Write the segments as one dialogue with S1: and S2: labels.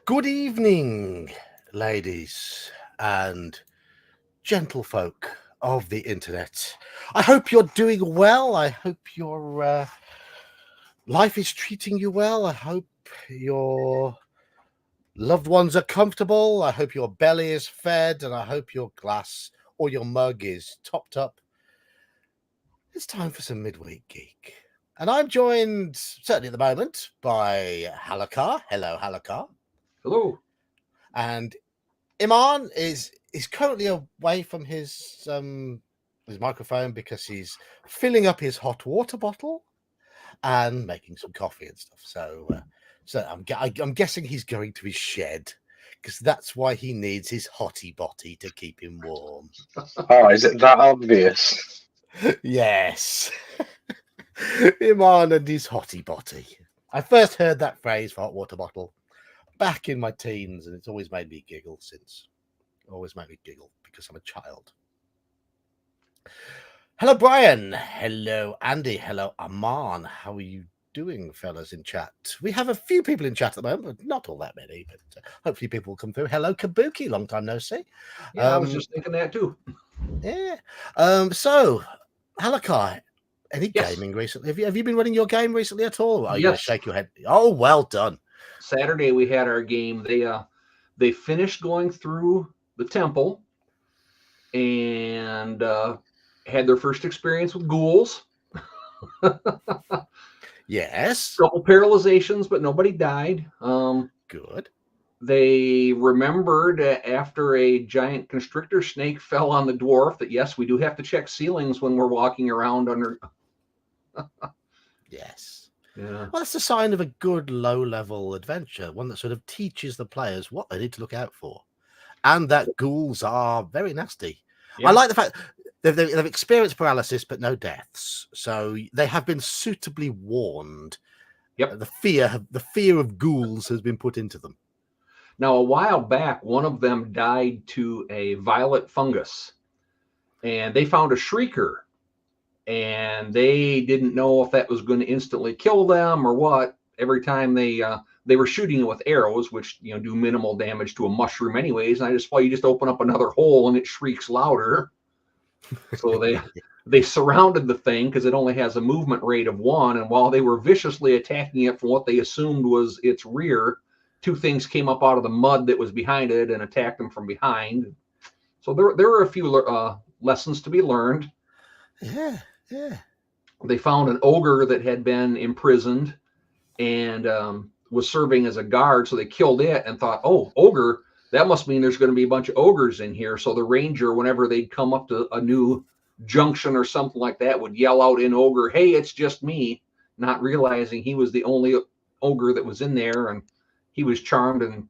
S1: Good evening, ladies and gentlefolk of the internet. I hope you're doing well. I hope your life is treating you well. I hope your loved ones are comfortable. I hope your belly is fed, and I hope your glass or your mug is topped up. It's time for some Midweek Geek. And I'm joined, certainly at the moment, by Halakar. Hello, Halakar.
S2: Hello.
S1: And Iman is currently away from his microphone because he's filling up his hot water bottle and making some coffee and stuff. So I'm guessing he's going to his shed because that's why he needs his hottie botty to keep him warm.
S3: Oh, is it that obvious?
S1: Yes. Iman and his hottie botty. I first heard that phrase for hot water bottle back in my teens, and it's always made me giggle since. Always made me giggle because I'm a child. Hello, Brian. Hello, Andy. Hello, Aman. How are you doing, fellas, in chat? We have a few people in chat at the moment, but not all that many, but hopefully people will come through. Hello, Kabuki. Long time no see.
S2: Yeah, I was just thinking that too.
S1: Yeah. So, Halakai, any gaming recently? Have you been running your game recently at all? Are you going to shake your head? Oh, well done.
S2: Saturday we had our game. They finished going through the temple and had their first experience with ghouls.
S1: Yes.
S2: A couple paralyzations, but nobody died.
S1: Good.
S2: They remembered after a giant constrictor snake fell on the dwarf that, yes, we do have to check ceilings when we're walking around under.
S1: Yes.
S2: Yeah.
S1: Well, that's a sign of a good low-level adventure, one that sort of teaches the players what they need to look out for, and that ghouls are very nasty. Yeah. I like the fact they've experienced paralysis but no deaths, so they have been suitably warned.
S2: Yep.
S1: The fear of ghouls has been put into them.
S2: Now, a while back, one of them died to a violet fungus, and they found a shrieker, and they didn't know if that was going to instantly kill them or what. Every time they were shooting it with arrows, which do minimal damage to a mushroom anyways. And you just open up another hole and it shrieks louder. So they surrounded the thing because it only has a movement rate of 1. And while they were viciously attacking it from what they assumed was its rear, 2 things came up out of the mud that was behind it and attacked them from behind. So there were a few lessons to be learned.
S1: Yeah.
S2: They found an ogre that had been imprisoned and was serving as a guard. So they killed it and thought, oh, ogre, that must mean there's going to be a bunch of ogres in here. So the ranger, whenever they'd come up to a new junction or something like that, would yell out in ogre, hey, it's just me, not realizing he was the only ogre that was in there. And he was charmed and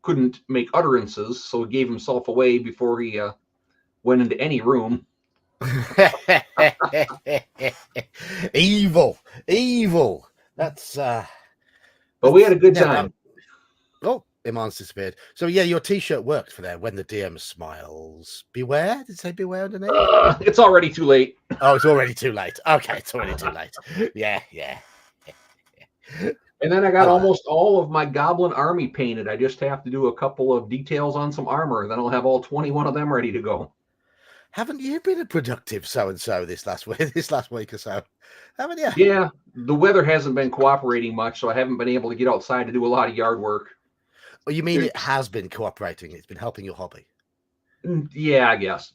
S2: couldn't make utterances. So he gave himself away before he went into any room.
S1: Evil. That's
S2: but we had a good time.
S1: Iman's disappeared. So yeah, your t-shirt worked for there. When the DM smiles, beware. Did it say beware underneath?
S2: It's already too late.
S1: Oh, it's already too late. Okay, it's already too late. Yeah.
S2: And then I got almost all of my goblin army painted. I just have to do a couple of details on some armor. Then I'll have all 21 of them ready to go.
S1: Haven't you been a productive so-and-so this last week or so? Haven't you?
S2: Yeah, the weather hasn't been cooperating much, so I haven't been able to get outside to do a lot of yard work.
S1: Oh, you mean it has been cooperating? It's been helping your hobby?
S2: Yeah, I guess.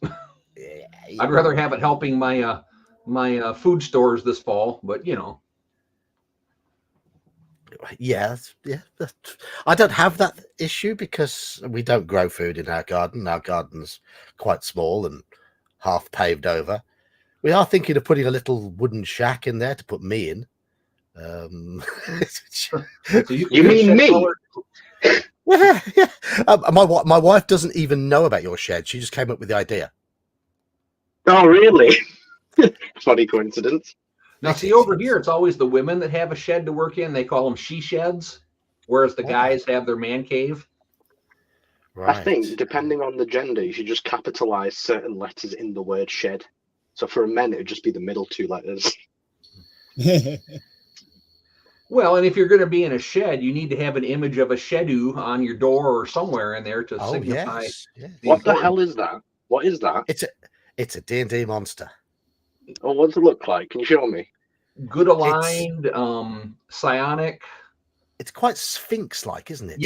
S2: Yeah. I'd rather have it helping my my food stores this fall, but
S1: Yeah. I don't have that issue because we don't grow food in our garden. Our garden's quite small and half paved over. We are thinking of putting a little wooden shack in there to put me in.
S3: So you mean me?
S1: Yeah. My wife doesn't even know about your shed. She just came up with the idea.
S3: Oh, really? Funny coincidence.
S2: Now, see, over here, it's always the women that have a shed to work in. They call them she sheds, whereas the guys have their man cave.
S3: Right. I think, depending on the gender, you should just capitalize certain letters in the word shed. So for men, it would just be the middle 2 letters.
S2: Well, and if you're going to be in a shed, you need to have an image of a shedu on your door or somewhere in there to signify.
S1: Yes.
S3: What the hell is that? What is that?
S1: It's a D&D monster.
S3: Oh, what does it look like? Can you show me?
S2: Good aligned, psionic.
S1: It's quite Sphinx-like, isn't it?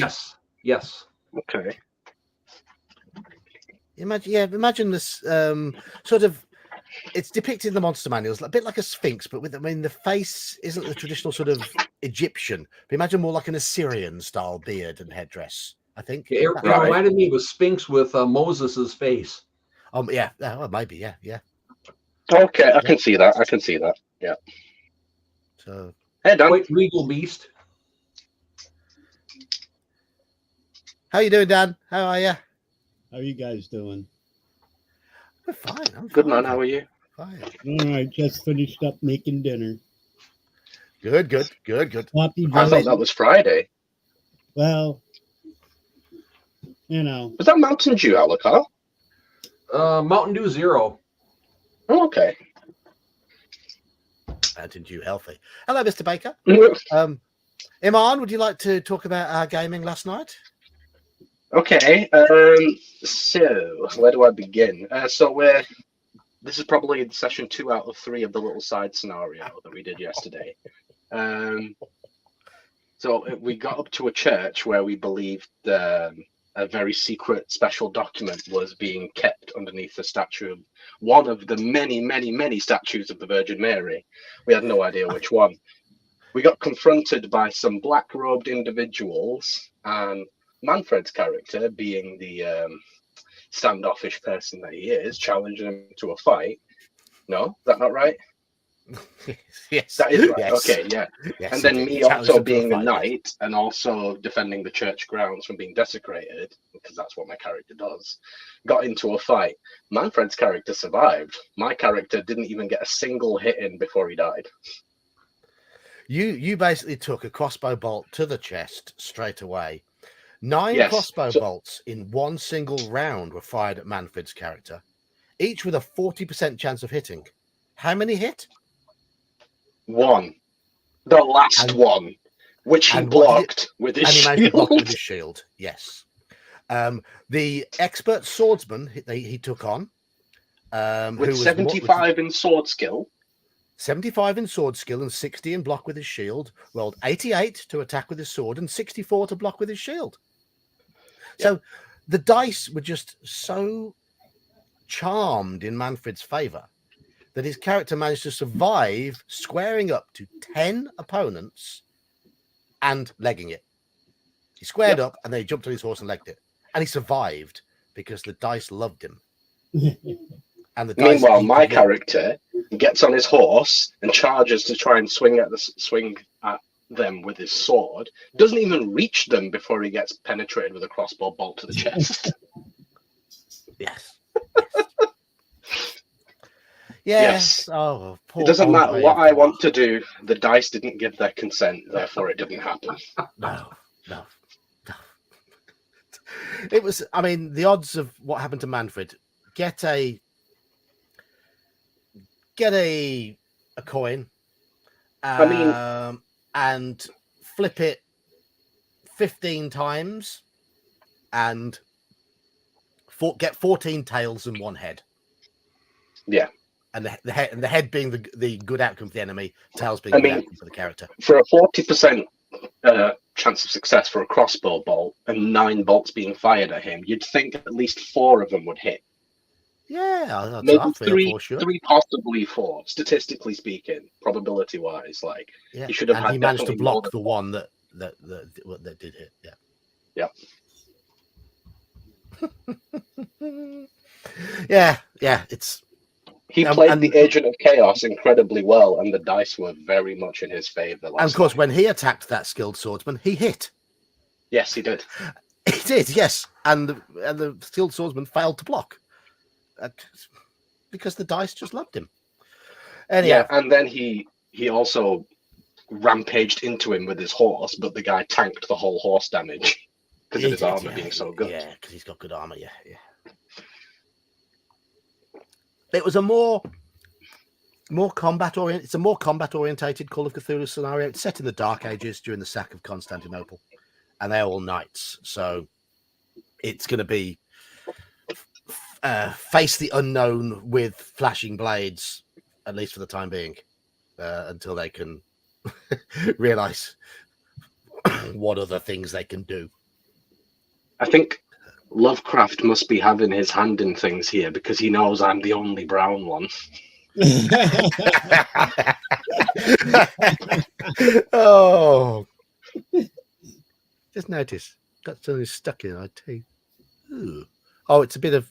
S2: Yes.
S3: Okay.
S1: Imagine this sort of. It's depicted in the monster manuals a bit like a sphinx, but the face isn't the traditional sort of Egyptian. But imagine more like an Assyrian style beard and headdress. I think
S2: It reminded me of a sphinx with Moses's face.
S1: Yeah, well, maybe, yeah.
S3: Okay, I can see that. Yeah.
S1: So,
S3: hey, Dan.
S2: Quite regal beast.
S1: How you doing, Dan? How are you?
S4: How are you guys doing?
S1: We're fine. I'm
S3: Good,
S1: fine.
S3: man. How are you?
S1: Fine.
S4: All right, just finished up making dinner.
S1: Good.
S4: Poppy
S3: I thought that was Friday.
S4: Well, you know.
S3: Was that Mountain Dew, Alucard?
S2: Mountain Dew Zero.
S3: Oh, okay.
S1: Mountain Dew healthy. Hello, Mr. Baker. Iman, would you like to talk about our gaming last night?
S3: Okay. So where do I begin? This is probably session 2 out of 3 of the little side scenario that we did yesterday. So we got up to a church where we believed a very secret special document was being kept underneath the statue of one of the many statues of the Virgin Mary. We had no idea which one. We got confronted by some black-robed individuals, and Manfred's character, being the standoffish person that he is, challenging him to a fight. No, is that not right?
S1: Yes.
S3: That is right.
S1: Yes.
S3: Okay, yeah.
S1: Yes,
S3: and then
S1: indeed.
S3: me
S1: Challenged
S3: also
S1: him to a
S3: being a
S1: fight,
S3: knight and also defending the church grounds from being desecrated, because that's what my character does, got into a fight. Manfred's character survived. My character didn't even get a single hit in before he died.
S1: You basically took a crossbow bolt to the chest straight away. 9
S3: Yes,
S1: crossbow bolts in one single round were fired at Manfred's character, each with a 40% chance of hitting. How many hit?
S3: One. The last one, which he blocked with his shield.
S1: And he managed to block with his shield, yes. The expert swordsman he took on.
S3: With 75 in sword skill.
S1: 75 in sword skill and 60 in block with his shield, rolled 88 to attack with his sword and 64 to block with his shield. So the dice were just so charmed in Manfred's favor that his character managed to survive squaring up to 10 opponents and legging it. He squared up and then he jumped on his horse and legged it. And he survived because the dice loved him. And the dice
S3: Meanwhile, my character gets on his horse and charges to try and swing at them with his sword. Doesn't even reach them before he gets penetrated with a crossbow bolt to the chest.
S1: Yes. Yes. Oh, poor
S3: it doesn't matter what I want to
S1: to
S3: do. The dice didn't give their consent, therefore it didn't happen.
S1: No. It was. I mean, the odds of what happened to Manfred. Get a coin. And flip it 15 times, and get 14 tails and 1 head.
S3: Yeah.
S1: And the head being the good outcome for the enemy, tails being the good outcome for the character.
S3: For a 40% chance of success for a crossbow bolt and 9 bolts being fired at him, you'd think at least 4 of them would hit.
S1: Yeah,
S3: maybe
S1: three or 4, sure.
S3: 3, possibly 4, statistically speaking, probability wise. Like he should have. And
S1: he managed to block the one that did hit. Yeah. It's.
S3: He played the Agent of Chaos incredibly well, and the dice were very much in his favor.
S1: And of course, when he attacked that skilled swordsman, he hit.
S3: Yes, he did.
S1: He did, yes. And the skilled swordsman failed to block because the dice just loved him. Anyhow,
S3: yeah, and then he also rampaged into him with his horse, but the guy tanked the whole horse damage because of his armor being so good.
S1: Yeah, because he's got good armor. Yeah. It was a more more combat oriented. It's a more combat orientated Call of Cthulhu scenario. It's set in the Dark Ages during the sack of Constantinople, and they're all knights. So it's going to be face the unknown with flashing blades, at least for the time being, until they can realize what other things they can do.
S3: I think Lovecraft must be having his hand in things here because he knows I'm the only brown one.
S1: Oh, just notice got something stuck in our teeth. Ooh. Oh, it's a bit of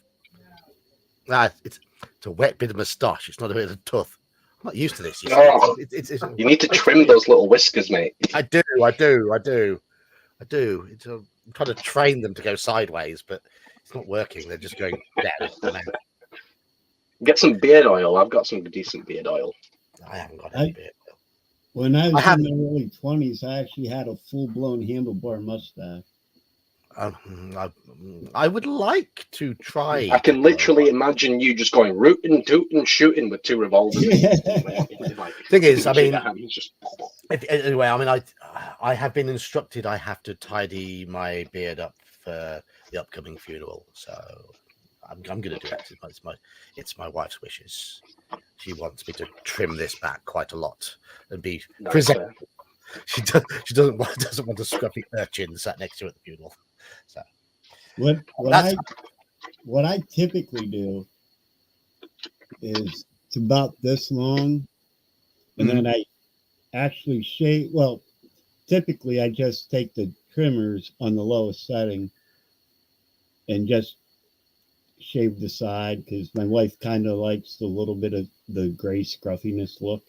S1: it's a wet bit of moustache. It's not a bit of tooth. I'm not used to this. You see.
S3: Oh,
S1: it's
S3: you need to trim those little whiskers, mate.
S1: I do. I'm trying to train them to go sideways, but it's not working. They're just going down.
S3: Get some beard oil. I've got some decent beard oil.
S1: I haven't got any beard oil.
S4: When I was in my early 20s, I actually had a full-blown handlebar mustache.
S1: I would like to try.
S3: I can literally imagine you just going rootin', tootin', shooting with two revolvers.
S1: Thing is, I mean, anyway, I mean, I have been instructed I have to tidy my beard up for the upcoming funeral, so I'm going to do it. It's my wife's wishes. She wants me to trim this back quite a lot and be presentable. She doesn't want a scruffy urchin sat next to her at the funeral. So
S4: what I typically do is it's about this long, and then I actually shave. Well, typically I just take the trimmers on the lowest setting and just shave the side because my wife kind of likes the little bit of the gray scruffiness look.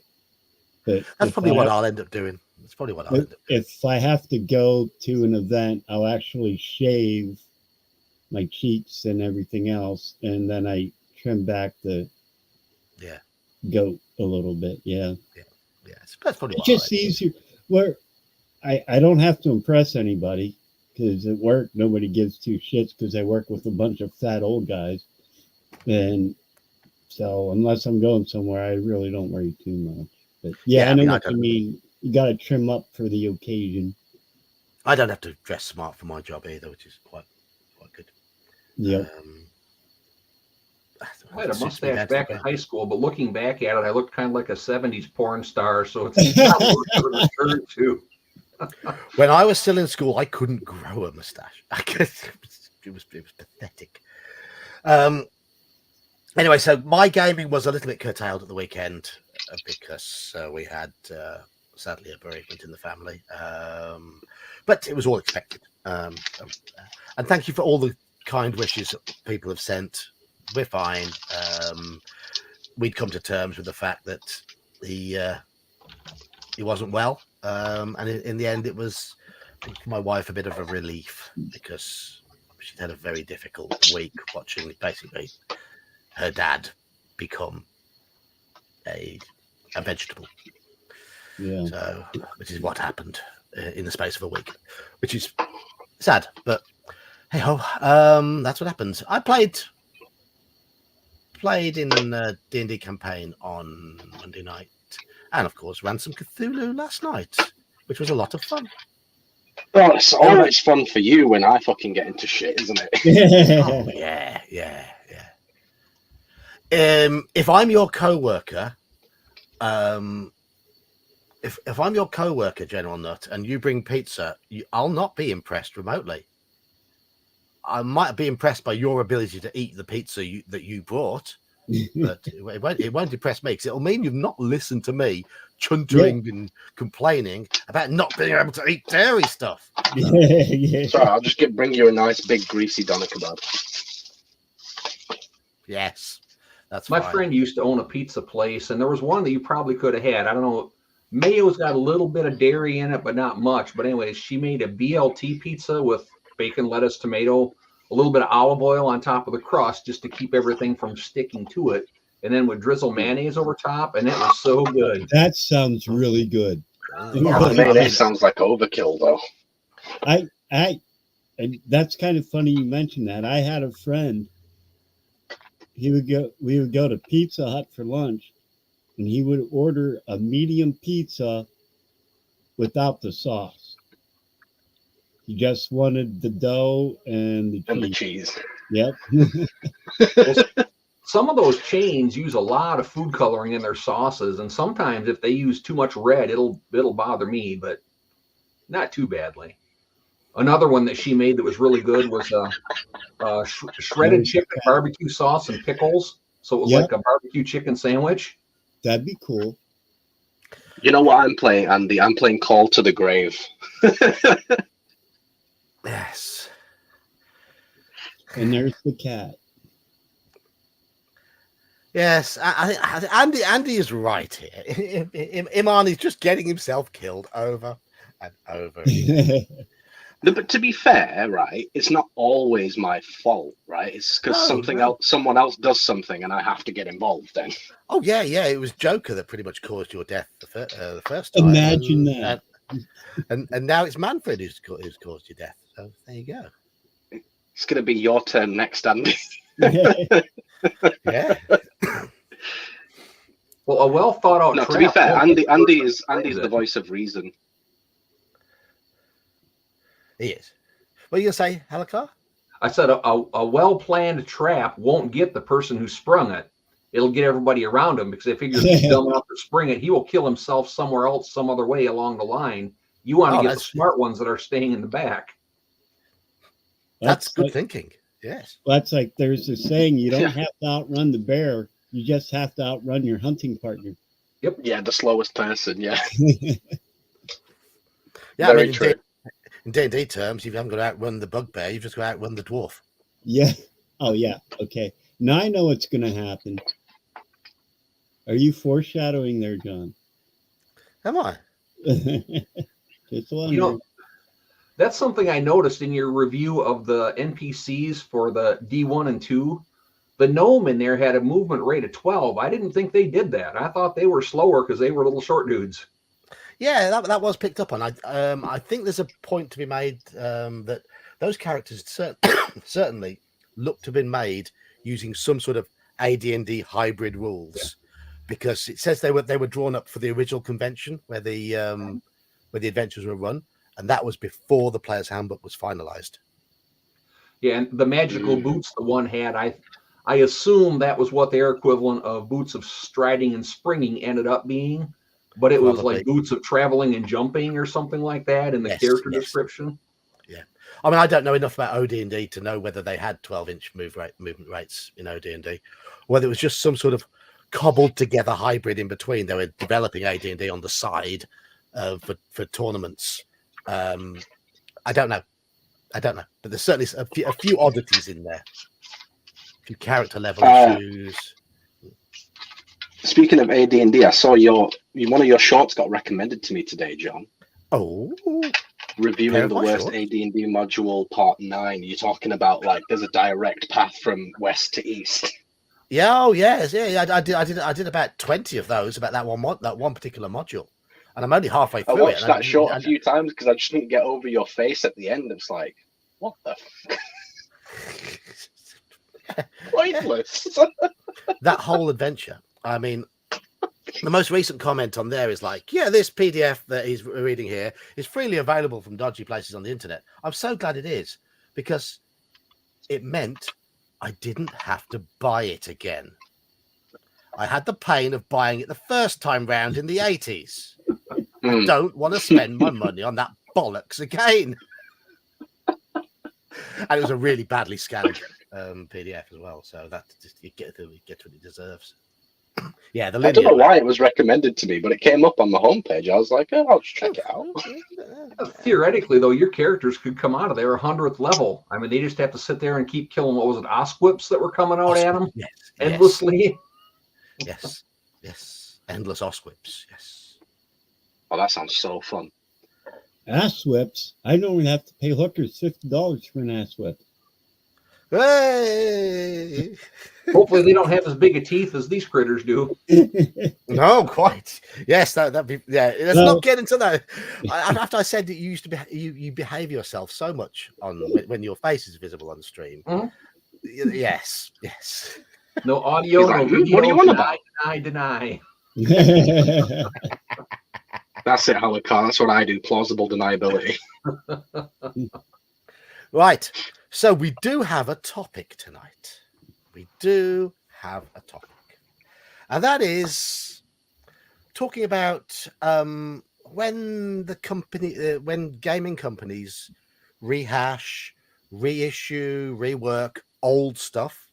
S4: But
S1: that's probably what I'll end up doing. That's probably what I'll end up doing.
S4: If I have to go to an event, I'll actually shave my cheeks and everything else, and then I trim back the goat a little bit. Yeah.
S1: That's probably
S4: it's just easier. Where I don't have to impress anybody because at work nobody gives two shits because I work with a bunch of fat old guys, and so unless I'm going somewhere, I really don't worry too much. But I know what you mean. You got to trim up for the occasion.
S1: I don't have to dress smart for my job either, which is quite good.
S4: Yeah.
S2: I had a mustache back in high school, but looking back at it, I looked kind of like a 70s porn star, so it's not worth the return to.
S1: When I was still in school, I couldn't grow a mustache. I guess it was pathetic. Anyway, so my gaming was a little bit curtailed at the weekend because we had sadly a bereavement in the family, but it was all expected. And thank you for all the kind wishes that people have sent. We're fine. We'd come to terms with the fact that he wasn't well, and in the end, it was for my wife a bit of a relief because she'd had a very difficult week watching basically her dad become a vegetable.
S4: Yeah.
S1: So, which is what happened in the space of a week, which is sad, but hey ho, that's what happens. I played in a D&D campaign on Monday night, and of course ran some Cthulhu last night, which was a lot of fun.
S3: Well, it's always fun for you when I fucking get into shit, isn't it?
S1: Oh, yeah. If I'm your co-worker, if I'm your co-worker, General Nut, and you bring pizza, I'll not be impressed remotely. I might be impressed by your ability to eat the pizza that you brought, but it won't impress me because it'll mean you've not listened to me chuntering and complaining about not being able to eat dairy stuff.
S3: Sorry, I'll just bring you a nice big greasy doner kebab.
S1: Yes, that's
S2: my
S1: fine.
S2: friend used to own a pizza place, and there was one that you probably could have had. I don't know. Mayo's got a little bit of dairy in it, but not much. But anyways, she made a BLT pizza with bacon, lettuce, tomato, a little bit of olive oil on top of the crust just to keep everything from sticking to it, and then would drizzle mayonnaise over top, and it was so good.
S4: That sounds really good.
S3: The mayonnaise sounds like overkill, though.
S4: And that's kind of funny you mentioned that. I had a friend. We would go to Pizza Hut for lunch, and he would order a medium pizza without the sauce. He just wanted the dough and the cheese.
S3: And the cheese.
S4: Yep.
S2: Well, some of those chains use a lot of food coloring in their sauces, and sometimes if they use too much red, it'll bother me, but not too badly. Another one that she made that was really good was shredded chicken, barbecue sauce, and pickles. So it was like a barbecue chicken sandwich.
S4: That'd be cool.
S3: You know what I'm playing, Andy? I'm playing Call to the Grave.
S1: Yes.
S4: And there's the cat.
S1: Yes, Andy is right here. Imani's just getting himself killed over and over.
S3: No, but to be fair, right, it's not always my fault, right? It's because someone else does something, and I have to get involved. Then.
S1: Oh yeah. It was Joker that pretty much caused your death the first time.
S4: Imagine that.
S1: And now it's Manfred who's caused your death. So there you go.
S3: It's going to be your turn next, Andy.
S1: Yeah.
S2: Well, a well thought out.
S3: No, to be fair, Andy is the voice of reason.
S1: He is. What are you gonna say, Halakar?
S2: I said a well-planned trap won't get the person who sprung it. It'll get everybody around him because they figure if he's dumb enough to spring it, he will kill himself somewhere else, some other way along the line. You want to get the smart ones that are staying in the back.
S1: That's good thinking. Yes.
S4: That's like there's a saying: you don't have to outrun the bear; you just have to outrun your hunting partner.
S2: Yep.
S3: Yeah, the slowest person. Yeah.
S1: Yeah.
S3: Very true.
S1: In D&D terms, you haven't got to outrun the bugbear, you've just got to outrun the dwarf.
S4: Yeah. Oh, yeah. Okay. Now I know what's going to happen. Are you foreshadowing there, John?
S1: Am I?
S4: Just wondering.
S2: You know, that's something I noticed in your review of the NPCs for the D1 and 2. The gnome in there had a movement rate of 12. I didn't think they did that. I thought they were slower because they were little short dudes.
S1: Yeah, that was picked up on. I think there's a point to be made that those characters certainly look to have been made using some sort of AD&D hybrid rules, because it says they were drawn up for the original convention where the adventures were run, and that was before the player's handbook was finalized.
S2: Yeah, and the magical boots the one had, I assume that was what their equivalent of boots of striding and springing ended up being. But it was like boots of traveling and jumping or something like that in the character description.
S1: Yeah. I mean, I don't know enough about OD&D to know whether they had 12-inch movement rates in OD&D, or whether it was just some sort of cobbled together hybrid in between. They were developing AD&D on the side for tournaments. I don't know. But there's certainly a few oddities in there. A few character level issues.
S3: Speaking of AD&D, I saw one of your shorts got recommended to me today, John.
S1: Oh,
S3: reviewing the worst AD&D module, part 9. You're talking about like there's a direct path from west to east.
S1: Yeah, oh yes, yeah. I did about 20 of those about that one particular module, and I'm only halfway through it.
S3: I watched that short a few times because I just didn't get over your face at the end. It's like, what the? Pointless.
S1: That whole adventure. I mean, the most recent comment on there is like, yeah, this PDF that he's reading here is freely available from dodgy places on the internet. I'm so glad it is, because it meant I didn't have to buy it again. I had the pain of buying it the first time round in the 80s. I don't want to spend my money on that bollocks again. And it was a really badly scanned PDF as well, so that just you get what it deserves. Yeah, I
S3: don't know why it was recommended to me, but it came up on the homepage. I was like, oh, I'll just check it out.
S2: Theoretically, though, your characters could come out of there 100th level. I mean, they just have to sit there and keep killing, what was it, osquips that were coming out at them endlessly?
S1: Yes. Endless osquips, yes.
S3: Oh, that sounds so fun.
S4: Ass whips. I don't even have to pay hookers $50 for an ass whip.
S1: Hey!
S2: Hopefully they don't have as big a teeth as these critters do.
S1: No, quite. Yes, that'd be. Yeah, let's not get into that. After I said that you used to you behave yourself so much on when your face is visible on the stream.
S2: Mm-hmm.
S1: Yes.
S2: No audio, no video.
S3: What do you want about?
S2: Deny.
S3: That's it, Howard Carr. That's what I do. Plausible deniability.
S1: Right. So we do have a topic tonight. We do have a topic. And that is talking about when gaming companies rehash, reissue, rework old stuff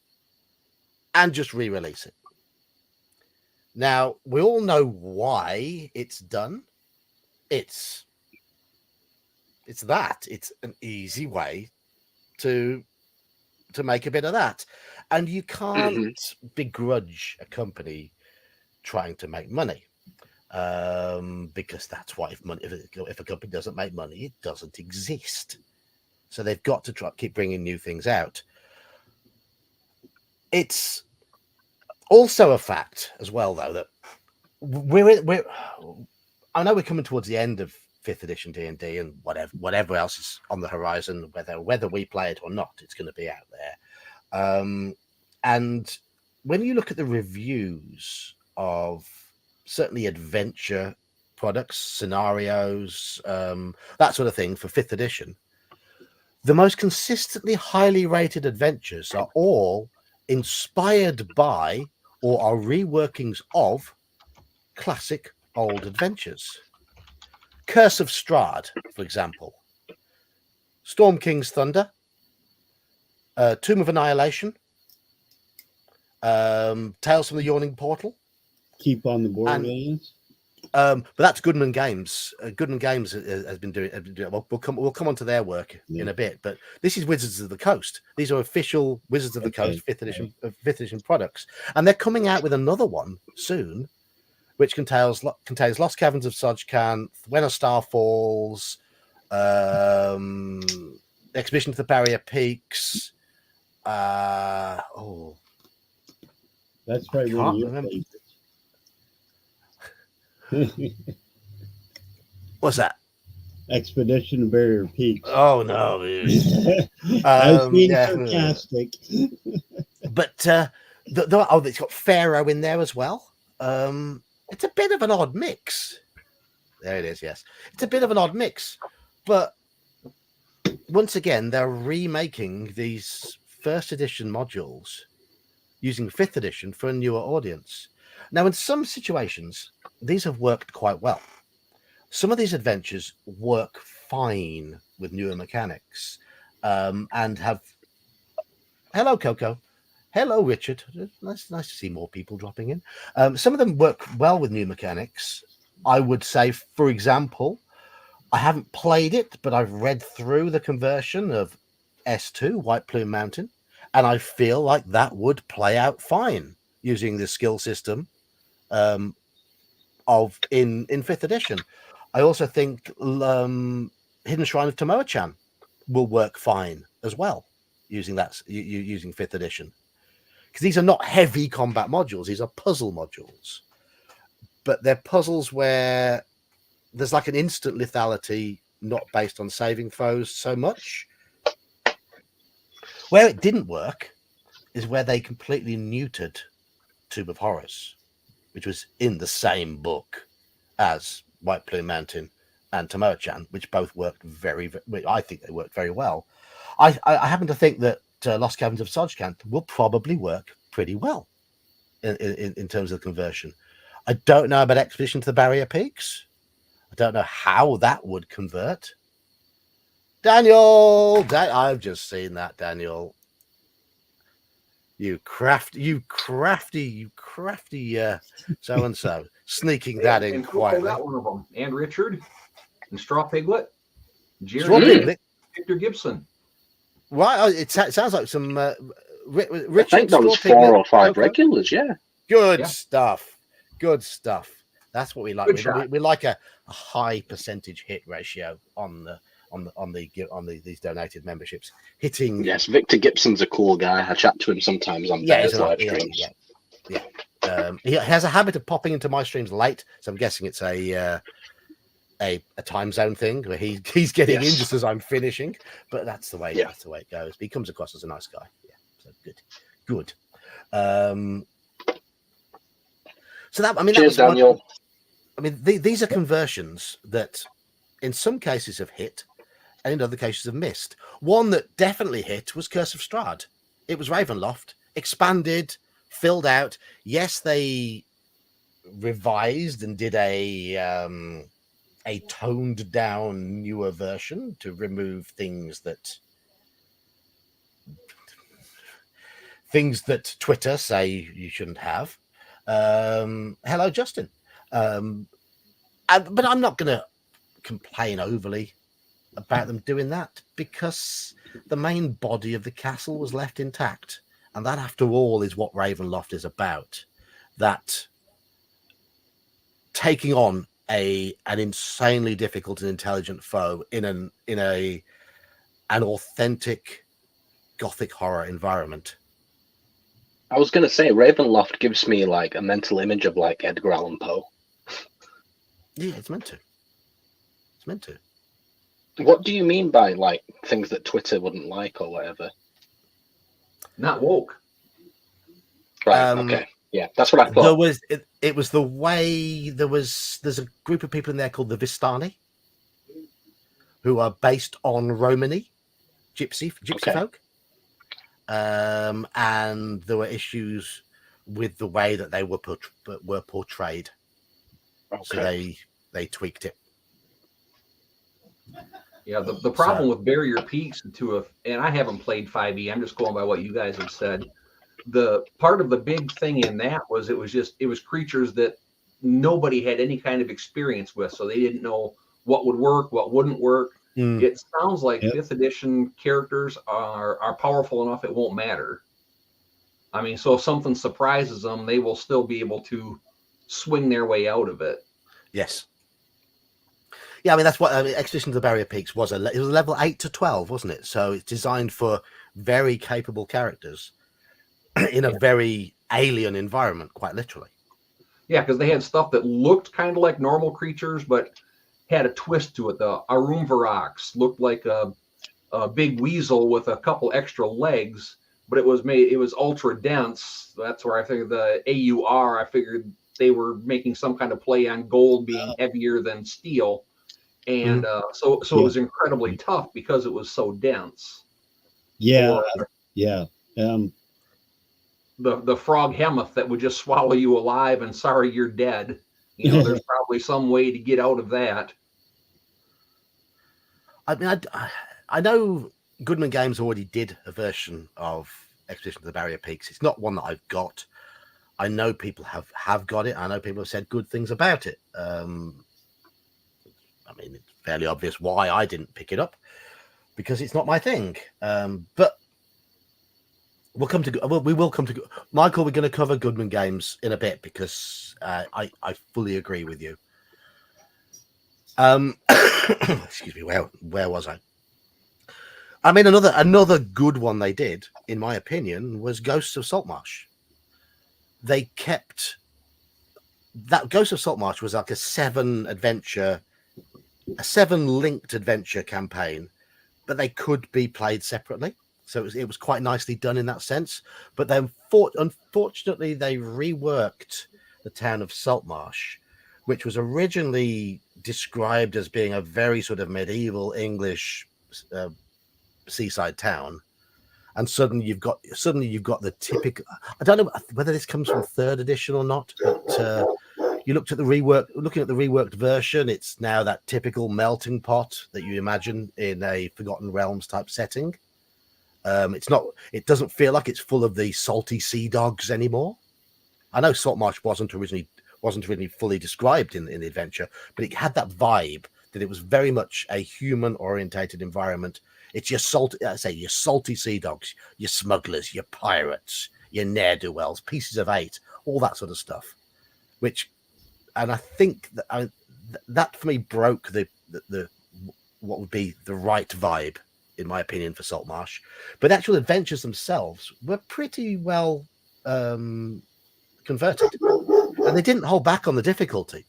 S1: and just re-release it. Now, we all know why it's done. It's an easy way to make a bit of that. And you can't begrudge a company trying to make money. Because that's why if a company doesn't make money, it doesn't exist. So they've got to keep bringing new things out. It's also a fact as well, though, that I know we're coming towards the end of 5th edition D&D and whatever else is on the horizon, whether we play it or not, it's going to be out there. And when you look at the reviews of certainly adventure products, scenarios, that sort of thing for 5th edition, the most consistently highly rated adventures are all inspired by or are reworkings of classic old adventures. Curse of Strahd, for example, Storm King's Thunder, Tomb of Annihilation, Tales from the Yawning Portal.
S4: Keep on the Borderlands.
S1: But that's Goodman Games. Goodman Games has been doing. We'll come on to their work in a bit. But this is Wizards of the Coast. These are official Wizards of the Coast 5th edition products, and they're coming out with another one soon, which contains Lost Caverns of Sojcan, When a Star Falls, Expedition to the Barrier Peaks.
S4: That's probably one of your favorites.
S1: What's that?
S4: Expedition to Barrier Peaks.
S1: Oh no!
S4: I was being sarcastic.
S1: But it's got Pharaoh in there as well. It's a bit of an odd mix. There it is. Yes, it's a bit of an odd mix, but once again, they're remaking these 1st edition modules using 5th edition for a newer audience. Now, in some situations, these have worked quite well. Some of these adventures work fine with newer mechanics, and have. Hello, Coco. Hello, Richard. Nice to see more people dropping in. Some of them work well with new mechanics. I would say, for example, I haven't played it, but I've read through the conversion of S2, White Plume Mountain, and I feel like that would play out fine using the skill system in 5th edition. I also think Hidden Shrine of Tomoa-chan will work fine as well using 5th edition. Because these are not heavy combat modules, these are puzzle modules. But they're puzzles where there's like an instant lethality, not based on saving foes so much. Where it didn't work is where they completely neutered Tomb of Horrors, which was in the same book as White Plume Mountain and Tomoa-chan, which both worked I think they worked very well. I happen to think that Lost Caverns of Sojcan will probably work pretty well in terms of conversion. I don't know about Expedition to the Barrier Peaks. I don't know how that would convert. Daniel, I've just seen that, Daniel. You crafty so and so, sneaking that in quietly.
S2: Got one of them, and Richard, and Straw Piglet,
S1: Jerry,
S2: Victor Gibson.
S1: Right, it sounds like some. Richard,
S3: I think that was 4 or 5 regulars. Yeah,
S1: good stuff. Good stuff. That's what we like. We like a high percentage hit ratio on these donated memberships. Hitting.
S3: Yes, Victor Gibson's a cool guy. I chat to him sometimes on Bear's live streams.
S1: Yeah. He has a habit of popping into my streams late, so I'm guessing it's a time zone thing where he's getting in just as I'm finishing. But that's the way it goes. He comes across as a nice guy. Yeah, so good. So that, I mean,
S3: Cheers,
S1: that was
S3: Daniel.
S1: I mean, these are conversions that in some cases have hit and in other cases have missed. One that definitely hit was Curse of Strahd. It was Ravenloft, expanded, filled out. Yes, they revised and did a toned down newer version to remove things that Twitter say you shouldn't have. Hello, Justin. But I'm not going to complain overly about them doing that because the main body of the castle was left intact, and that, after all, is what Ravenloft is about. That taking on an insanely difficult and intelligent foe in an authentic gothic horror environment.
S3: I was going to say Ravenloft gives me like a mental image of like Edgar Allan Poe.
S1: Yeah, it's meant to. It's meant to.
S3: What do you mean by like things that Twitter wouldn't like or whatever?
S2: Not woke.
S3: Right. Okay. Yeah, that's what I thought.
S1: There was it was the way there's a group of people in there called the Vistani, who are based on Romany, gypsy folk. And there were issues with the way that they were portrayed.
S3: Okay.
S1: So they tweaked it.
S2: Yeah, the problem with Barrier Peaks and I haven't played 5e, I'm just going by what you guys have said. The part of the big thing in that was it was creatures that nobody had any kind of experience with, so they didn't know what would work, what wouldn't work. It sounds like 5th edition characters are powerful enough it won't matter. I mean, so if something surprises them, they will still be able to swing their way out of it.
S1: Yes. Yeah, I mean, that's what Expedition to the Barrier Peaks was. It was level 8 to 12, wasn't it? So it's designed for very capable characters in a very alien environment, quite literally.
S2: Yeah, because they had stuff that looked kind of like normal creatures, but had a twist to it. The Arumvarax looked like a big weasel with a couple extra legs, but it was ultra dense. That's where I figured the AUR, I figured they were making some kind of play on gold being heavier than steel. And so it was incredibly tough because it was so dense.
S4: Yeah.
S2: Or
S4: Yeah.
S2: the frog hemoth that would just swallow you alive and sorry you're dead. You know, there's probably some way to get out of that.
S1: I mean, I know Goodman Games already did a version of Expedition to the Barrier Peaks. It's not one that I've got. I know people have got it. I know people have said good things about it. I mean, it's fairly obvious why I didn't pick it up, because it's not my thing. But we will come to Michael. We're going to cover Goodman Games in a bit because I fully agree with you. Excuse me. Where was I? I mean, another good one they did, in my opinion, was Ghosts of Saltmarsh. They kept that Ghosts of Saltmarsh was like a 7 linked adventure campaign, but they could be played separately. So it was quite nicely done in that sense. But then, unfortunately, they reworked the town of Saltmarsh, which was originally described as being a very sort of medieval English seaside town, and suddenly you've got the typical. I don't know whether this comes from 3rd edition or not, but you looking at the reworked version, it's now that typical melting pot that you imagine in a Forgotten Realms type setting. It doesn't feel like it's full of the salty sea dogs anymore. I know Saltmarsh wasn't originally fully described in the adventure, but it had that vibe that it was very much a human orientated environment. It's your salty sea dogs, your smugglers, your pirates, your ne'er-do-wells, pieces of 8, all that sort of stuff. And I think that for me broke the what would be the right vibe, in my opinion, for Saltmarsh. But the actual adventures themselves were pretty well converted, and they didn't hold back on the difficulty,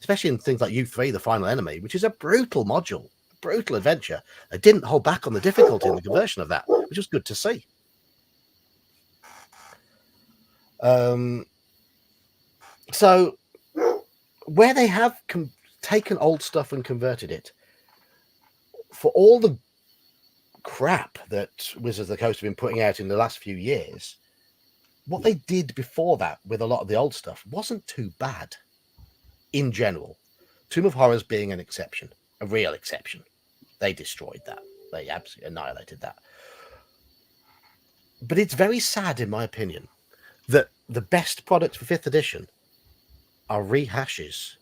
S1: especially in things like U3, the final enemy, which is a brutal module, a brutal adventure. They didn't hold back on the difficulty in the conversion of that, which was good to see. So where they have taken old stuff and converted it, for all the crap that Wizards of the Coast have been putting out in the last few years, what they did before that with a lot of the old stuff wasn't too bad in general. Tomb of Horrors being an exception, a real exception. They destroyed that. They absolutely annihilated that. But it's very sad, in my opinion, that the best products for 5th edition are rehashes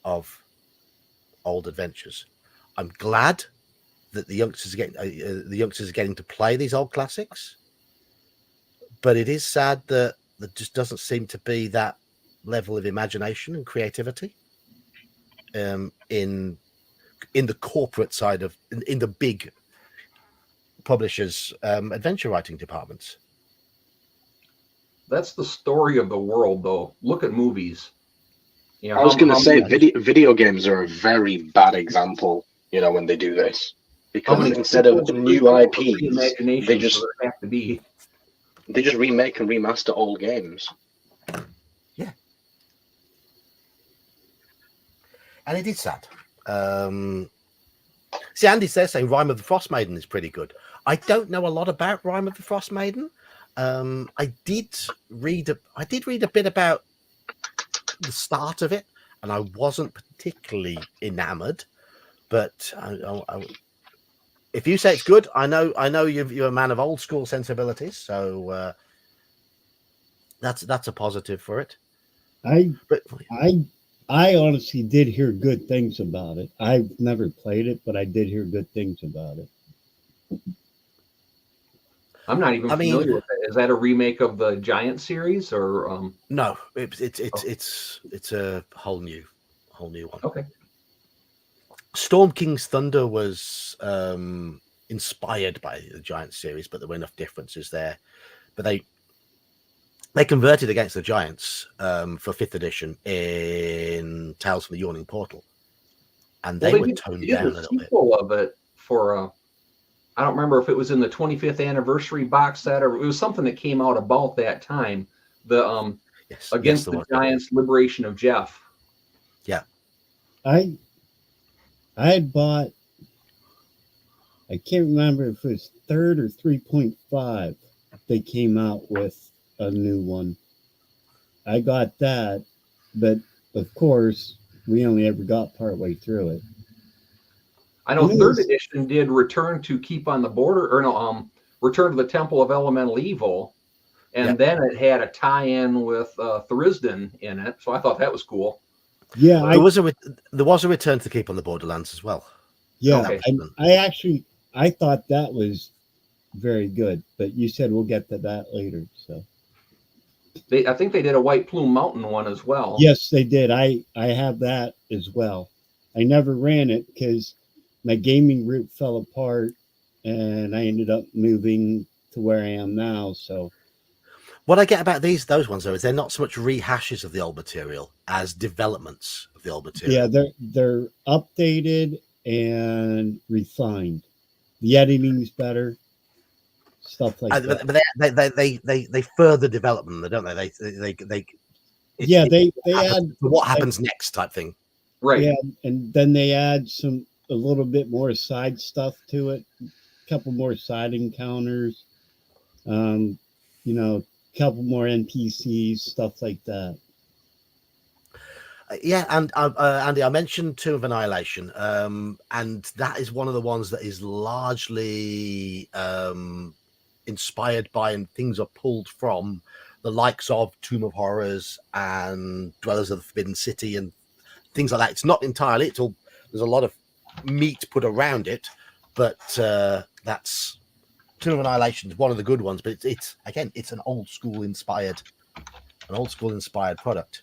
S1: of old adventures. I'm glad that the youngsters are getting to play these old classics, but it is sad that there just doesn't seem to be that level of imagination and creativity in the corporate side of in the big publishers' adventure writing departments.
S2: That's the story of the world, though. Look at movies. You know,
S3: I was going to say,
S2: many-
S3: video games are a very bad example, when they do this.
S2: how
S3: Because
S2: many
S3: instead of
S2: people
S3: new
S2: would
S3: IPs,
S2: imagination
S3: they just
S2: have to be.
S3: they just remake and remaster old games.
S1: Yeah. And it is sad. See, Andy's there saying Rime of the Frost Maiden is pretty good. I don't know a lot about Rime of the Frost Maiden. I did read a bit about the start of it, and I wasn't particularly enamored. But if you say it's good, I know you're a man of old school sensibilities, so that's a positive for it.
S4: I honestly did hear good things about it. I've never played it, but I did hear good things about it.
S2: I'm not even familiar with that. Is that a remake of the Giant series, or
S1: no? It's a whole new one.
S2: Okay.
S1: Storm King's Thunder was inspired by the Giant series, but there were enough differences there. But they converted against the Giants for 5th edition in Tales from the Yawning Portal, and they were toned down a little bit.
S2: Of it for I don't remember if it was in the 25th anniversary box set or it was something that came out about that time. The Against the Giants, Liberation of Jeff.
S1: Yeah,
S4: I had bought. I can't remember if it was 3rd or 3.5. They came out with a new one. I got that, but of course, we only ever got partway through it.
S2: I know 3rd edition did Return to Keep on the Border, or no, Return to the Temple of Elemental Evil, and then it had a tie-in with Thurisdan in it, so I thought that was cool.
S4: Yeah,
S1: there was a Return to Keep on the Borderlands as well.
S4: Yeah,
S2: okay.
S4: I thought that was very good, but you said we'll get to that later. So
S2: I think they did a White Plume Mountain one as well.
S4: Yes, they did. I have that as well. I never ran it because my gaming group fell apart, and I ended up moving to where I am now. So
S1: what I get about those ones though is they're not so much rehashes of the old material as developments of the old material.
S4: Yeah, they're updated and refined. The editing's better. Stuff like that.
S1: But they further develop them, don't they? They
S4: add
S1: what happens next type thing.
S2: Right.
S4: Yeah, and then they add a little bit more side stuff to it. A couple more side encounters. Couple more NPCs, stuff like that.
S1: Yeah, and Andy, I mentioned Tomb of Annihilation, and that is one of the ones that is largely inspired by and things are pulled from the likes of Tomb of Horrors and Dwellers of the Forbidden City and things like that. It's not entirely. There's a lot of meat put around it, but that's Tomb of Annihilation is one of the good ones. But it's an old school inspired product.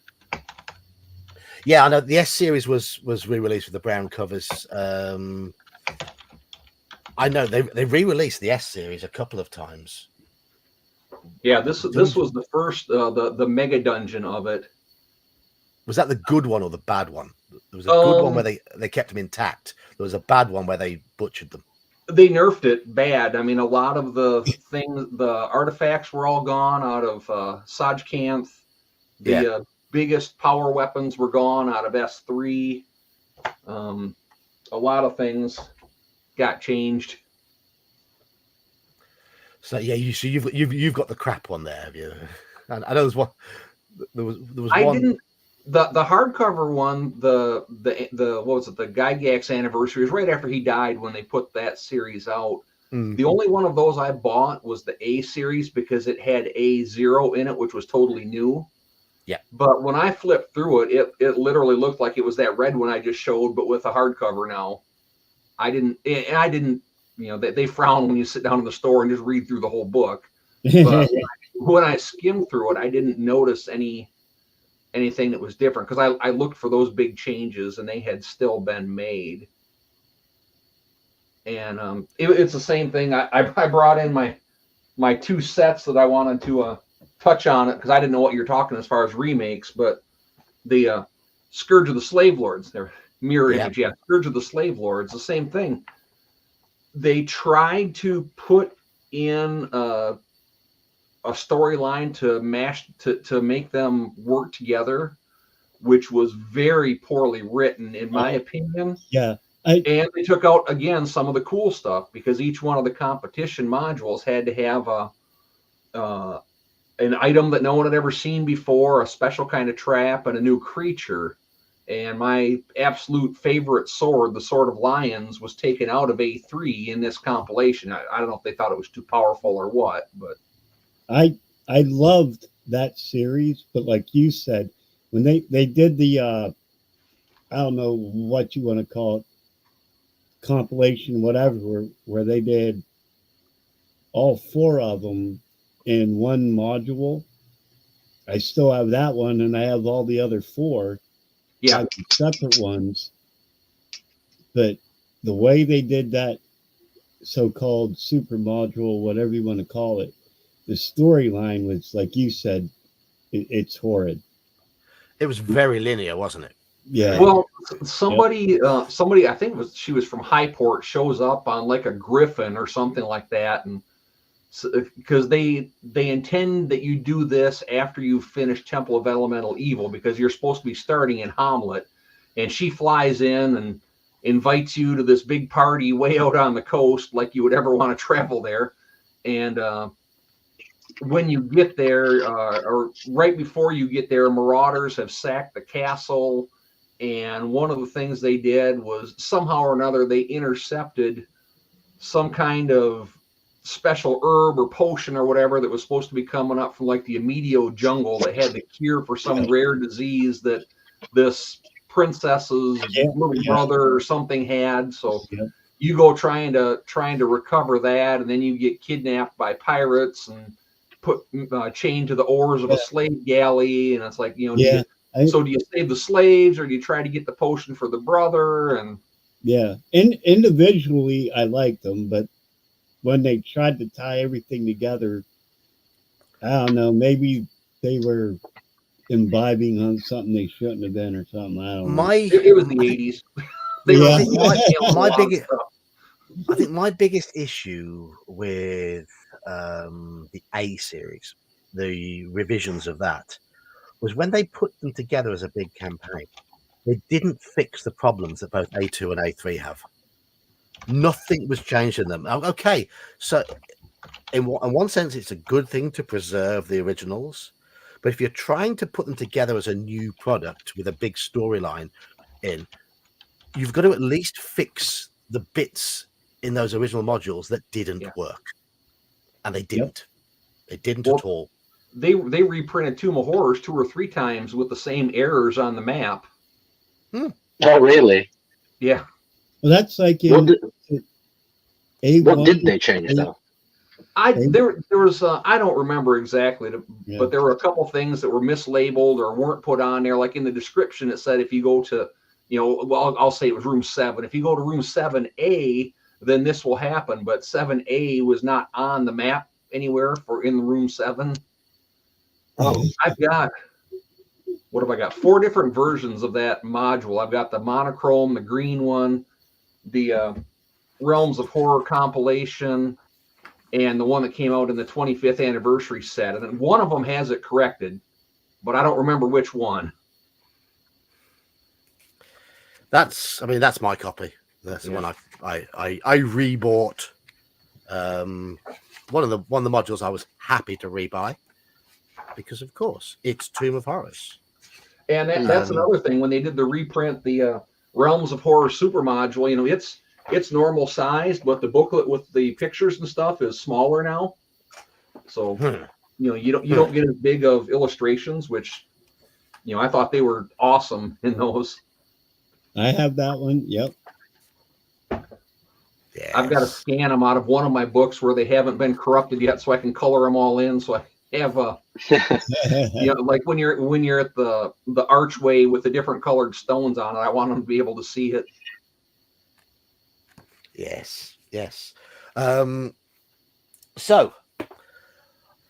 S1: Yeah, I know the S series was re-released with the brown covers. I know they re-released the S series a couple of times.
S2: Yeah, this was the first the mega dungeon of it.
S1: Was that the good one or the bad one? There was a good one where they kept them intact. There was a bad one where they butchered them.
S2: They nerfed it bad. I mean, a lot of the things, the artifacts were all gone out of Sajkanth. biggest power weapons were gone out of S3. A lot of things got changed.
S1: So yeah, you've got the crap one there, have you? And I know there was
S2: I
S1: one.
S2: didn't. The hardcover one, the what was it? The Gygax anniversary was right after he died when they put that series out. The only one of those I bought was the A series because it had A0 in it, which was totally new.
S1: Yeah.
S2: But when I flipped through it, it literally looked like it was that red one I just showed, but with a hardcover now. I didn't, they frown when you sit down in the store and just read through the whole book. But when I skimmed through it, I didn't notice anything that was different because I looked for those big changes and they had still been made. And it's the same thing. I brought in my two sets that I wanted to touch on it because I didn't know what you're talking as far as remakes, but the Scourge of the Slave Lords, their mirror image, Scourge of the Slave Lords, the same thing. They tried to put in a storyline to make them work together, which was very poorly written, in my opinion.
S4: Yeah.
S2: And they took out, again, some of the cool stuff because each one of the competition modules had to have an item that no one had ever seen before, a special kind of trap, and a new creature. And my absolute favorite sword, the Sword of Lions, was taken out of A3 in this compilation. I don't know if they thought it was too powerful or what, but
S4: I loved that series, but like you said, when they did the I don't know what you want to call it, compilation, whatever, where they did all four of them in one module. I still have that one, and I have all the other four.
S2: yeah,
S4: Separate ones. But the way they did that so-called super module, whatever you want to call it, the storyline was, like you said, it's horrid.
S1: It was very linear, wasn't it?
S4: Yeah.
S2: Well, somebody, I think she was from Highport, shows up on like a griffin or something like that, and because they intend that you do this after you finish Temple of Elemental Evil, because you're supposed to be starting in Hamlet, and she flies in and invites you to this big party way out on the coast, like you would ever want to travel there, and when you get there, or right before you get there, marauders have sacked the castle. And one of the things they did was somehow or another, they intercepted some kind of special herb or potion or whatever that was supposed to be coming up from like the Immediate jungle that had the cure for some rare disease that this princess's little brother or something had. So you go trying to recover that, and then you get kidnapped by pirates and put chained to the oars of a slave galley, and it's like, so do you save the slaves or do you try to get the potion for the brother? And
S4: individually I liked them, but when they tried to tie everything together, I don't know, maybe they were imbibing on something they shouldn't have been or something. I don't know.
S2: It was the 80s.
S1: I think my biggest issue with the A series, the revisions of that, was when they put them together as a big campaign, they didn't fix the problems that both A2 and A3 have. Nothing was changed in them. Okay, so in one sense, it's a good thing to preserve the originals, but if you're trying to put them together as a new product with a big storyline in, you've got to at least fix the bits in those original modules that didn't work, and they didn't. They didn't at all.
S2: They reprinted Tomb of Horrors 2 or 3 times with the same errors on the map.
S3: Oh, really?
S2: Yeah.
S4: Well, that's like in
S3: what did they change though?
S2: There was I don't remember exactly, but there were a couple things that were mislabeled or weren't put on there. Like in the description, it said if you go to, I'll say it was room 7. If you go to room 7A, then this will happen. But 7A was not on the map anywhere for in room 7. I've got, what have I got? 4 different versions of that module. I've got the monochrome, the green one, the Realms of Horror compilation, and the one that came out in the 25th anniversary set. And then one of them has it corrected. but I don't remember which one.
S1: That's my copy. That's the one I rebought. One of the modules I was happy to rebuy because, of course, it's Tomb of Horrors.
S2: And that's another thing. When they did the reprint, the Realms of Horror Super Module, it's normal sized, but the booklet with the pictures and stuff is smaller now. So you don't get as big of illustrations, which I thought they were awesome in those.
S4: I have that one. Yep.
S1: Yes.
S2: I've got to scan them out of one of my books where they haven't been corrupted yet, so I can color them all in. So I have like when you're at the archway with the different colored stones on it, I want them to be able to see it.
S1: Yes. So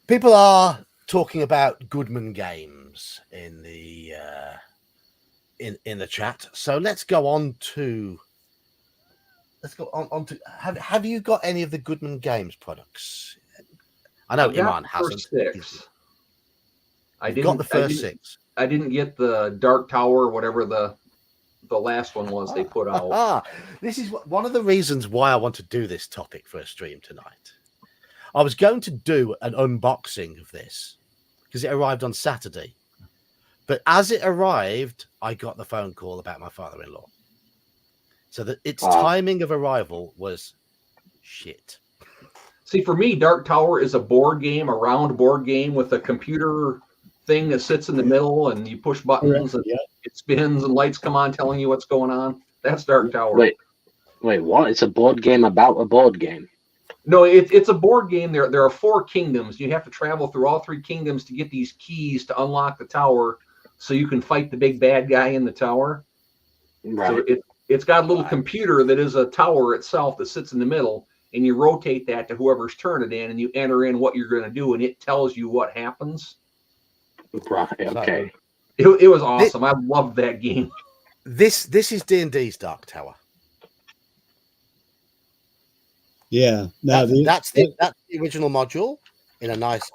S1: people are talking about Goodman Games in the in the chat. So let's go on to have you got any of the Goodman Games products? I know Iman hasn't. I got the first 6.
S2: I didn't get the Dark Tower or whatever the last one was they put out.
S1: This is one of the reasons why I want to do this topic for a stream tonight. I was going to do an unboxing of this because it arrived on Saturday. But as it arrived, I got the phone call about my father-in-law. So that its timing of arrival was shit.
S2: See, for me, Dark Tower is a round board game with a computer thing that sits in the middle, and you push buttons and it spins and lights come on telling you what's going on. That's Dark Tower.
S3: Wait, what? It's a board game about a board game?
S2: No, it's a board game. There are 4 kingdoms. You have to travel through all 3 kingdoms to get these keys to unlock the tower so you can fight the big bad guy in the tower.
S3: Right.
S2: So it's got a little computer that is a tower itself that sits in the middle, and you rotate that to whoever's turn it in, and you enter in what you're going to do, and it tells you what happens.
S3: Right. Okay.
S2: It was awesome. I loved that game.
S1: This is D&D's Dark Tower.
S4: Yeah.
S1: That's the original module in a nice,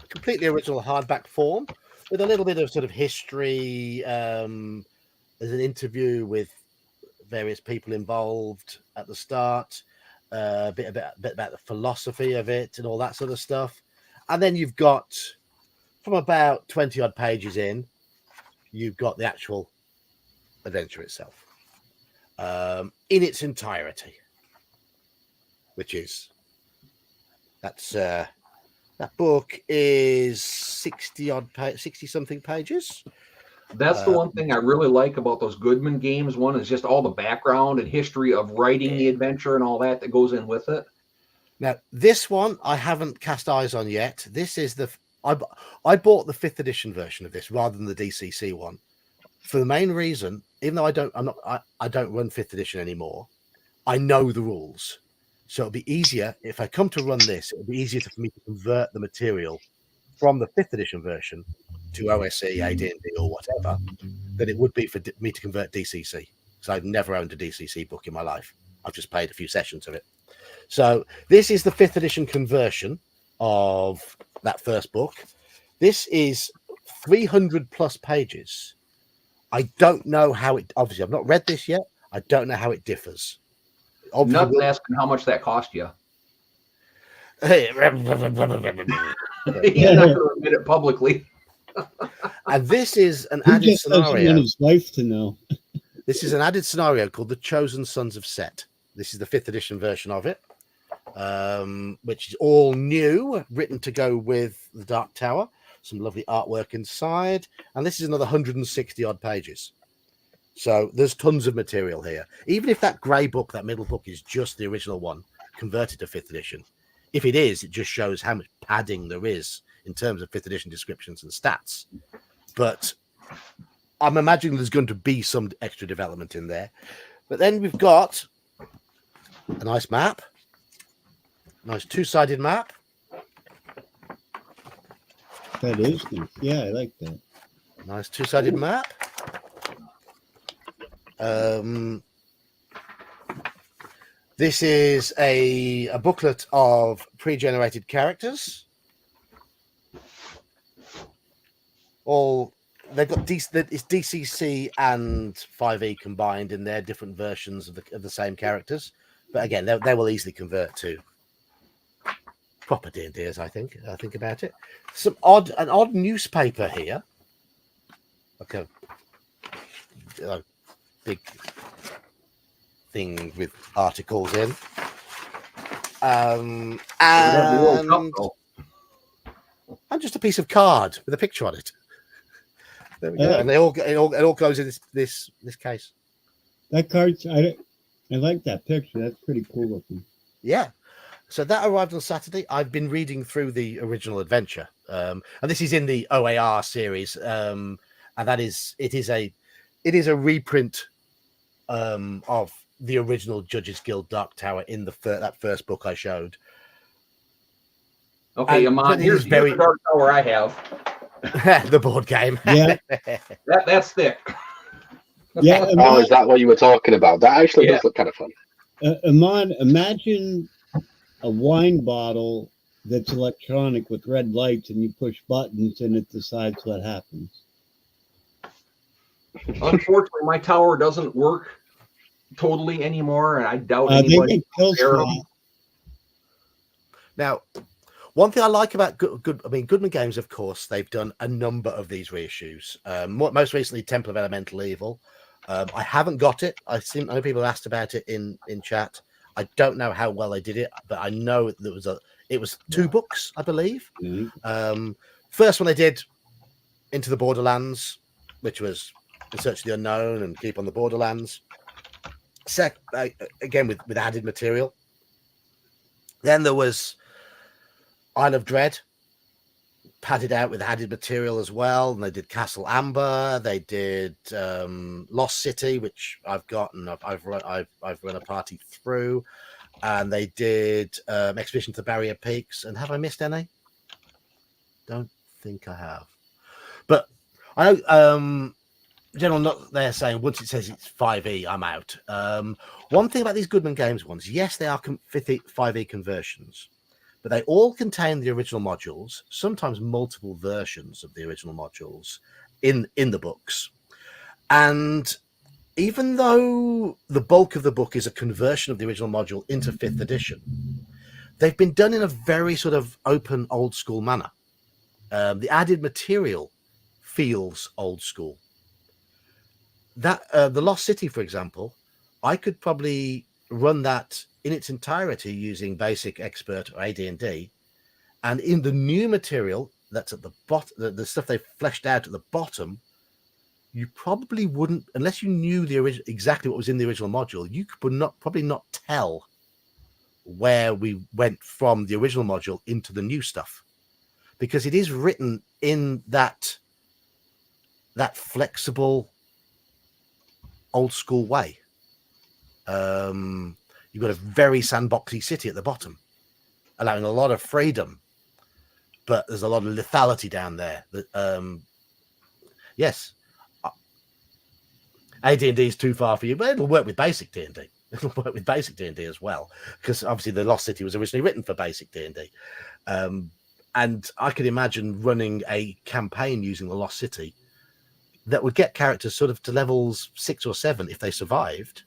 S1: completely original hardback form with a little bit of sort of history. There's an interview with various people involved at the start, a bit about the philosophy of it and all that sort of stuff. And then you've got, from about 20 odd pages in, you've got the actual adventure itself in its entirety, which is that book is 60 something pages.
S2: That's the one thing I really like about those Goodman games. One is just all the background and history of writing the adventure and all that goes in with it.
S1: Now, this one I haven't cast eyes on yet. This is I bought the 5th edition version of this rather than the DCC one for the main reason, even though I don't run 5th edition anymore. I know the rules, so it'll be easier if I come to run this. It'll be easier for me to convert the material from the 5th edition version to OSE, AD&D, or whatever than it would be for me to convert DCC, because I've never owned a DCC book in my life. I've just played a few sessions of it. So this is the 5th edition conversion of that first book. This is 300 plus pages. I don't know how it, obviously I've not read this yet. I don't know how it differs.
S2: Not asking how much that cost you.
S1: Hey,
S2: He's not going to admit it publicly.
S1: and this is an
S4: Who
S1: added
S4: just doesn't
S1: scenario.
S4: want his wife to know?
S1: This is an added scenario called The Chosen Sons of Set. This is the 5th edition version of it, which is all new, written to go with the Dark Tower. Some lovely artwork inside. And this is another 160 odd pages. So there's tons of material here. Even if that grey book, that middle book, is just the original one converted to 5th edition, if it is, it just shows how much padding there is in terms of 5th edition descriptions and stats. But I'm imagining there's going to be some extra development in there. But then we've got a nice map, nice 2-sided map.
S4: That is good. Yeah, I like that.
S1: Nice 2-sided map. This is a booklet of pre-generated characters. all they've got it's DCC and 5e combined in their different versions of the same characters. But again, they will easily convert to proper D&D, as I think about it. An odd newspaper here. Okay, a big thing with articles in. And just a piece of card with a picture on it. There we go. And it all goes in this case.
S4: That card, I like that picture. That's pretty cool looking.
S1: Yeah. So that arrived on Saturday. I've been reading through the original adventure, and this is in the OAR series, and it is a reprint of the original Judges Guild Dark Tower in that first book I showed.
S2: Okay, Amon, here's the Dark Tower I have.
S1: The board game.
S4: Yeah.
S2: That's thick.
S4: Yeah.
S3: Oh, is that what you were talking about? That actually does look kind of fun.
S4: Amon, imagine a wine bottle that's electronic with red lights, and you push buttons and it decides what happens.
S2: Unfortunately, my tower doesn't work totally anymore, and I doubt anybody.
S1: Now, one thing I like about Goodman Games, of course, they've done a number of these reissues. Most recently, Temple of Elemental Evil. I haven't got it. I know people asked about it in chat. I don't know how well they did it, but I know it was 2 books, I believe.
S4: Mm-hmm.
S1: First one they did, Into the Borderlands, which was In Search of the Unknown and Keep on the Borderlands. Again with added material. Then there was Isle of Dread, padded out with added material as well. And they did Castle Amber. They did Lost City, which I've got and I've run a party through. And they did Expedition to Barrier Peaks. And have I missed any? Don't think I have. But I know General Nut there saying once it says it's 5e, I'm out. One thing about these Goodman Games ones, yes, they are 5e conversions. But they all contain the original modules, sometimes multiple versions of the original modules in the books. And even though the bulk of the book is a conversion of the original module into 5th edition, they've been done in a very sort of open, old school manner. The added material feels old school. The Lost City, for example, I could probably run that in its entirety using Basic, Expert, or AD&D, and in the new material that's at the bottom, the stuff they've fleshed out at the bottom, you probably wouldn't, unless you knew exactly what was in the original module, you could probably not tell where we went from the original module into the new stuff, because it is written in that flexible, old school way. You've got a very sandboxy city at the bottom, allowing a lot of freedom, but there's a lot of lethality down there. Yes, AD&D is too far for you, but it'll work with basic D&D. It'll work with basic D&D as well, because obviously the Lost City was originally written for basic D&D. And I could imagine running a campaign using the Lost City that would get characters sort of to levels 6 or 7 if they survived.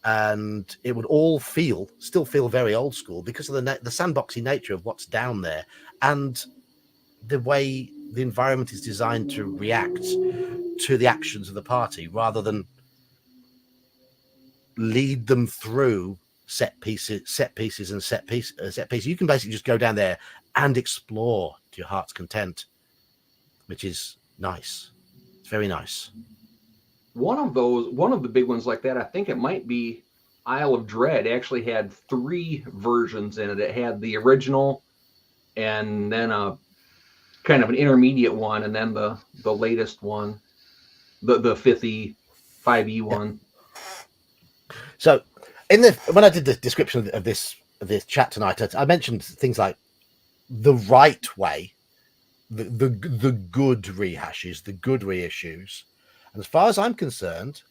S1: And it would all still feel very old school because of the sandboxy nature of what's down there and the way the environment is designed to react to the actions of the party rather than lead them through set pieces. You can basically just go down there and explore to your heart's content, which is nice. It's very nice.
S2: One of the big ones like that, I think it might be Isle of Dread, actually had 3 versions in it. It had the original and then a kind of an intermediate one, and then the latest one, the 5e one.
S1: So when I did the description of this chat tonight, I mentioned things like the right way, the good rehashes, the good reissues. And as far as I'm concerned,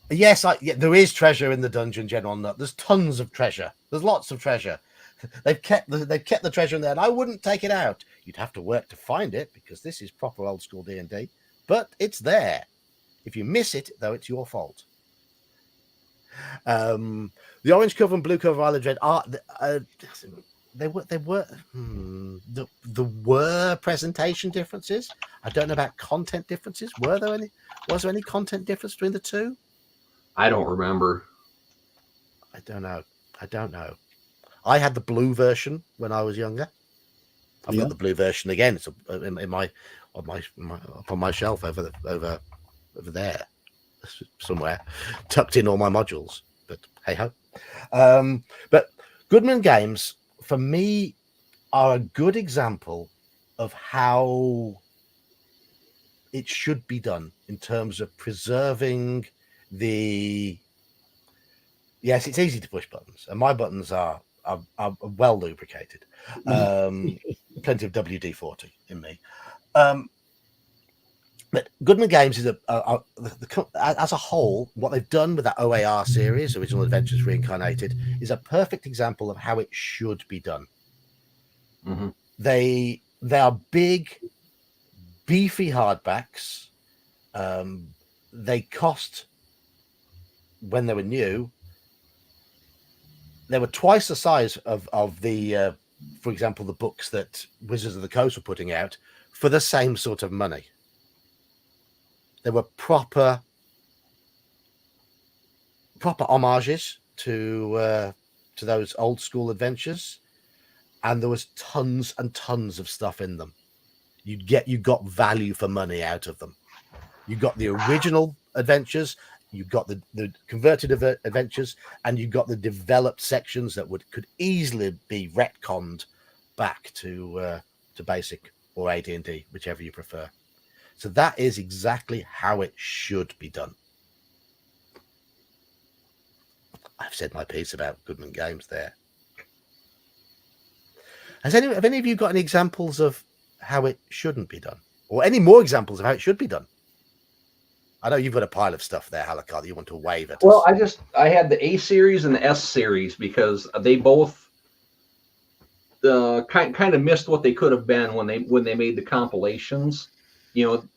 S1: yes, there is treasure in the dungeon, General Nut. There's tons of treasure. There's lots of treasure. They've kept the treasure in there, and I wouldn't take it out. You'd have to work to find it because this is proper old school D&D, but it's there. If you miss it, though, it's your fault. The orange cover and blue cover Island Dread are there were presentation differences. I don't know about content differences. Was there any content difference between the two?
S2: I don't remember.
S1: I don't know. I had the blue version when I was younger. I've got the blue version again. It's on my shelf over there somewhere, tucked in all my modules. But hey ho. But Goodman Games for me are a good example of how it should be done in terms of preserving the. Yes, it's easy to push buttons, and my buttons are well lubricated. Plenty of WD-40 in me. But Goodman Games is as a whole, what they've done with that OAR series, Original Adventures Reincarnated, is a perfect example of how it should be done.
S2: Mm-hmm.
S1: They are big, beefy hardbacks. They cost, when they were new, they were twice the size of the, for example, the books that Wizards of the Coast were putting out for the same sort of money. They were proper homages to those old school adventures, and there was tons and tons of stuff in them. You got value for money out of them. You got the original adventures, you got the converted adventures, and you got the developed sections that could easily be retconned back to basic or AD&D, whichever you prefer. So that is exactly how it should be done. I've said my piece about Goodman Games there. Have any of you got any examples of how it shouldn't be done? Or any more examples of how it should be done? I know you've got a pile of stuff there, Halakar, that you want to wave at
S2: Well,
S1: us.
S2: I had the A series and the S series because they both kind of missed what they could have been when they made the compilations. You know,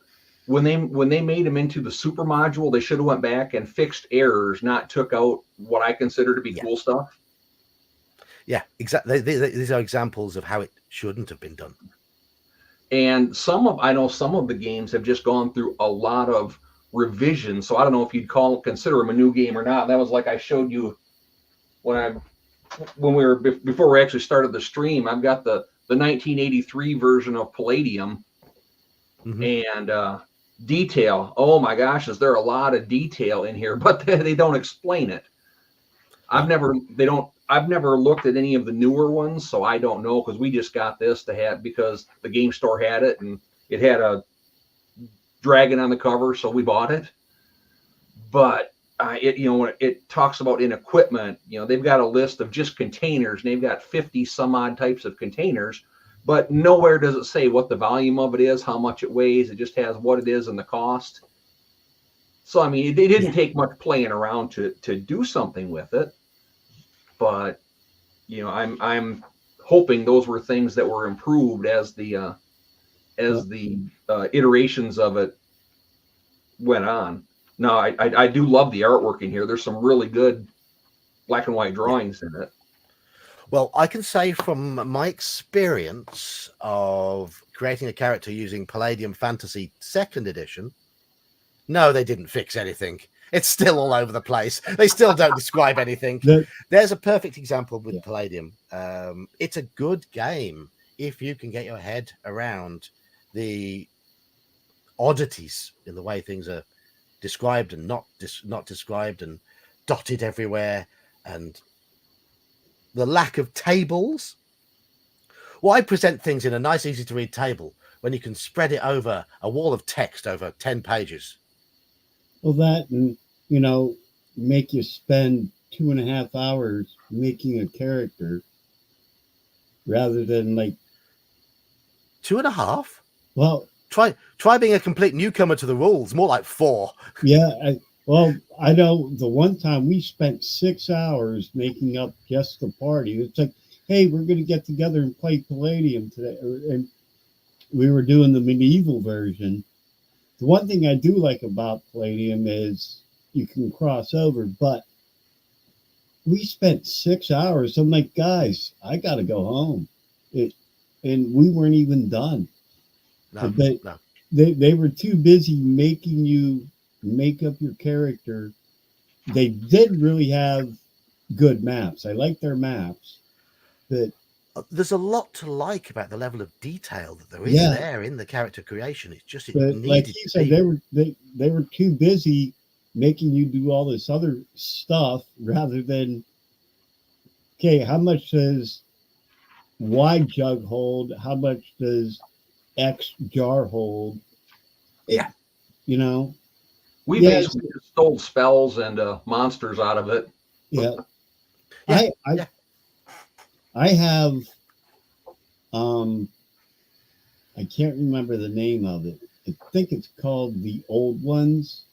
S2: when they made them into the super module, they should have went back and fixed errors, not took out what I consider to be cool stuff.
S1: Yeah, exactly. These are examples of how it shouldn't have been done.
S2: And I know some of the games have just gone through a lot of revisions. So I don't know if you'd consider them a new game or not. And that was like I showed you before we actually started the stream. I've got the 1983 version of Palladium, and detail. Oh my gosh, is there a lot of detail in here? But they don't explain it. I've never looked at any of the newer ones, so I don't know, because we just got this to have because the game store had it and it had a dragon on the cover, so we bought it. But when it talks about in equipment, they've got a list of just containers, and they've got 50 some odd types of containers, but nowhere does it say what the volume of it is, how much it weighs. It just has what it is and the cost. So I mean, they didn't take much playing around to do something with it. But I'm hoping those were things that were improved as the iterations of it went on. Now, I do love the artwork in here. There's some really good black and white drawings in it.
S1: Well, I can say from my experience of creating a character using Palladium Fantasy 2nd edition, no, they didn't fix anything. It's still all over the place. They still don't describe anything. There's a perfect example with Palladium. It's a good game if you can get your head around the oddities in the way things are described and not described and dotted everywhere, and the lack of tables. Why present things in a nice, easy to read table when you can spread it over a wall of text over 10 pages?
S4: Well, that, and make you spend 2.5 hours making a character rather than like
S1: 2.5.
S4: Well,
S1: try being a complete newcomer to the rules. More like 4.
S4: Yeah. I know the one time we spent 6 hours making up just the party. It's like, hey, we're going to get together and play Palladium today. And we were doing the medieval version. The one thing I do like about Palladium is you can cross over, but we spent 6 hours. I'm like, guys, I got to go home. And we weren't even done.
S1: No,
S4: But
S1: no.
S4: they were too busy making you make up your character. They did really have good maps. I like their maps, but
S1: There's a lot to like about the level of detail that there is
S4: yeah,
S1: there in the character creation. It's just it
S4: but like
S1: needed
S4: you
S1: to
S4: said,
S1: be.
S4: they were too busy making you do all this other stuff rather than, okay, how much does Y jug hold? How much does X jar hold?
S1: Yeah.
S4: You know,
S2: We
S4: yes,
S2: basically just stole spells and monsters out of it.
S4: yeah.
S1: Yeah,
S4: I
S1: yeah.
S4: I have I can't remember the name of it. I think it's called The Old Ones.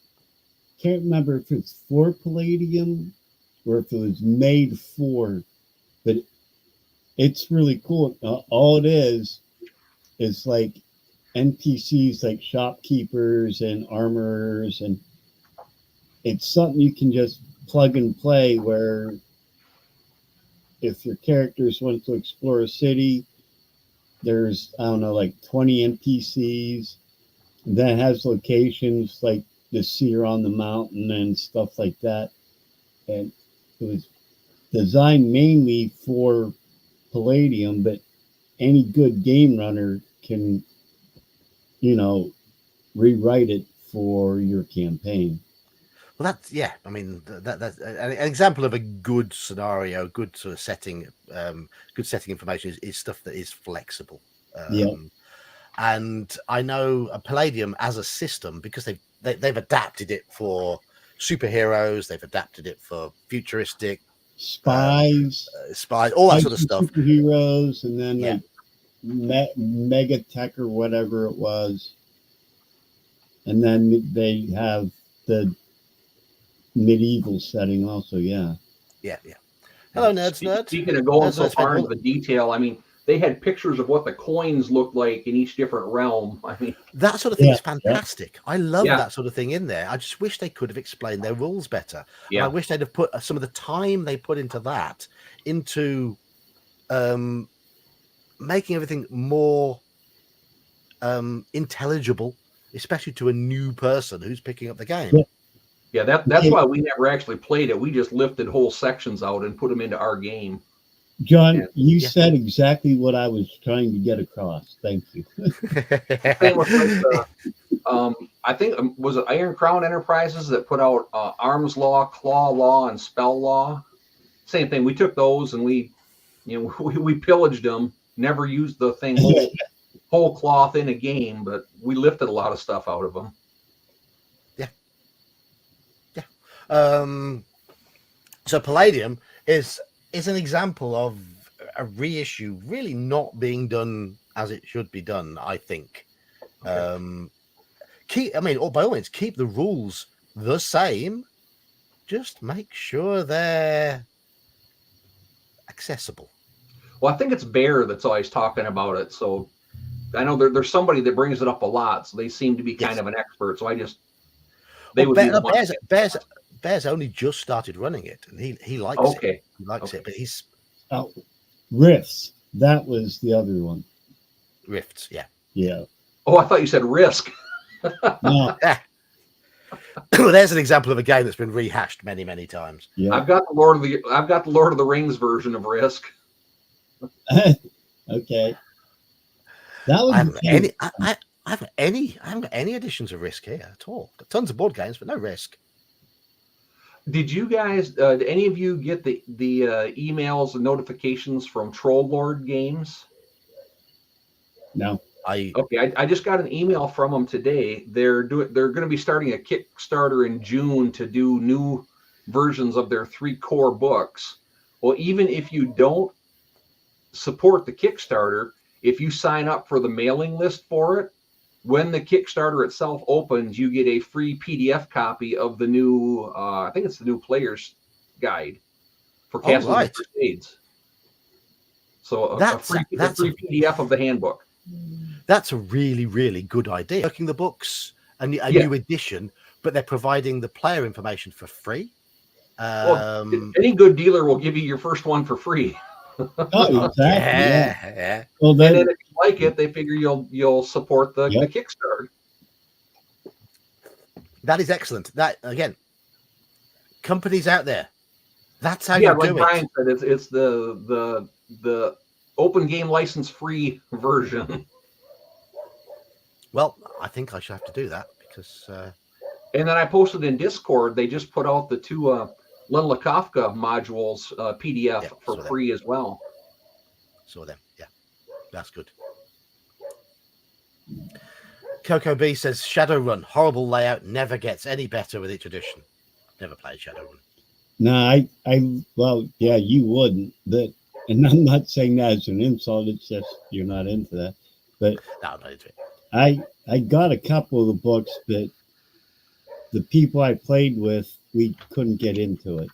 S4: Can't remember if it's for Palladium or if it was made for, but it's really cool. All it is like NPCs, like shopkeepers and armorers, and it's something you can just plug and play. Where if your characters want to explore a city, there's, I don't know, like 20 NPCs that has locations like the Seer on the Mountain and stuff like that. And it was designed mainly for Palladium, but any good game runner can, you know, rewrite it for your campaign.
S1: Well, that's yeah. I mean, that's an example of a good scenario, good sort of setting, good setting information is stuff that is flexible.
S4: Yeah.
S1: And I know Palladium as a system, because they've adapted it for superheroes, they've adapted it for futuristic
S4: Spies,
S1: spies, all that sort of
S4: and
S1: stuff.
S4: superheroes, and then
S1: Yeah.
S4: like Mega Tech or whatever it was. And then they have the medieval setting also, yeah.
S1: Yeah. Hello, nerds.
S2: Speaking of going
S1: Nerds,
S2: so
S1: nerds,
S2: far
S1: all-
S2: into the detail, I mean, they had pictures of what the coins looked like in each different realm. I mean,
S1: that sort of thing is
S4: Yeah.
S1: fantastic. I love
S2: Yeah.
S1: that sort of thing in there. I just wish they could have explained their rules better. And I
S2: yeah,
S1: wish they'd have put some of the time they put into that into making everything more intelligible, especially to a new person who's picking up the game.
S4: Yeah.
S2: yeah. That's why we never actually played it. We just lifted whole sections out and put them into our game.
S4: John,
S2: Yeah.
S4: you
S1: Yeah.
S4: said exactly what I was trying to get across. Thank you.
S2: Same with like the, I think was it Iron Crown Enterprises that put out Arms Law, Claw Law, and Spell Law. Same thing. We took those and we pillaged them. Never used the thing whole cloth in a game, but we lifted a lot of stuff out of them.
S1: So Palladium is an example of a reissue really not being done as it should be done, I think.
S2: Okay.
S1: By all means, keep the rules the same. Just make sure they're accessible.
S2: Well, I think it's Bear that's always talking about it. So I know there's somebody that brings it up a lot. So they seem to be kind of an expert. So I just
S1: Bear's only just started running it, and he likes
S2: okay.
S1: it. He likes it, but he's
S4: Rifts. That was the other one.
S1: Rifts, yeah.
S4: Yeah.
S2: Oh, I thought you said Risk.
S4: No.
S1: There's an example of a game that's been rehashed many, many times.
S4: Yeah.
S2: I've got the Lord of the Rings version of Risk.
S4: Okay. That was
S1: I haven't got any editions of Risk here at all. Got tons of board games, but no Risk.
S2: Did you guys? Did any of you get the emails and notifications from Troll Lord Games?
S4: No.
S2: Okay, I just got an email from them today. They're going to be starting a Kickstarter in June to do new versions of their 3 core books. Well, even if you don't support the Kickstarter, if you sign up for the mailing list for it, when the Kickstarter itself opens, you get a free PDF copy of the new, I think it's the new player's guide for Castles and Crusades. So a free PDF of the handbook.
S1: That's a really, really good idea. Working the books and a
S2: Yeah.
S1: new edition, but they're providing the player information for free.
S2: Well, any good dealer will give you your first one for free.
S4: Oh, exactly. Yeah.
S1: yeah.
S4: Well,
S2: And
S4: then,
S2: then if you like it, they figure you'll support the
S4: Yep.
S2: Kickstarter.
S1: That is excellent. That again, companies out there. That's how
S2: Yeah,
S1: you
S2: like
S1: do
S2: Brian
S1: it.
S2: said, it's the open game license free version.
S1: Well, I think I should have to do that because
S2: And then I posted in Discord. They just put out the 2 Lenla Kafka modules PDF
S1: Yeah,
S2: for
S1: saw that.
S2: free as well.
S1: saw them. Yeah, that's good. Coco B says Shadowrun, horrible layout, never gets any better with each edition. Never played Shadowrun.
S4: no, well, yeah, you wouldn't. But, and I'm not saying that as an insult. It's just you're not into that. But
S1: No, I'm not into it.
S4: I got a couple of the books, but the people I played with, we couldn't get into it.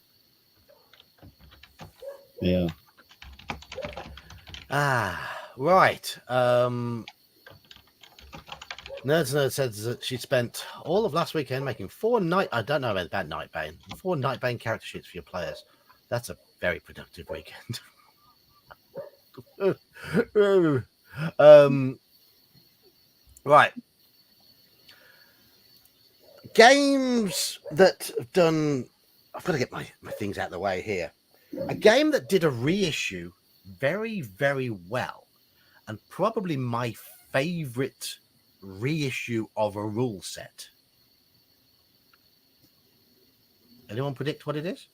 S4: Yeah.
S1: Right. Nerd says that she spent all of last weekend making 4 I don't know about Nightbane. 4 Nightbane character sheets for your players. That's a very productive weekend. Right. Games that have done. I've got to get my things out of the way here. A game that did a reissue very, very well, and probably my favorite reissue of a rule set. Anyone predict what it is?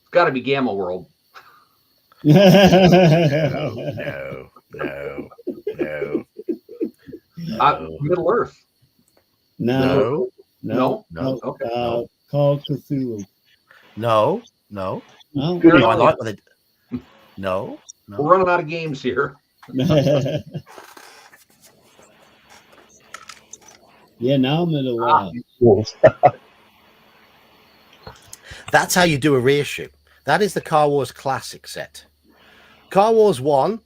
S2: It's got to be Gamma World.
S1: No.
S2: Middle Earth.
S4: No.
S2: Okay.
S4: Call of Cthulhu.
S1: No.
S4: No.
S1: No, I like what they. No.
S2: We're running out of games here.
S4: Yeah, now I'm at a loss.
S1: That's how you do a reissue. That is the Car Wars Classic set. Car Wars 1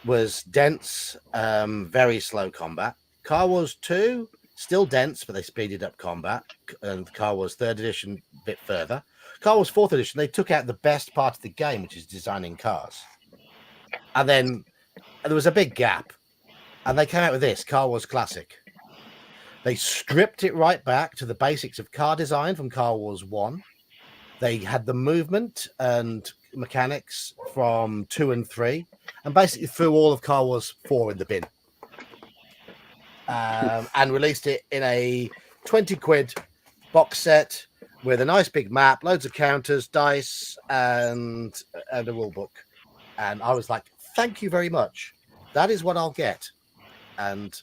S1: was dense, very slow combat. Car Wars 2, still dense, but they speeded up combat. And Car Wars 3rd edition, a bit further. Car Wars 4th edition, they took out the best part of the game, which is designing cars. And then there was a big gap. And they came out with this, Car Wars Classic. They stripped it right back to the basics of car design from Car Wars 1. They had the movement and mechanics from 2 and 3, and basically threw all of Car Wars 4 in the bin. And released it in a 20 quid box set with a nice big map, loads of counters, dice, and a rule book. And I was like, thank you very much. That is what I'll get. And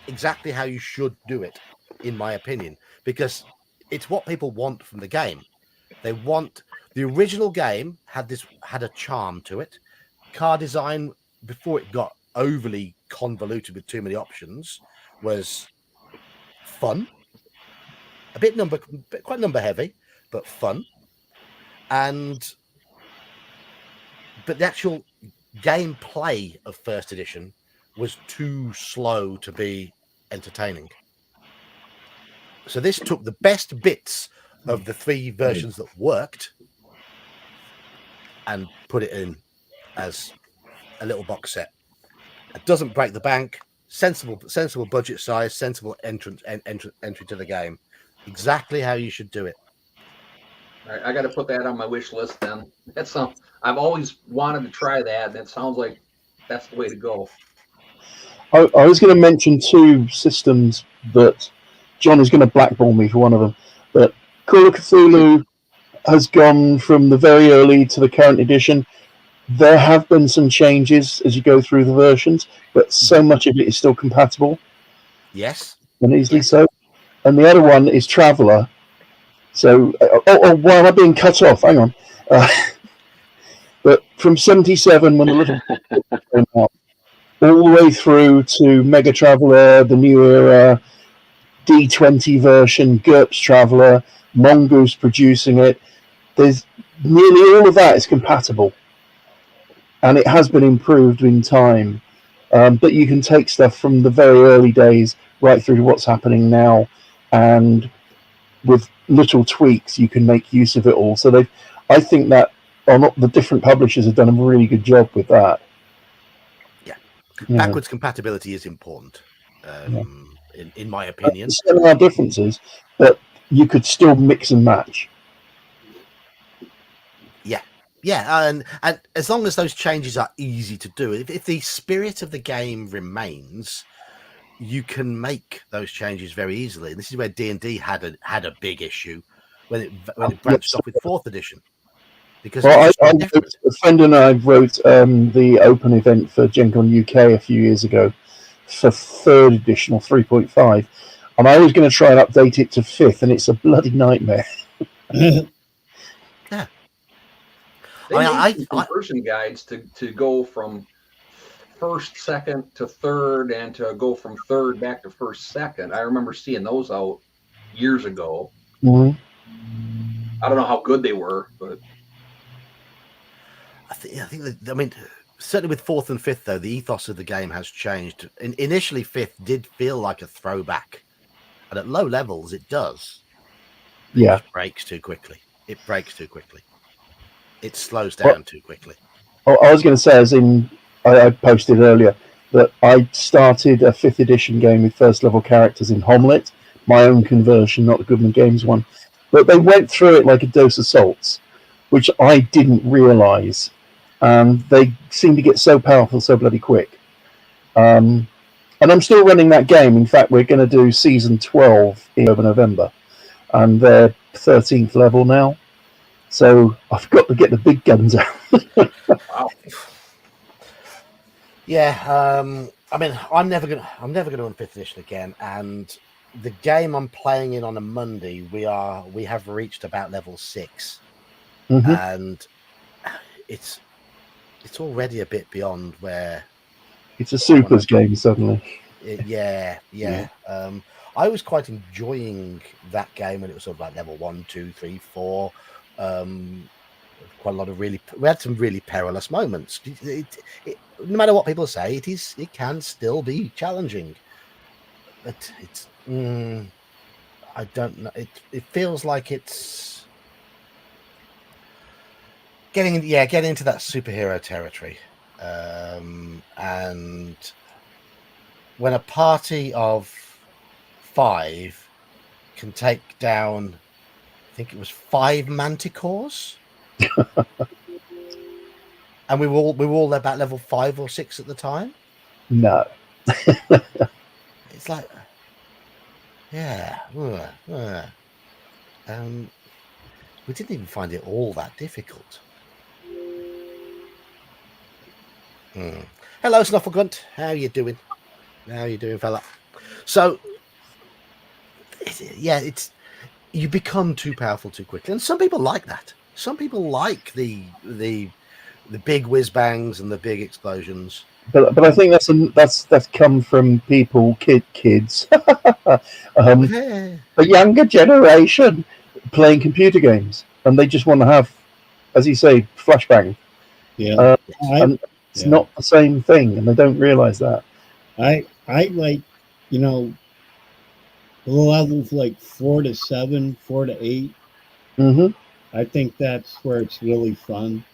S1: exactly how you should do it, in my opinion, because it's what people want from the game. They want the original game had a charm to it. Car design, before it got overly convoluted with too many options, was fun. Quite number heavy, but fun. But the actual gameplay of first edition was too slow to be entertaining. So this took the best bits of the 3 versions that worked and put it in as a little box set. It doesn't break the bank. Sensible budget size, sensible entry to the game. Exactly how you should do it.
S2: All right, I got to put that on my wish list then. I've always wanted to try that, and it sounds like that's the way to go.
S5: I was going to mention 2 systems that John is going to blackball me for one of them. But Call of Cthulhu has gone from the very early to the current edition. There have been some changes as you go through the versions, but so much of it is still compatible.
S1: Yes.
S5: And easily so. And the other one is Traveller. So, why am I being cut off? Hang on. But from 77, when the little came out, all the way through to Mega Traveller, the new era, D20 version, GURPS Traveller, Mongoose producing it. There's nearly all of that is compatible. and it has been improved in time. But you can take stuff from the very early days right through to what's happening now, and with little tweaks, you can make use of it all. So I think that the different publishers have done a really good job with that.
S1: Yeah.
S5: Yeah.
S1: Backwards compatibility is important, in my opinion.
S5: There are differences, but you could still mix and match.
S1: Yeah, and as long as those changes are easy to do, if the spirit of the game remains, you can make those changes very easily. And this is where D&D had a big issue when it branched off with 4th edition, because it was just not different.
S5: A friend and I wrote the open event for Gen Con UK a few years ago for 3rd edition or 3.5, and I was going to try and update it to 5th, and it's a bloody nightmare.
S1: Yeah.
S2: They made some conversion guides to go from 1st, 2nd to 3rd, and to go from 3rd back to 1st, 2nd. I remember seeing those out years ago.
S5: Mm-hmm.
S2: I don't know how good they were, but
S1: I think that, I mean, certainly with 4th and 5th, though, the ethos of the game has changed. Initially, 5th did feel like a throwback, and at low levels, it does. It just breaks too quickly. It breaks too quickly. It slows down too quickly.
S5: I was going to say, as in, I posted earlier that I started a 5th edition game with 1st level characters in Homelit, my own conversion, not the Goodman Games one. But they went through it like a dose of salts, which I didn't realise. They seem to get so powerful so bloody quick. And I'm still running that game. In fact, we're going to do season 12 in November, and they're 13th level now. So I've got to get the big guns out.
S2: wow.
S1: Yeah, I mean, I'm never gonna run 5th edition again. And the game I'm playing in on a Monday, we have reached about level 6, and it's already a bit beyond where
S5: it's a supers game suddenly.
S1: Yeah. I was quite enjoying that game when it was sort of like level 1, 2, 3, 4. Quite a lot of we had some really perilous moments. No matter what people say, it can still be challenging, but it's I don't know. It feels like it's getting into that superhero territory, and when a party of 5 can take down, I think it was 5 manticores, and we were all about level 5 or 6 at the time.
S5: No.
S1: It's like, yeah. We didn't even find it all that difficult. Hello, Snufflegunt. How you doing? Fella? So, it's you become too powerful too quickly, and some people like that. Some people like the big whiz bangs and the big explosions.
S5: But I think that's come from kids, a younger generation playing computer games, and they just want to have, as you say, flashbang.
S4: Yeah,
S5: and it's not the same thing, and they don't realize that.
S4: I like, the levels like 4 to 7, 4 to 8. I think that's where it's really fun.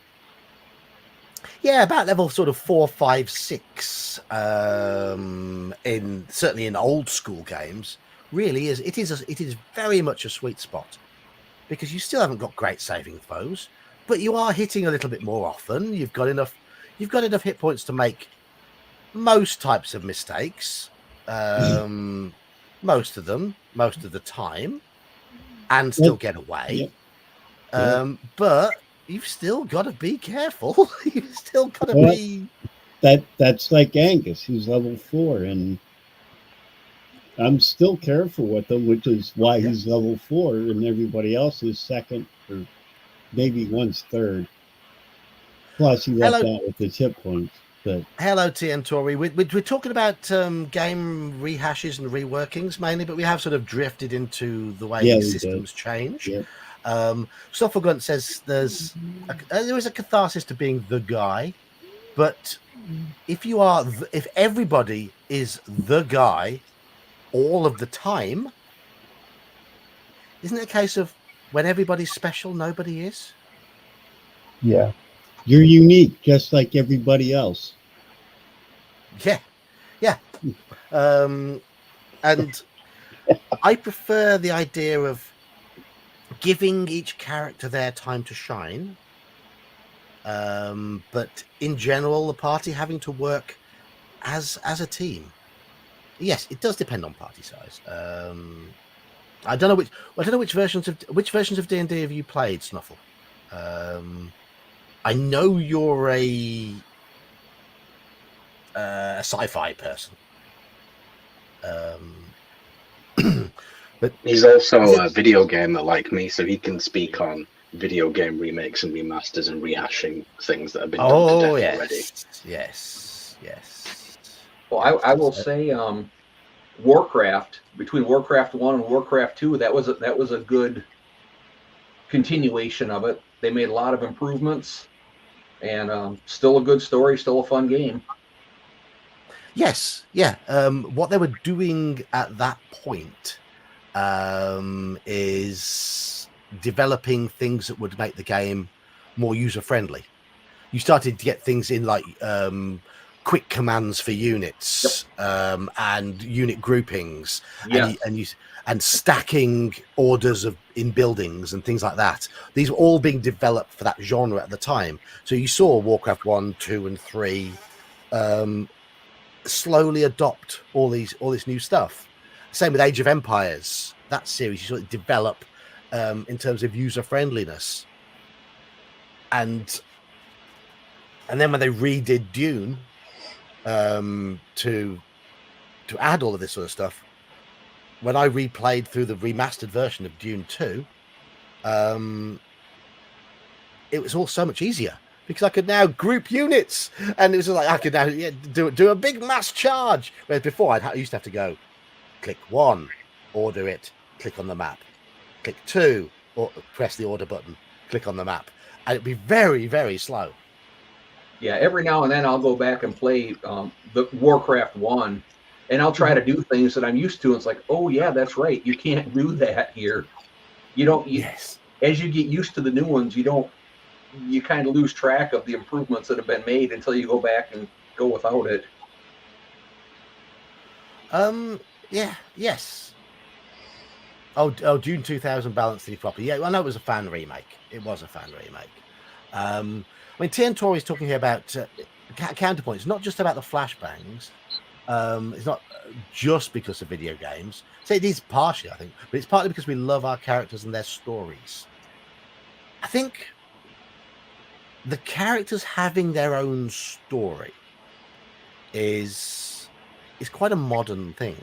S1: Yeah, about level sort of 4, 5, 6. Certainly in old school games, really is. It is very much a sweet spot, because you still haven't got great saving throws, but you are hitting a little bit more often. You've got enough hit points to make most types of mistakes, most of the time, and still get away. But you've still got to be careful. You've still got to be.
S4: That's like Angus, who's level 4, and I'm still careful with him, which is why he's level 4, and everybody else is 2nd, or maybe one's 3rd. Plus, he left out with his hit points. But
S1: hello, TN Tory. We're talking about game rehashes and reworkings mainly, but we have sort of drifted into the way systems change. Snufflegunt says there is a catharsis to being the guy. But if you are, if everybody is the guy all of the time, isn't it a case of when everybody's special, nobody is?
S5: Yeah.
S4: You're unique, just like everybody else.
S1: Yeah, yeah. And I prefer the idea of giving each character their time to shine. But in general, the party having to work as a team. Yes, it does depend on party size. I don't know which versions of D&D have you played, Snuffle? I know you're a sci-fi person. But
S3: He's also a video gamer like me, so he can speak on video game remakes and remasters and rehashing things that have been done to death already.
S1: Yes.
S2: Well, I will say, Warcraft, between Warcraft 1 and Warcraft 2, that was a good continuation of it. They made a lot of improvements, and still a good story, still a fun game.
S1: Yes, yeah. What they were doing at that point is developing things that would make the game more user friendly. You started to get things in like quick commands for units, and unit groupings,
S2: Yes.
S1: and stacking orders in buildings and things like that. These were all being developed for that genre at the time. So you saw Warcraft 1, 2, and 3 slowly adopt all this new stuff. Same with Age of Empires. That series you sort of develop in terms of user friendliness, and then when they redid Dune to add all of this sort of stuff, when I replayed through the remastered version of Dune 2, it was all so much easier because I could now group units, and it was like I could now do a big mass charge. Whereas before I used to have to go click 1, order it, click on the map, click 2, or press the order button, click on the map, and it'd be very, very slow.
S2: Yeah, every now and then I'll go back and play the Warcraft 1, and I'll try to do things that I'm used to. And it's like, oh yeah, that's right. You can't do that here.
S1: Yes.
S2: As you get used to the new ones, you kind of lose track of the improvements that have been made until you go back and go without it.
S1: Yes. Oh, Dune 2000 balanced it properly. Yeah, I know it was a fan remake. It was a fan remake. I mean, Tian Tori's talking here about counterpoints. It's not just about the flashbangs. It's not just because of video games. So it is partially, I think, but it's partly because we love our characters and their stories. I think the characters having their own story is quite a modern thing.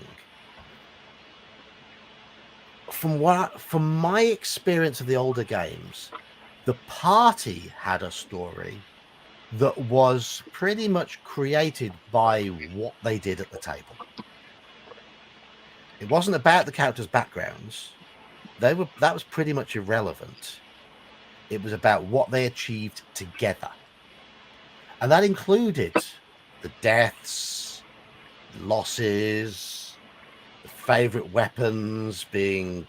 S1: From my experience of the older games, the party had a story that was pretty much created by what they did at the table. It wasn't about the characters' backgrounds. That was pretty much irrelevant. It was about what they achieved together. And that included the deaths, the losses, the favorite weapons being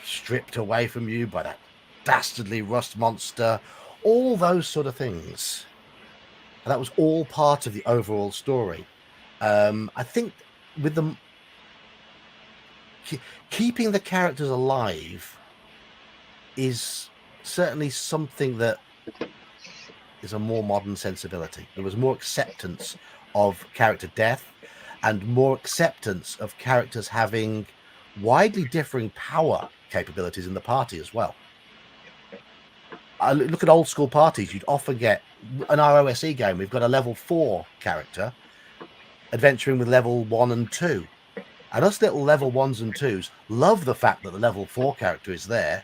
S1: stripped away from you by that dastardly rust monster, all those sort of things. And that was all part of the overall story. I think with them keeping the characters alive is certainly something that is a more modern sensibility. There was more acceptance of character death and more acceptance of characters having widely differing power capabilities in the party as well. I look at old school parties, you'd often get an ROSE game. We've got a level 4 character adventuring with level 1 and 2. And us little level 1s and 2s love the fact that the level 4 character is there,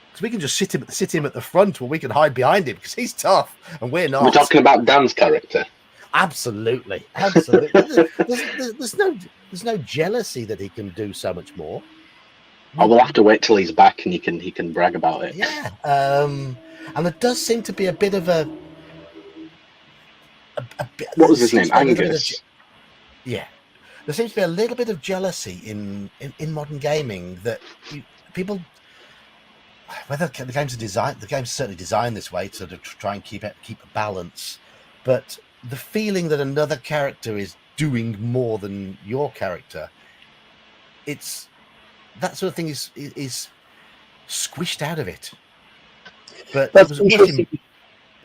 S1: because we can just sit him at the front where we can hide behind him because he's tough and we're not.
S3: We're talking about Dan's character.
S1: Absolutely. There's no jealousy that he can do so much more.
S3: Oh, we'll have to wait till he's back and he can brag about it.
S1: Yeah. And there does seem to be a bit of a
S3: What was his name?
S1: Angus.
S3: Yeah.
S1: There seems to be a little bit of jealousy in modern gaming that people, whether the game's certainly designed this way to sort of try and keep a balance, but the feeling that another character is doing more than your character, it's that sort of thing is squished out of it. But
S5: That's
S1: it was
S5: interesting.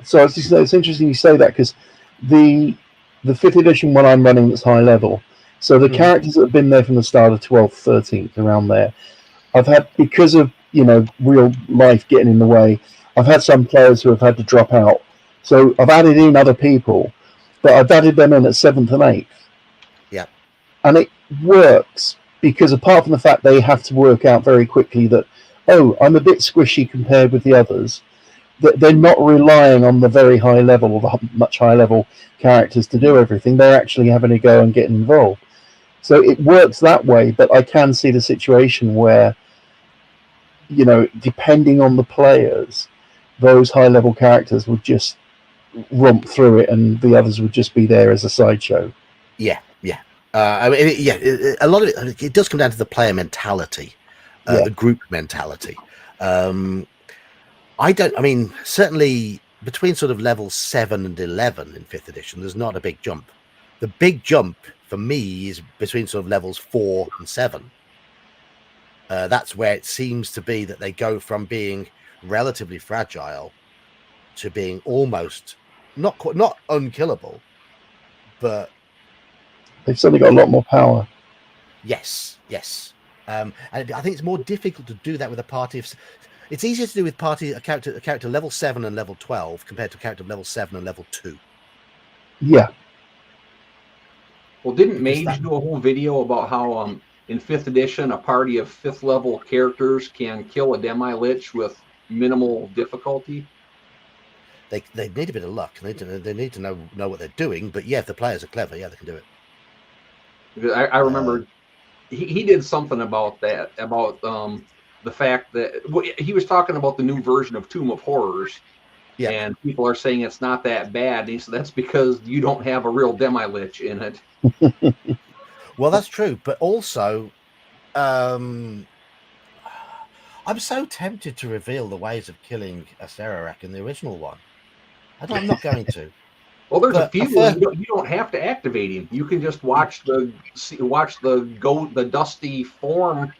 S5: So it's interesting you say that, because the 5th edition one I'm running that's high level, so the characters that have been there from the start of 12th, 13th, around there, I've had, because of real life getting in the way, I've had some players who have had to drop out. So I've added in other people, but I've added them in at 7th and 8th.
S1: Yeah.
S5: And it works, because apart from the fact they have to work out very quickly that, oh, I'm a bit squishy compared with the others, that they're not relying on the very high level or the much higher level characters to do everything. They're actually having to go and get involved. So it works that way, but I can see the situation where, depending on the players, those high level characters would just romp through it and the others would just be there as a sideshow.
S1: Yeah. I mean, a lot of it does come down to the player mentality, the group mentality. Certainly between sort of levels 7 and 11 in 5th edition, there's not a big jump. The big jump for me is between sort of levels 4 and 7. That's where it seems to be that they go from being relatively fragile to being almost not unkillable, but
S5: they've certainly got a lot more power.
S1: Yes. And I think it's more difficult to do that with a party of. It's easier to do with a character level 7 and level 12 compared to a character level 7 and level 2.
S5: Yeah.
S2: Well, didn't Mage do a whole video about how in 5th edition a party of 5th level characters can kill a demi-lich with minimal difficulty?
S1: They need a bit of luck. They need to know what they're doing. But yeah, if the players are clever, yeah, they can do it.
S2: I remember he did something about that, about the fact that he was talking about the new version of Tomb of Horrors, and people are saying it's not that bad. And he said that's because you don't have a real demi-lich in it.
S1: Well, that's true, but also, I'm so tempted to reveal the ways of killing a Serarak in the original one. I'm not going to.
S2: Well, there's a few. You don't have to activate him. You can just watch the dusty form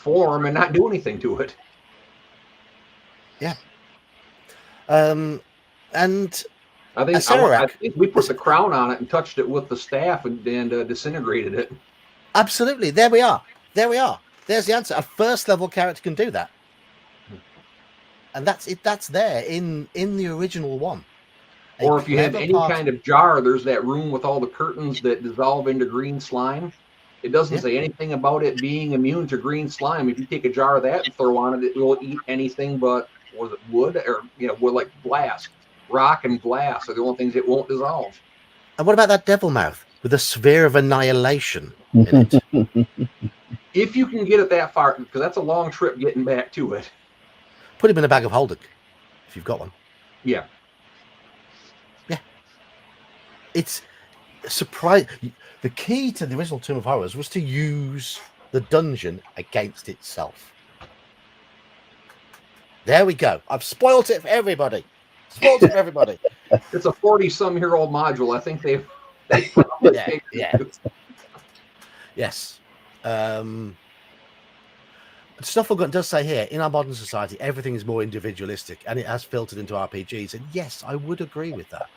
S2: and not do anything to it.
S1: Yeah. And
S2: I think we put the crown on it and touched it with the staff and disintegrated it.
S1: Absolutely. There we are. There's the answer. A first level character can do that. And that's it. That's there in the original one.
S2: Or if you have any kind of jar, there's that room with all the curtains that dissolve into green slime. It doesn't say anything about it being immune to green slime. If you take a jar of that and throw on it, it will eat anything but, was it wood? Or, wood, like glass. Rock and glass are the only things it won't dissolve.
S1: And what about that devil mouth with a sphere of annihilation in it?
S2: If you can get it that far, because that's a long trip getting back to it.
S1: Put him in a bag of holding, if you've got one.
S2: Yeah.
S1: It's surprise. The key to the original Tomb of Horrors was to use the dungeon against itself. There we go. I've spoiled it for everybody. It's
S2: a 40-some-year-old module. I think they
S1: Yes. Snufflegun does say here, in our modern society, everything is more individualistic, and it has filtered into RPGs. And yes, I would agree with that.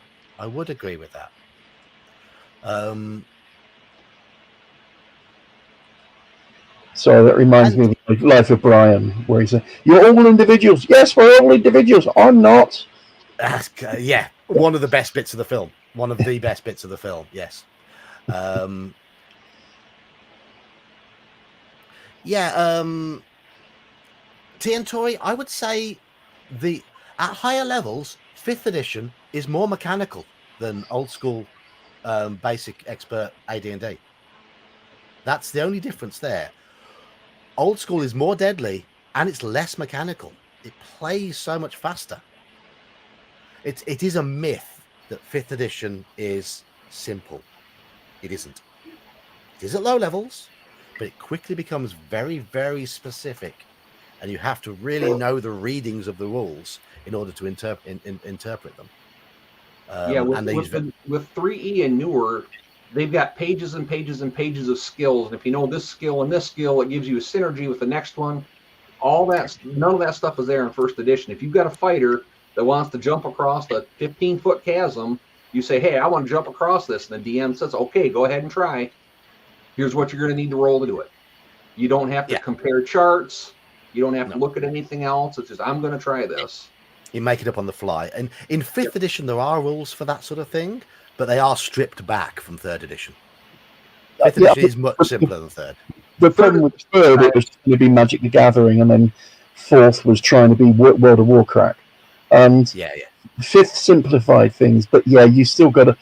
S5: So that reminds me of Life of Brian, where he said, "You're all individuals." Yes, we're all individuals. I'm not.
S1: Yeah, one of the best bits of the film. One of the best bits of the film. Yes. Tori, I would say at higher levels, 5th edition is more mechanical than old school basic expert AD&D. That's the only difference there. Old school is more deadly and it's less mechanical. It plays so much faster. It is a myth that 5th edition is simple. It isn't. It is at low levels, but it quickly becomes very, very specific, and you have to really know the readings of the rules in order to interpret them.
S2: Yeah,
S1: and they use
S2: with 3E and newer, they've got pages and pages and pages of skills, and if you know this skill and this skill, it gives you a synergy with the next one. All that, none of that stuff is there in 1st edition. If you've got a fighter that wants to jump across the 15-foot chasm, you say, "Hey, I want to jump across this," and the DM says, "Okay, go ahead and try. Here's what you're going to need to roll to do it." You don't have to compare charts. You don't have to look at anything else. It's just, I'm going to try this.
S1: You make it up on the fly. And in 5th edition, there are rules for that sort of thing, but they are stripped back from 3rd edition. 5th edition is much simpler than 3rd.
S5: The problem with 3rd, it was going to be Magic the Gathering, and then 4th was trying to be World of Warcraft. And 5th simplified things, but you still got to.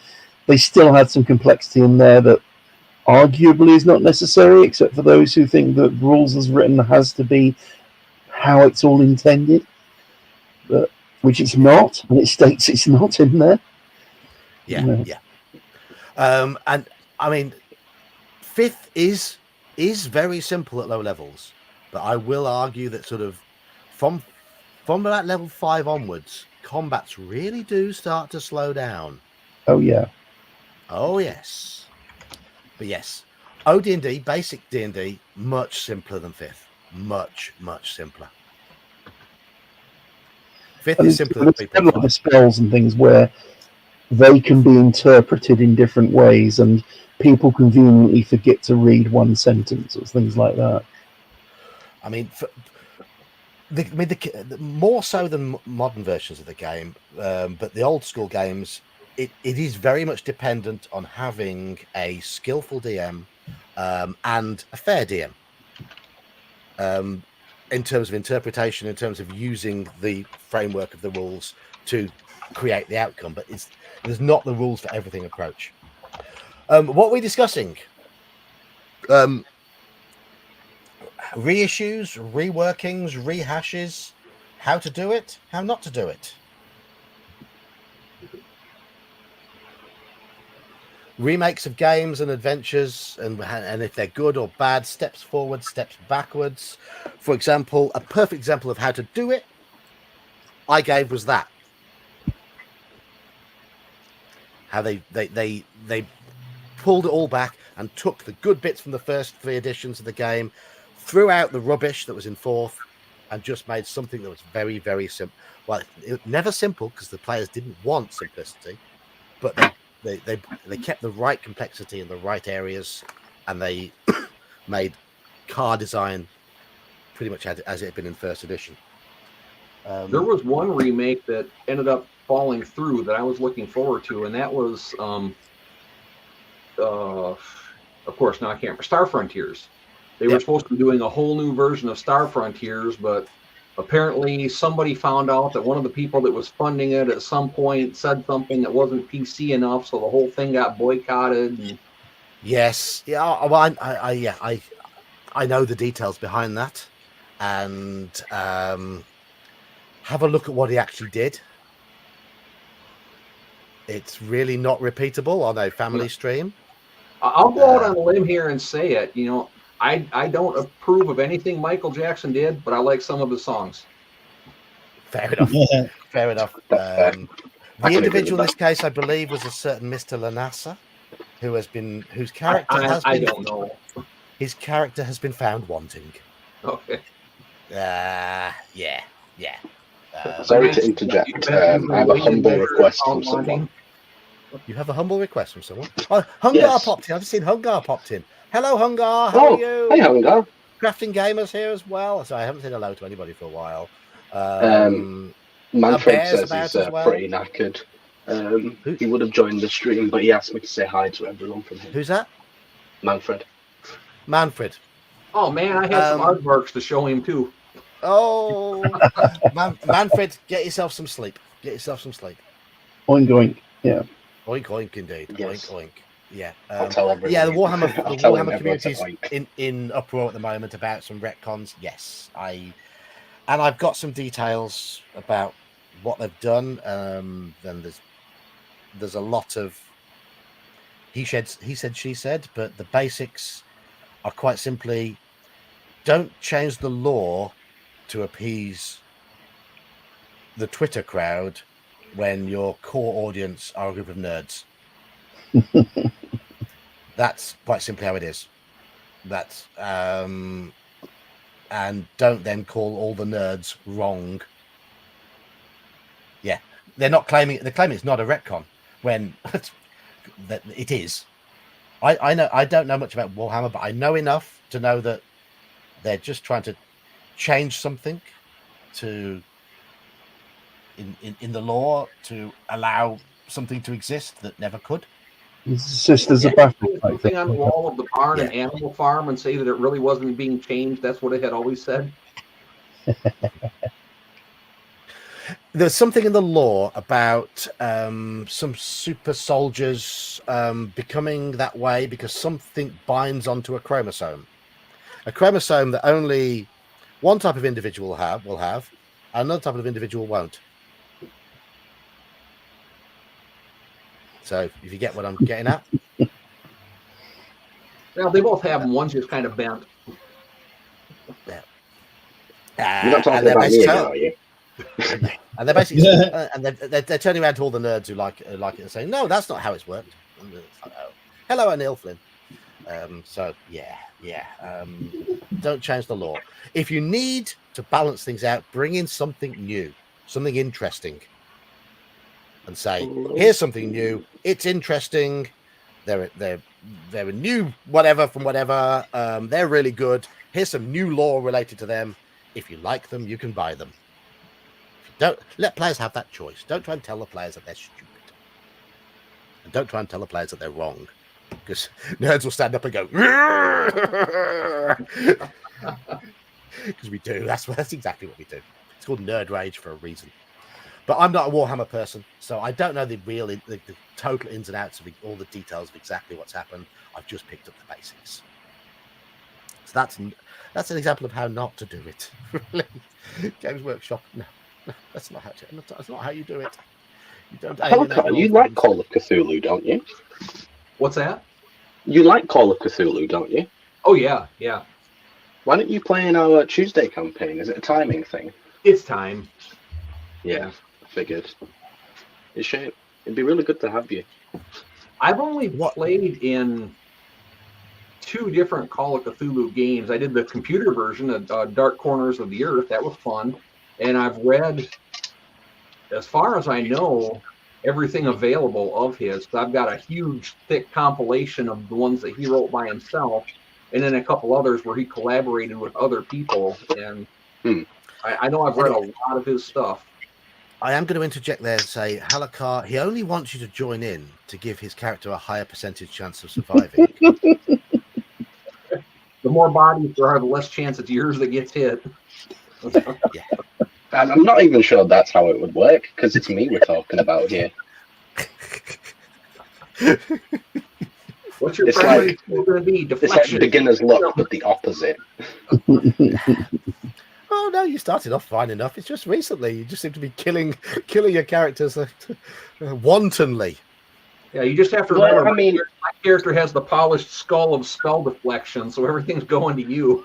S5: They still had some complexity in there that arguably is not necessary, except for those who think that rules as written has to be how it's all intended, but which it's not, and it states it's not in there.
S1: And I mean, 5th is very simple at low levels, but I will argue that sort of from about level 5 onwards, combats really do start to slow down.
S5: Oh yeah.
S1: Oh yes. But yes, OD&D, basic D&D, much simpler than 5th. Much, much simpler. 5th is simpler than people.
S5: The spells and things where they can be interpreted in different ways, and people conveniently forget to read one sentence or things like that.
S1: I mean, more so than modern versions of the game, but the old school games, it is very much dependent on having a skillful DM and a fair DM in terms of interpretation, in terms of using the framework of the rules to create the outcome. But there's not the rules for everything approach. What are we discussing? Reissues, reworkings, rehashes, how to do it, how not to do it. Remakes of games and adventures, and if they're good or bad, steps forward, steps backwards. For example, a perfect example of how to do it I gave was that. How they pulled it all back and took the good bits from the first 3 editions of the game, threw out the rubbish that was in 4th, and just made something that was very, very simple. Well, it never simple because the players didn't want simplicity, but they kept the right complexity in the right areas, and they made card design pretty much as it had been in 1st edition.
S2: There was one remake that ended up falling through that I was looking forward to, and that was, of course, now I can't remember, Star Frontiers. They were supposed to be doing a whole new version of Star Frontiers, but apparently somebody found out that one of the people that was funding it at some point said something that wasn't PC enough, so the whole thing got boycotted. And...
S1: Yes, well, I know the details behind that, and have a look at what he actually did. It's really not repeatable on a family stream.
S2: I'll go out on a limb here and say it. You know, I don't approve of anything Michael Jackson did, but I like some of his songs.
S1: Fair enough. Fair enough. The individual in this case, I believe, was a certain Mr. Lanassa, whose character has been.
S2: I don't know.
S1: His character has been found wanting.
S2: Okay.
S1: Yeah.
S3: Sorry to interject. I have a humble request from someone.
S1: You have a humble request from someone? Oh, Hungar popped in. I've just seen Hungar popped in. Hello, Hungar. How are you?
S3: Hey, Hungar.
S1: Crafting Gamers here as well. Sorry, I haven't said hello to anybody for a while.
S3: Manfred says he's pretty knackered. He would have joined the stream, but he asked me to say hi to everyone from him.
S1: Who's that?
S3: Manfred.
S2: Oh, man, I had some aardvarks to show him, too.
S1: Oh, Manfred, get yourself some sleep.
S5: Oink, oink. Yeah.
S1: Oink, oink, indeed.
S3: Yes.
S1: Oink, oink. Yeah.
S3: I'll tell everyone.
S1: Yeah, the Warhammer community's in uproar at the moment about some retcons. Yes, I've got some details about what they've done. Then there's a lot of he said, she said, but the basics are quite simply: don't change the law to appease the Twitter crowd when your core audience are a group of nerds. That's quite simply how it is. That's and don't then call all the nerds wrong. Yeah, they're claiming it's not a retcon when that it is. I know I don't know much about Warhammer, but I know enough to know that they're just trying to change something to in the law to allow something to exist that never could.
S5: Sisters of Battle type
S2: Something
S5: thing.
S2: on the wall of the barn and
S1: Yeah.
S2: Animal Farm and say that it really wasn't being changed. That's what it had always said.
S1: There's something in the law about some super soldiers becoming that way because something binds onto a chromosome that only one type of individual will have, and another type of individual won't. So if you get what I'm getting at.
S2: Well, they both have them. One's just kind of bent.
S3: You're not talking about me again, are you?
S1: And they're basically and they're turning around to all the nerds who like it and saying, no, that's not how it's worked. And it's like, oh, hello, Anil Flynn. So don't change the law. If you need to balance things out, bring in something new, something interesting, and say, here's something new. It's interesting. They're a new whatever from whatever. They're really good. Here's some new law related to them. If you like them, you can buy them. Don't let players have that choice. Don't try and tell the players that they're stupid. And don't try and tell the players that they're wrong. Because nerds will stand up and go, because we do. That's exactly what we do. It's called nerd rage for a reason. But I'm not a Warhammer person, so I don't know the total ins and outs of all the details of exactly what's happened. I've just picked up the basics. So that's an example of how not to do it. Games Workshop, no, that's not how you do it. You don't.
S3: Hellcar, you like Call of Cthulhu, don't you?
S2: What's that?
S3: You like Call of Cthulhu, don't you?
S2: Oh yeah.
S3: Why don't you play in our Tuesday campaign? Is it a timing thing?
S2: It's time.
S3: Yeah, I figured. It's shame. It'd be really good to have you.
S2: I've only played in 2 different Call of Cthulhu games. I did the computer version of Dark Corners of the Earth. That was fun. And I've read, as far as I know, everything available of his. So I've got a huge, thick compilation of the ones that he wrote by himself, and then a couple others where he collaborated with other people. And I know I've read a lot of his stuff.
S1: I am going to interject there and say, Halakar, he only wants you to join in to give his character a higher percentage chance of surviving.
S2: The more bodies there are, the less chance it's yours that gets hit.
S1: Yeah.
S3: And I'm not even sure that's how it would work, because it's me we're talking about here.
S2: What's your
S3: It's
S2: primary skill going to be?
S3: It's like
S2: Deflection.
S3: beginner's luck, but the opposite.
S1: Oh no, you started off fine enough. It's just recently you just seem to be killing your characters wantonly.
S2: Yeah, you just have to remember. My character has the polished skull of spell deflection, so everything's going to you.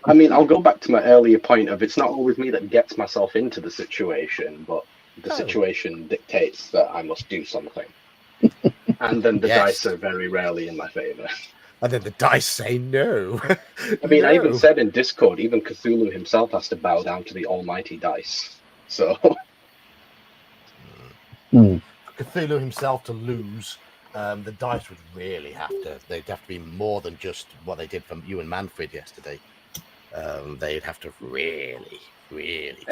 S3: I mean, I'll go back to my earlier point of it's not always me that gets myself into the situation, but the situation dictates that I must do something. And then the dice are very rarely in my favor.
S1: And then the dice say no.
S3: I mean, I even said in Discord, even Cthulhu himself has to bow down to the almighty dice. So...
S1: Cthulhu himself to lose, the dice would really they'd have to be more than just what they did from you and Manfred yesterday. They'd have to really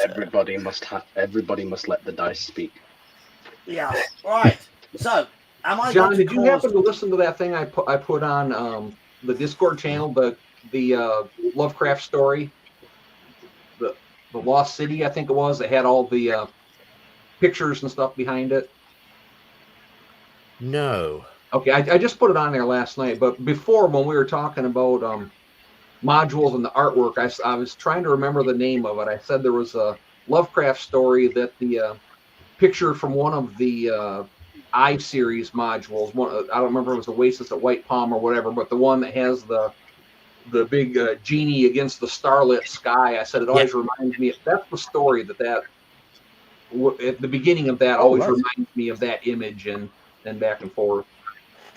S3: everybody must let the dice speak.
S1: Yeah. Right. So
S2: John, did you happen to listen to that thing I put on the Discord channel, the Lovecraft story, the Lost City, I think it was, that had all the pictures and stuff behind it?
S1: No.
S2: Okay, I just put it on there last night, but before, when we were talking about modules and the artwork, I was trying to remember the name of it. I said there was a Lovecraft story that the picture from one of the I-series modules. I don't remember if it was Oasis at White Palm or whatever, but the one that has the big genie against the starlit sky. I said it always reminds me. That's the story that at the beginning of that always reminds me of that image and back and forth.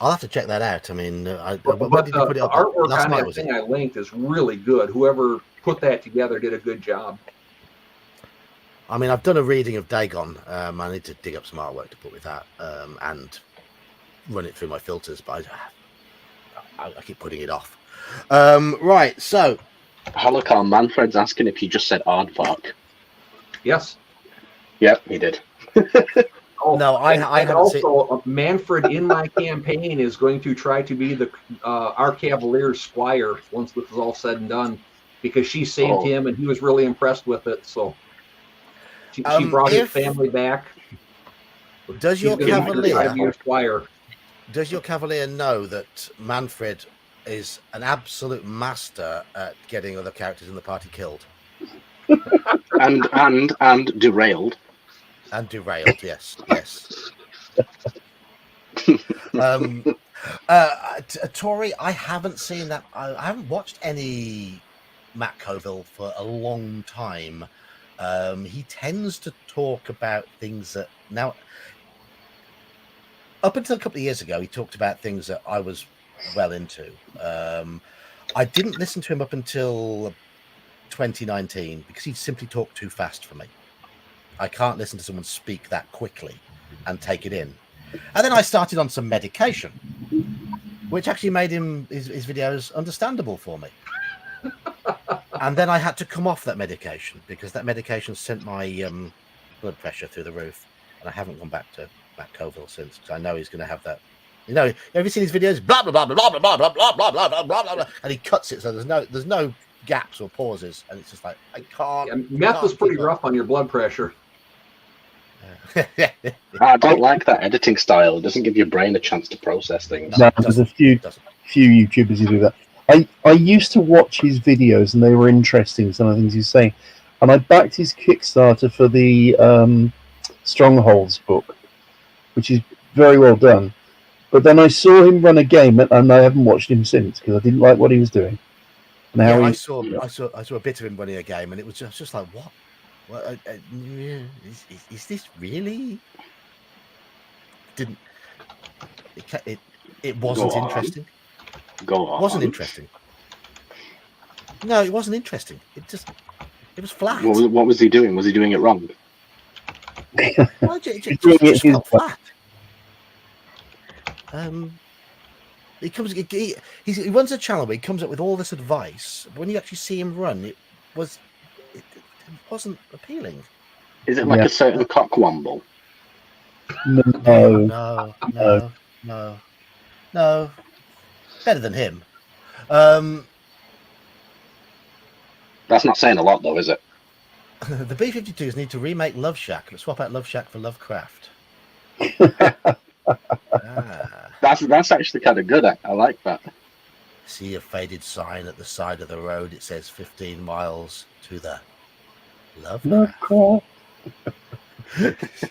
S1: I'll have to check that out. I mean,
S2: But
S1: when did you put it
S2: the
S1: up?
S2: artwork
S1: Last
S2: on
S1: night,
S2: that
S1: was it?
S2: thing I linked is really good. Whoever put that together did a good job.
S1: I mean, I've done a reading of Dagon. I need to dig up some artwork to put with that and run it through my filters, but I keep putting it off. Right, so
S3: Holocaust Manfred's asking if you just said aardvark.
S2: Yes.
S3: Yep, he did.
S2: Oh,
S1: no, I haven't
S2: also Manfred in my campaign is going to try to be the our Cavalier's squire once this is all said and done, because she saved him and he was really impressed with it. So she brought his family back.
S1: Does your Cavalier
S2: squire?
S1: Does your Cavalier know that Manfred is an absolute master at getting other characters in the party killed
S3: and derailed?
S1: And derailed, yes. Tori, I haven't seen that. I haven't watched any Matt Colville for a long time. He tends to talk about things that now, up until a couple of years ago, he talked about things that I was well into. I didn't listen to him up until 2019 because he simply talked too fast for me. I can't listen to someone speak that quickly and take it in. And then I started on some medication, which actually made his videos understandable for me. And then I had to come off that medication because that medication sent my blood pressure through the roof. And I haven't gone back to Matt Colville since, because I know he's going to have that. You know, have you seen his videos? Blah blah blah blah blah blah blah blah blah blah blah blah blah, and he cuts it so there's no gaps or pauses, and it's just like I can't.
S2: Yeah, meth was pretty rough on your blood pressure.
S3: I don't like that editing style. It doesn't give your brain a chance to process things.
S5: No, there's a few YouTubers who do that. I used to watch his videos and they were interesting, some of the things he's saying. And I backed his Kickstarter for the Strongholds book, which is very well done. But then I saw him run a game and I haven't watched him since because I didn't like what he was doing. And how
S1: I saw a bit of him running a game and it was just like, what? Well, is this really? It wasn't interesting.
S3: Go on.
S1: It wasn't interesting. No, it wasn't interesting. It was flat.
S3: What was he doing? Was he doing it wrong?
S1: Well, it just felt flat. He runs a channel where he comes up with all this advice. When you actually see him run, it wasn't appealing.
S3: Is it like a certain cockwomble?
S1: No. Better than him.
S3: That's not saying a lot, though, is it?
S1: The B-52s need to remake Love Shack and swap out Love Shack for Lovecraft.
S3: That's actually kind of good. I like that.
S1: See a faded sign at the side of the road. It says 15 miles to the Lovecraft.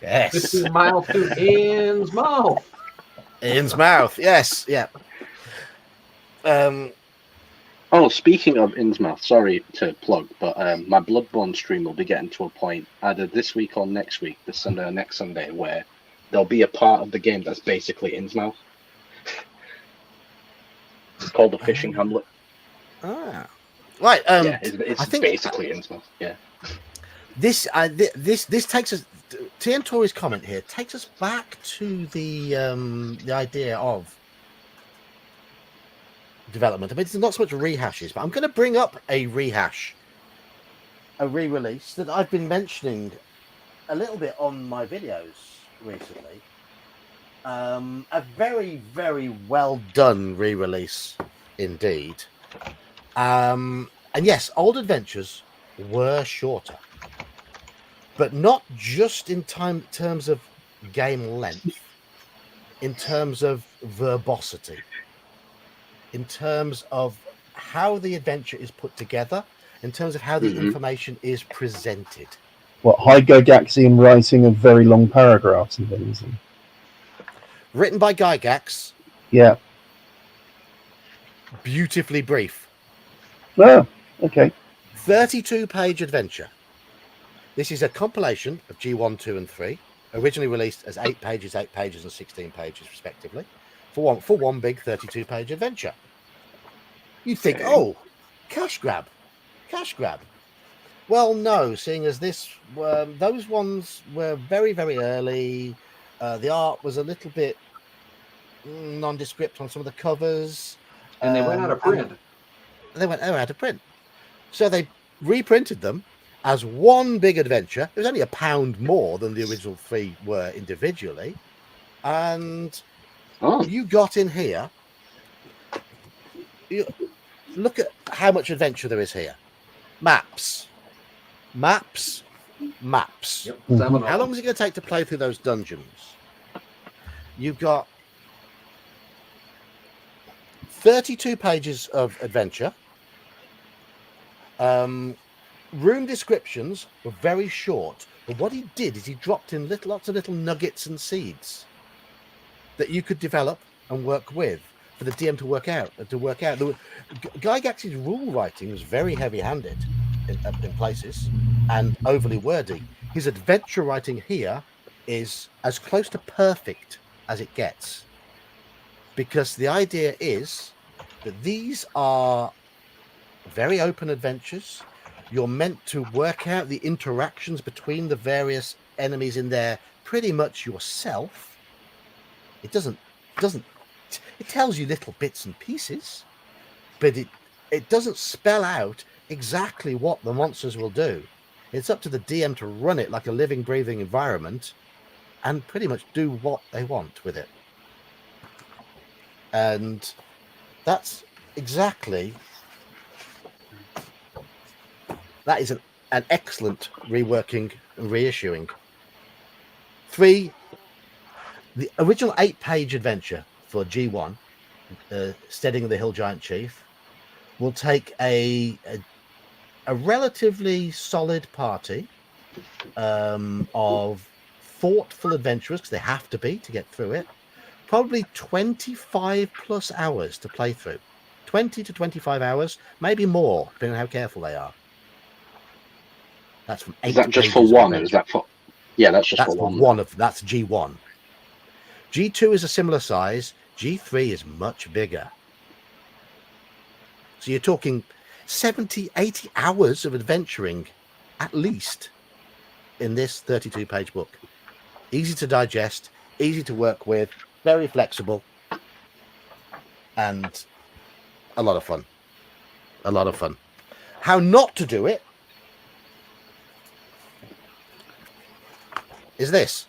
S1: Yes.
S2: 15 miles to Innsmouth.
S1: Innsmouth, yes, yeah.
S3: Oh, speaking of Innsmouth, sorry to plug, but my Bloodborne stream will be getting to a point either this week or next week, this Sunday or next Sunday, where there'll be a part of the game that's basically Innsmouth. It's called the Fishing Hamlet.
S1: Ah, right.
S3: Yeah, I think basically Innsmouth. Yeah.
S1: This takes us. TN Tory's comment here takes us back to the idea of development. I mean, it's not so much rehashes, but I'm going to bring up a rehash, a re-release that I've been mentioning a little bit on my videos recently. A very, very well done re-release indeed. And yes, old adventures were shorter, but not just in terms of game length, in terms of verbosity, in terms of how the adventure is put together, in terms of how the information is presented.
S5: high Gygaxian writing of very long paragraphs and things.
S1: Written by Gygax,
S5: Yeah.
S1: beautifully brief.
S5: Oh, okay.
S1: 32-page adventure. This is a compilation of G1, 2, and 3, originally released as 8 pages, and 16 pages, respectively, for one big 32-page adventure. You'd think,
S3: Okay.
S1: oh, cash grab. Well, no, seeing as those ones were very, very early. The art was a little bit nondescript on some of the covers.
S2: And they went out of print.
S1: They went out of print. So they reprinted them as one big adventure. It was only £1 more than the original 3 were individually. And you got in here. Look at how much adventure there is here. Maps.
S2: Yep,
S5: Mhm.
S1: How long is it going to take to play through those dungeons? You've got 32 pages of adventure. Room descriptions were very short, but what he did is he dropped in lots of little nuggets and seeds that you could develop and work with for the DM to work out. Gygax's rule writing was very heavy-handed in places and overly wordy. His adventure writing here is as close to perfect as it gets, because the idea is that these are very open adventures. You're meant to work out the interactions between the various enemies in there pretty much yourself. It tells you little bits and pieces, but it doesn't spell out exactly what the monsters will do. It's up to the DM to run it like a living, breathing environment and pretty much do what they want with it. And that's exactly... That is an excellent reworking and reissuing. 3, the original 8-page adventure for G1, Steading the Hill Giant Chief, will take a relatively solid party of thoughtful adventurers, because they have to be to get through it, probably 25 plus hours to play through. 20 to 25 hours, maybe more, depending on how careful they are. That's from 8
S3: Is that just for
S1: pages of
S3: one?
S1: adventure.
S3: Is that for? Yeah, that's just
S1: That's
S3: for one.
S1: That's G1. G2 is a similar size. G3 is much bigger. So you're talking 70, 80 hours of adventuring, at least, in this 32-page book. Easy to digest, easy to work with, very flexible, and a lot of fun. How not to do it is this.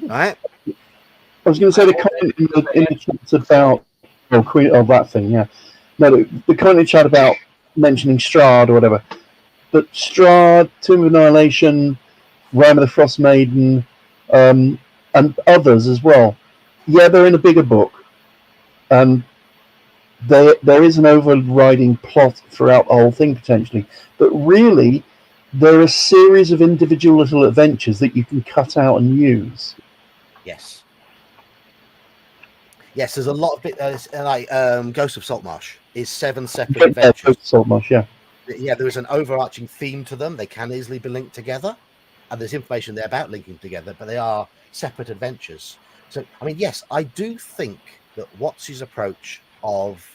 S1: Right?
S5: I was going to say the comment in the chat about Queen of that thing, yeah. No, the comment in the chat about mentioning Strahd or whatever. But Strahd, Tomb of Annihilation, Rime of the Frost Maiden, and others as well. Yeah, they're in a bigger book, and there is an overriding plot throughout the whole thing potentially. But really, there are a series of individual little adventures that you can cut out and use.
S1: Yes, there's a lot of bit like Ghost of Saltmarsh is 7 separate adventures.
S5: Saltmarsh, yeah.
S1: Yeah, there is an overarching theme to them. They can easily be linked together, and there's information there about linking together, but they are separate adventures. So, I mean, yes, I do think that Watsy's approach of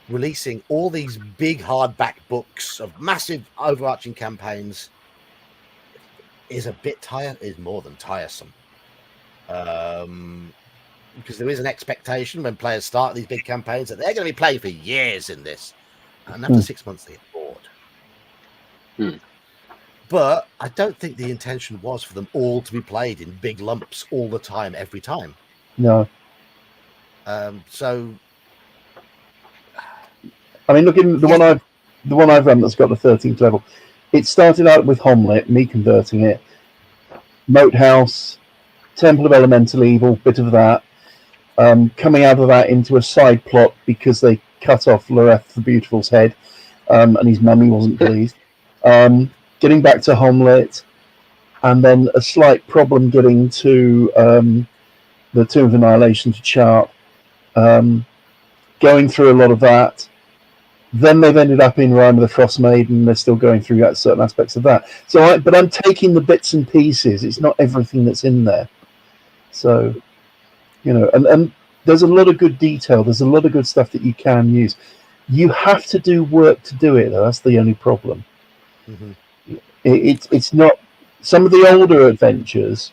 S1: releasing all these big hardback books of massive overarching campaigns is more than tiresome. Because there is an expectation when players start these big campaigns that they're going to be playing for years in this, and after 6 months they get bored. But I don't think the intention was for them all to be played in big lumps all the time, every time.
S5: No.
S1: So,
S5: I mean, look in the one I've run that's got the 13th level. It started out with Homlet, me converting it, Moat House, Temple of Elemental Evil, bit of that. Coming out of that into a side plot because they cut off Loreth the Beautiful's head. and his mummy wasn't pleased. Getting back to Homlet, and then a slight problem getting to the Tomb of Annihilation to chart. Going through a lot of that. Then they've ended up in Rime of the Frost Maiden. They're still going through that, certain aspects of that. But I'm taking the bits and pieces. It's not everything that's in there. So, and there's a lot of good detail. There's a lot of good stuff that you can use. You have to do work to do it, though. That's the only problem.
S1: Mhm.
S5: It's not some of the older adventures,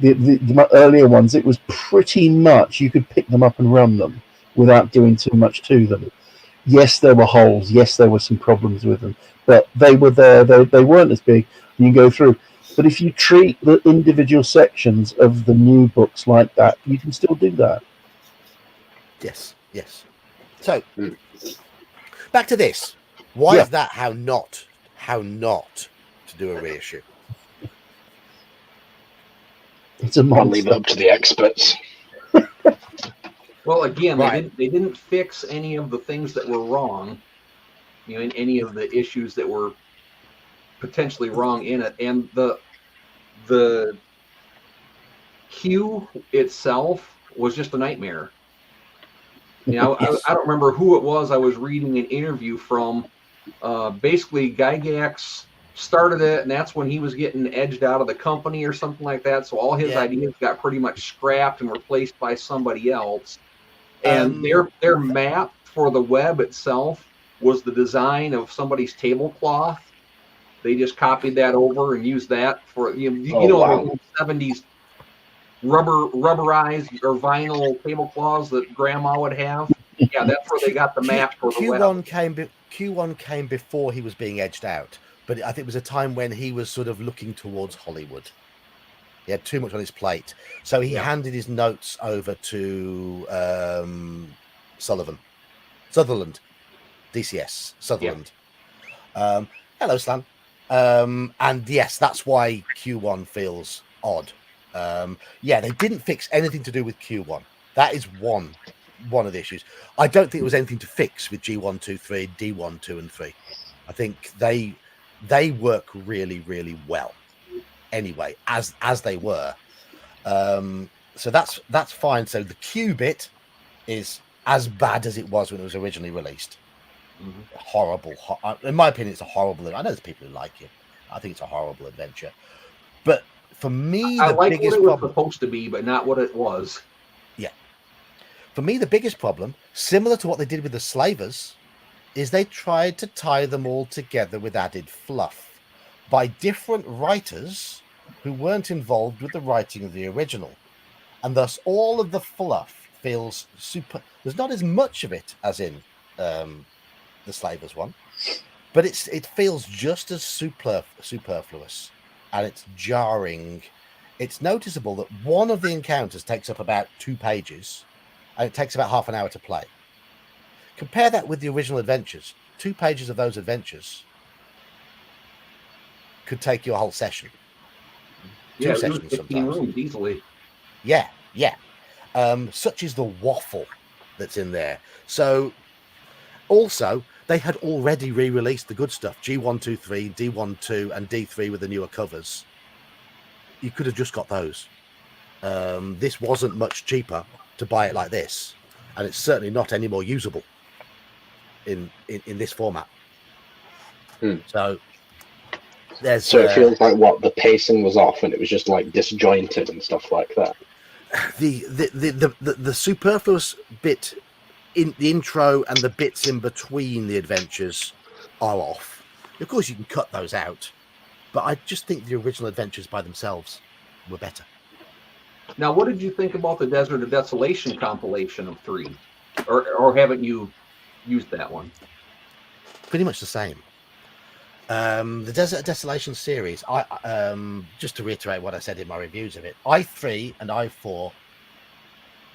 S5: the earlier ones. It was pretty much you could pick them up and run them without doing too much to them. Yes, there were holes. Yes, there were some problems with them, but they were there. They weren't as big. You can go through. But if you treat the individual sections of the new books like that, you can still do that.
S1: Yes. So, back to this. Why
S5: Yeah.
S1: is that how not to do a reissue?
S5: It's a
S3: I'll leave it
S5: monster.
S3: up to the experts.
S2: Well, again,
S1: Right.
S2: they didn't fix any of the things that were wrong, in any of the issues that were potentially wrong in it, and the queue itself was just a nightmare.
S1: Yes.
S2: I don't remember who it was I was reading an interview from. Basically, Gygax started it, and that's when he was getting edged out of the company or something like that. So all his
S1: Yeah.
S2: ideas got pretty much scrapped and replaced by somebody else. And their map for the web itself was the design of somebody's tablecloth. They just copied that over and used that for
S3: Wow.
S2: the 70s rubberized or vinyl tablecloths that grandma would have. Yeah, that's where they got the map for the web.
S1: Q1 came before he was being edged out, but I think it was a time when he was sort of looking towards Hollywood. He had too much on his plate, so he handed his notes over to Sutherland, DCS Sutherland. Hello, Stan. And yes, that's why Q1 feels odd. They didn't fix anything to do with Q1. That is one of the issues. I don't think it was anything to fix with G1, 2, 3, D1, 2, and 3. I think they work really, really well anyway, as they were. So that's fine. So the Q bit is as bad as it was when it was originally released. Horrible. In my opinion, it's a horrible. I know there's people who like it. I think it's a horrible adventure. But for me,
S2: I
S1: the
S2: like
S1: biggest
S2: what it was
S1: problem,
S2: supposed to be, but not what it was.
S1: for me, the biggest problem, similar to what they did with the Slavers, is they tried to tie them all together with added fluff by different writers who weren't involved with the writing of the original. And thus all of the fluff feels super. There's not as much of it as in the Slavers one, but it feels just as superfluous, and it's jarring. It's noticeable that one of the encounters takes up about 2 pages, and it takes about half an hour to play. Compare that with the original adventures. 2 pages of those adventures could take you a whole session.
S2: Yeah, it was
S1: sessions
S2: 15
S1: sometimes.
S2: rooms easily.
S1: Yeah. Such is the waffle that's in there. So also they had already re-released the good stuff, G123, D12, and D3 with the newer covers. You could have just got those. This wasn't much cheaper to buy it like this, and it's certainly not any more usable in this format. So there's
S3: So it feels like the pacing was off and it was just like disjointed and stuff like that.
S1: The superfluous bit in the intro and the bits in between the adventures are off. Of course, you can cut those out, but I just think the original adventures by themselves were better.
S2: Now, what did you think about the Desert of Desolation compilation of 3? Or haven't you used that one?
S1: Pretty much the same. The Desert of Desolation series, I just to reiterate what I said in my reviews of it, I3 and I4,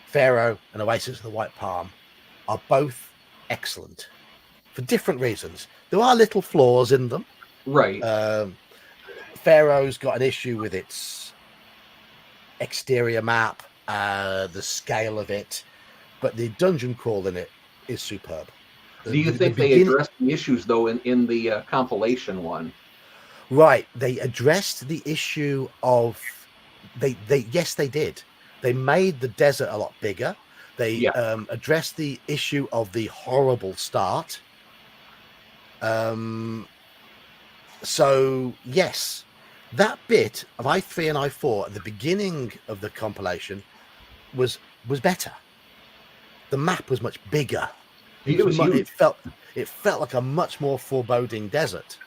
S1: Pharaoh and Oasis of the White Palm, are both excellent for different reasons. There are little flaws in them.
S2: Right.
S1: Pharaoh's got an issue with its exterior map, the scale of it, but the dungeon crawl in it is superb.
S2: Do you think they addressed the issues though in the compilation one?
S1: Right, they addressed the issue of they yes they did. They made the desert a lot bigger. They
S2: Yeah.
S1: addressed the issue of the horrible start. So yes, that bit of I3 and I4 at the beginning of the compilation was better. The map was much bigger.
S2: It was huge.
S1: It felt like a much more foreboding desert.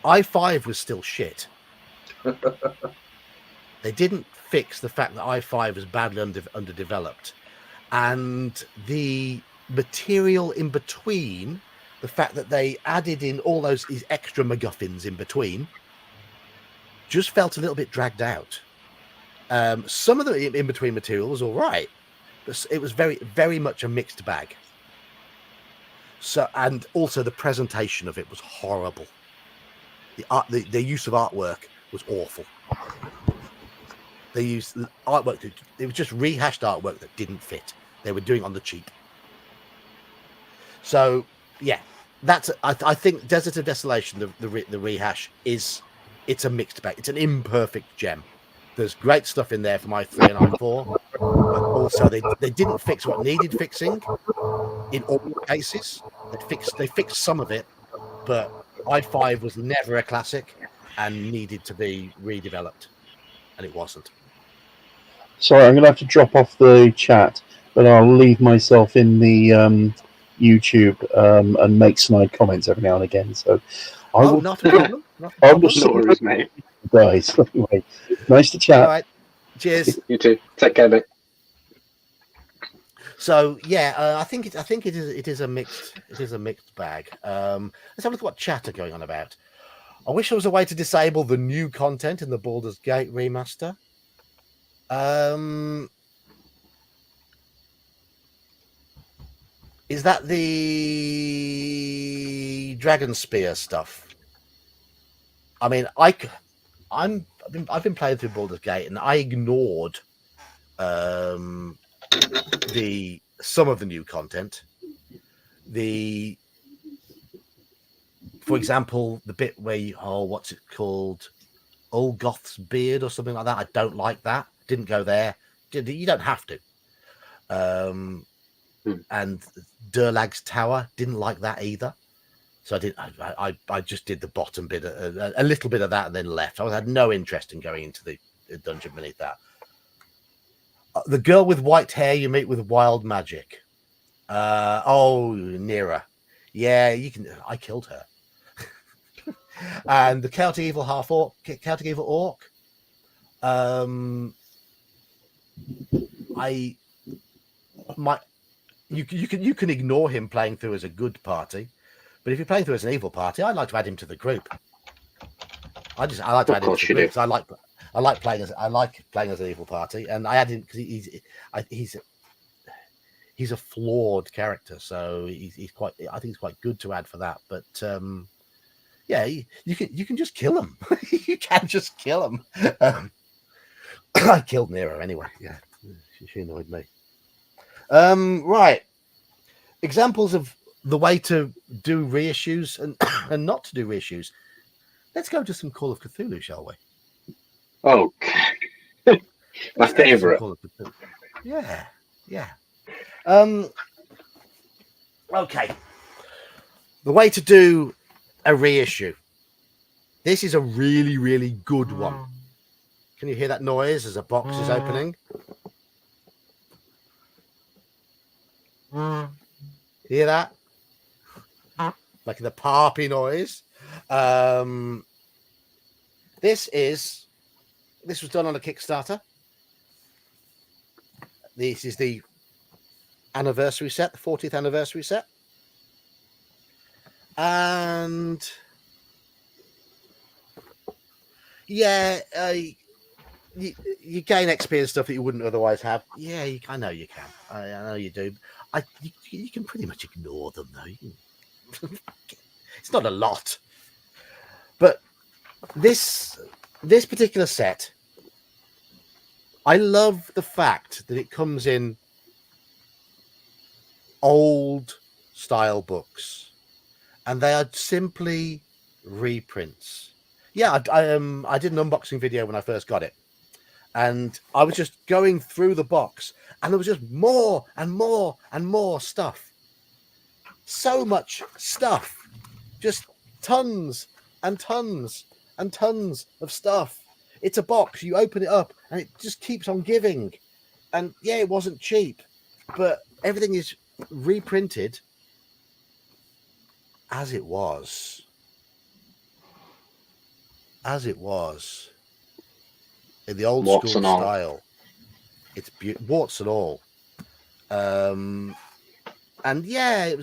S1: I5 was still shit. They didn't fix the fact that I5 was badly underdeveloped, and the material in between, the fact that they added in all these extra MacGuffins in between, just felt a little bit dragged out. Some of the in between material was all right, but it was very, very much a mixed bag. So, and also the presentation of it was horrible. The use of artwork was awful. They used artwork. It was just rehashed artwork that didn't fit. They were doing it on the cheap. So yeah, that's. I think Desert of Desolation, the rehash it's a mixed bag. It's an imperfect gem. There's great stuff in there for my 3 and I4, but also they didn't fix what needed fixing in all cases. They fixed some of it, but I5 was never a classic and needed to be redeveloped, and it wasn't.
S5: Sorry, I'm going to have to drop off the chat, but I'll leave myself in the YouTube and make snide comments every now and again. So I will.
S1: Not a problem. Not a
S5: I'll
S1: problem.
S5: just
S3: No worries, mate.
S5: guys. Anyway, nice to chat.
S1: All right. Cheers.
S3: You too. Take care, mate.
S1: So yeah, I think it is a mixed bag. Let's have a look at what chat are going on about. I wish there was a way to disable the new content in the Baldur's Gate remaster. Is that the Dragon Spear stuff? I mean, I've been playing through Baldur's Gate and I ignored some of the new content. For example, the bit where what's it called? Old Goth's Beard or something like that. I don't like that. Didn't go there. You don't have to. And Durlag's Tower, didn't like that either. So I just did the bottom bit, a little bit of that, and then left. I had no interest in going into the dungeon beneath that. The girl with white hair you meet with wild magic. Nira. Yeah, you can. I killed her. And the Celtic Evil Orc. You can ignore him playing through as a good party, but if you're playing through as an evil party, I'd like to add him to the group. I like to add him to the group. I like playing as an evil party, and I add him because he's a flawed character, so he's quite. I think he's quite good to add for that. But yeah, you can just kill him. You can just kill him. I killed Nero anyway. Yeah, she annoyed me. Right. Examples of the way to do reissues and not to do reissues. Let's go to some Call of Cthulhu, shall we?
S3: Okay. My favorite.
S1: Yeah. Okay. The way to do a reissue. This is a really, really good one. Can you hear that noise as a box is opening? Hear that? Like the parpy noise. This was done on a Kickstarter. This is the anniversary set, the 40th anniversary set. And yeah, you gain XP and stuff that you wouldn't otherwise have. Yeah, I know you can. I know you do. You can pretty much ignore them though. It's not a lot, but this particular set, I love the fact that it comes in old style books, and they are simply reprints. Yeah, I did an unboxing video when I first got it, and I was just going through the box, and there was just more and more and more stuff. So much stuff, just tons and tons and tons of stuff. It's a box, you open it up and it just keeps on giving. And yeah, it wasn't cheap, but everything is reprinted as it was in the old
S3: Warts
S1: school
S3: and all.
S1: style. It's warts and all. And yeah,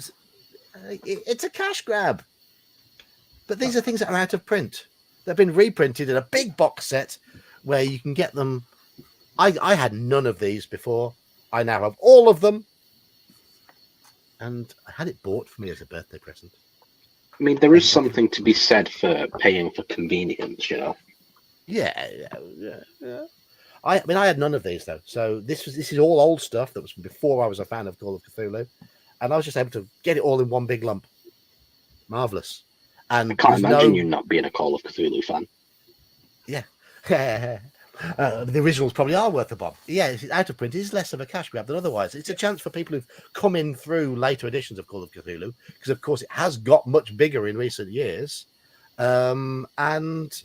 S1: it's a cash grab. But these are things that are out of print. They've been reprinted in a big box set where you can get them. I had none of these before. I now have all of them. And I had it bought for me as a birthday present.
S3: I mean, there is something to be said for paying for convenience, you know.
S1: Yeah. I mean, I had none of these though. So this is all old stuff that was before I was a fan of Call of Cthulhu, and I was just able to get it all in one big lump. Marvelous. And
S3: I can't imagine you not being a Call of Cthulhu fan.
S1: Yeah. The originals probably are worth a bomb. Yeah, it's out of print. It is less of a cash grab than otherwise. It's a chance for people who've come in through later editions of Call of Cthulhu, because of course it has got much bigger in recent years, and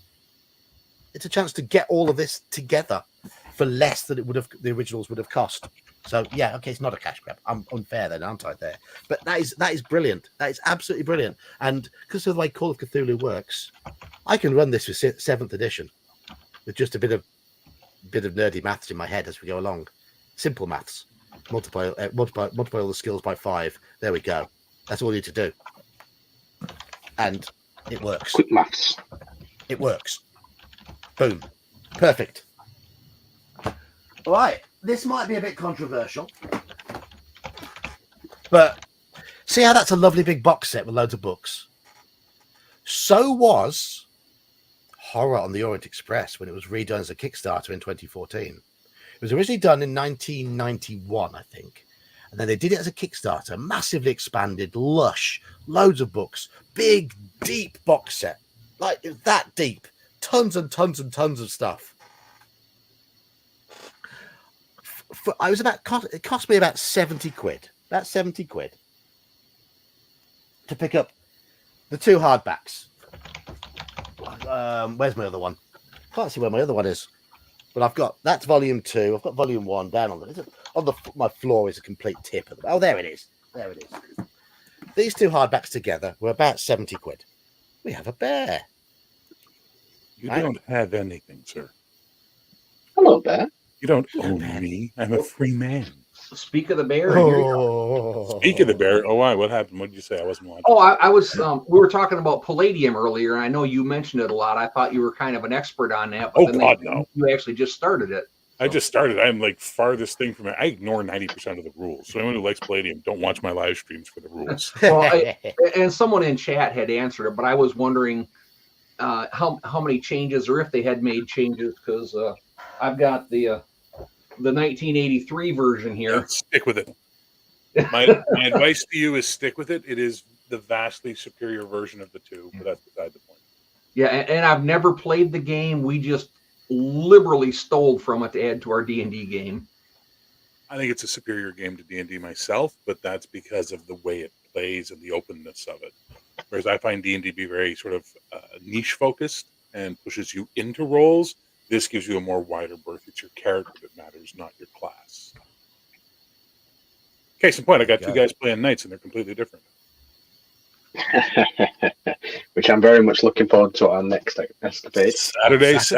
S1: it's a chance to get all of this together for less than the originals would have cost. So yeah, okay, it's not a cash grab. I'm unfair then, aren't I? There, but that is brilliant. That is absolutely brilliant. And because of the way Call of Cthulhu works, I can run this for 7th edition with just a bit of nerdy maths in my head as we go along. Simple maths. Multiply all the skills by 5. There we go. That's all you need to do, and it works.
S3: Quick maths.
S1: It works. Boom. Perfect. All right. This might be a bit controversial, but see how that's a lovely big box set with loads of books? So was Horror on the Orient Express when it was redone as a Kickstarter in 2014. It was originally done in 1991, I think. And then they did it as a Kickstarter, massively expanded, lush, loads of books, big, deep box set. Like that deep. Tons and tons and tons of stuff. It cost me about 70 quid. About 70 quid to pick up the 2 hardbacks. Where's my other one? Can't see where my other one is. But I've got that's volume 2. I've got volume 1 down on my floor is a complete tip of them. Oh, there it is. There it is. These 2 hardbacks together were about 70 quid. We have a bear.
S6: You don't have anything, sir.
S3: Hello, Bear.
S6: You don't own me. I'm a free man.
S2: Speak of the bear. Here you go.
S6: Speak of the bear. Oh, why? What happened? What did you say? I wasn't watching.
S2: Oh, I was. We were talking about palladium earlier, and I know you mentioned it a lot. I thought you were kind of an expert on that. But
S6: No!
S2: You actually just started it.
S6: I just started. I'm like farthest thing from it. I ignore 90% of the rules. So anyone who likes Palladium, don't watch my live streams for the rules.
S2: Well, and someone in chat had answered it, but I was wondering how many changes, or if they had made changes, because I've got the 1983 version here.
S6: Yeah, stick with it. My advice to you is stick with it. It is the vastly superior version of the 2, but that's beside the point.
S2: Yeah, and I've never played the game. We just liberally stole from it to add to our D&D game.
S6: I think it's a superior game to D&D myself, but that's because of the way it plays and the openness of it. Whereas I find D&D be very sort of niche focused and pushes you into roles. This gives you a more wider berth. It's your character that matters, not your class. Case in point, I got 2 guys playing knights, and they're completely different.
S3: Which I'm very much looking forward to our next escapade.
S6: Saturday.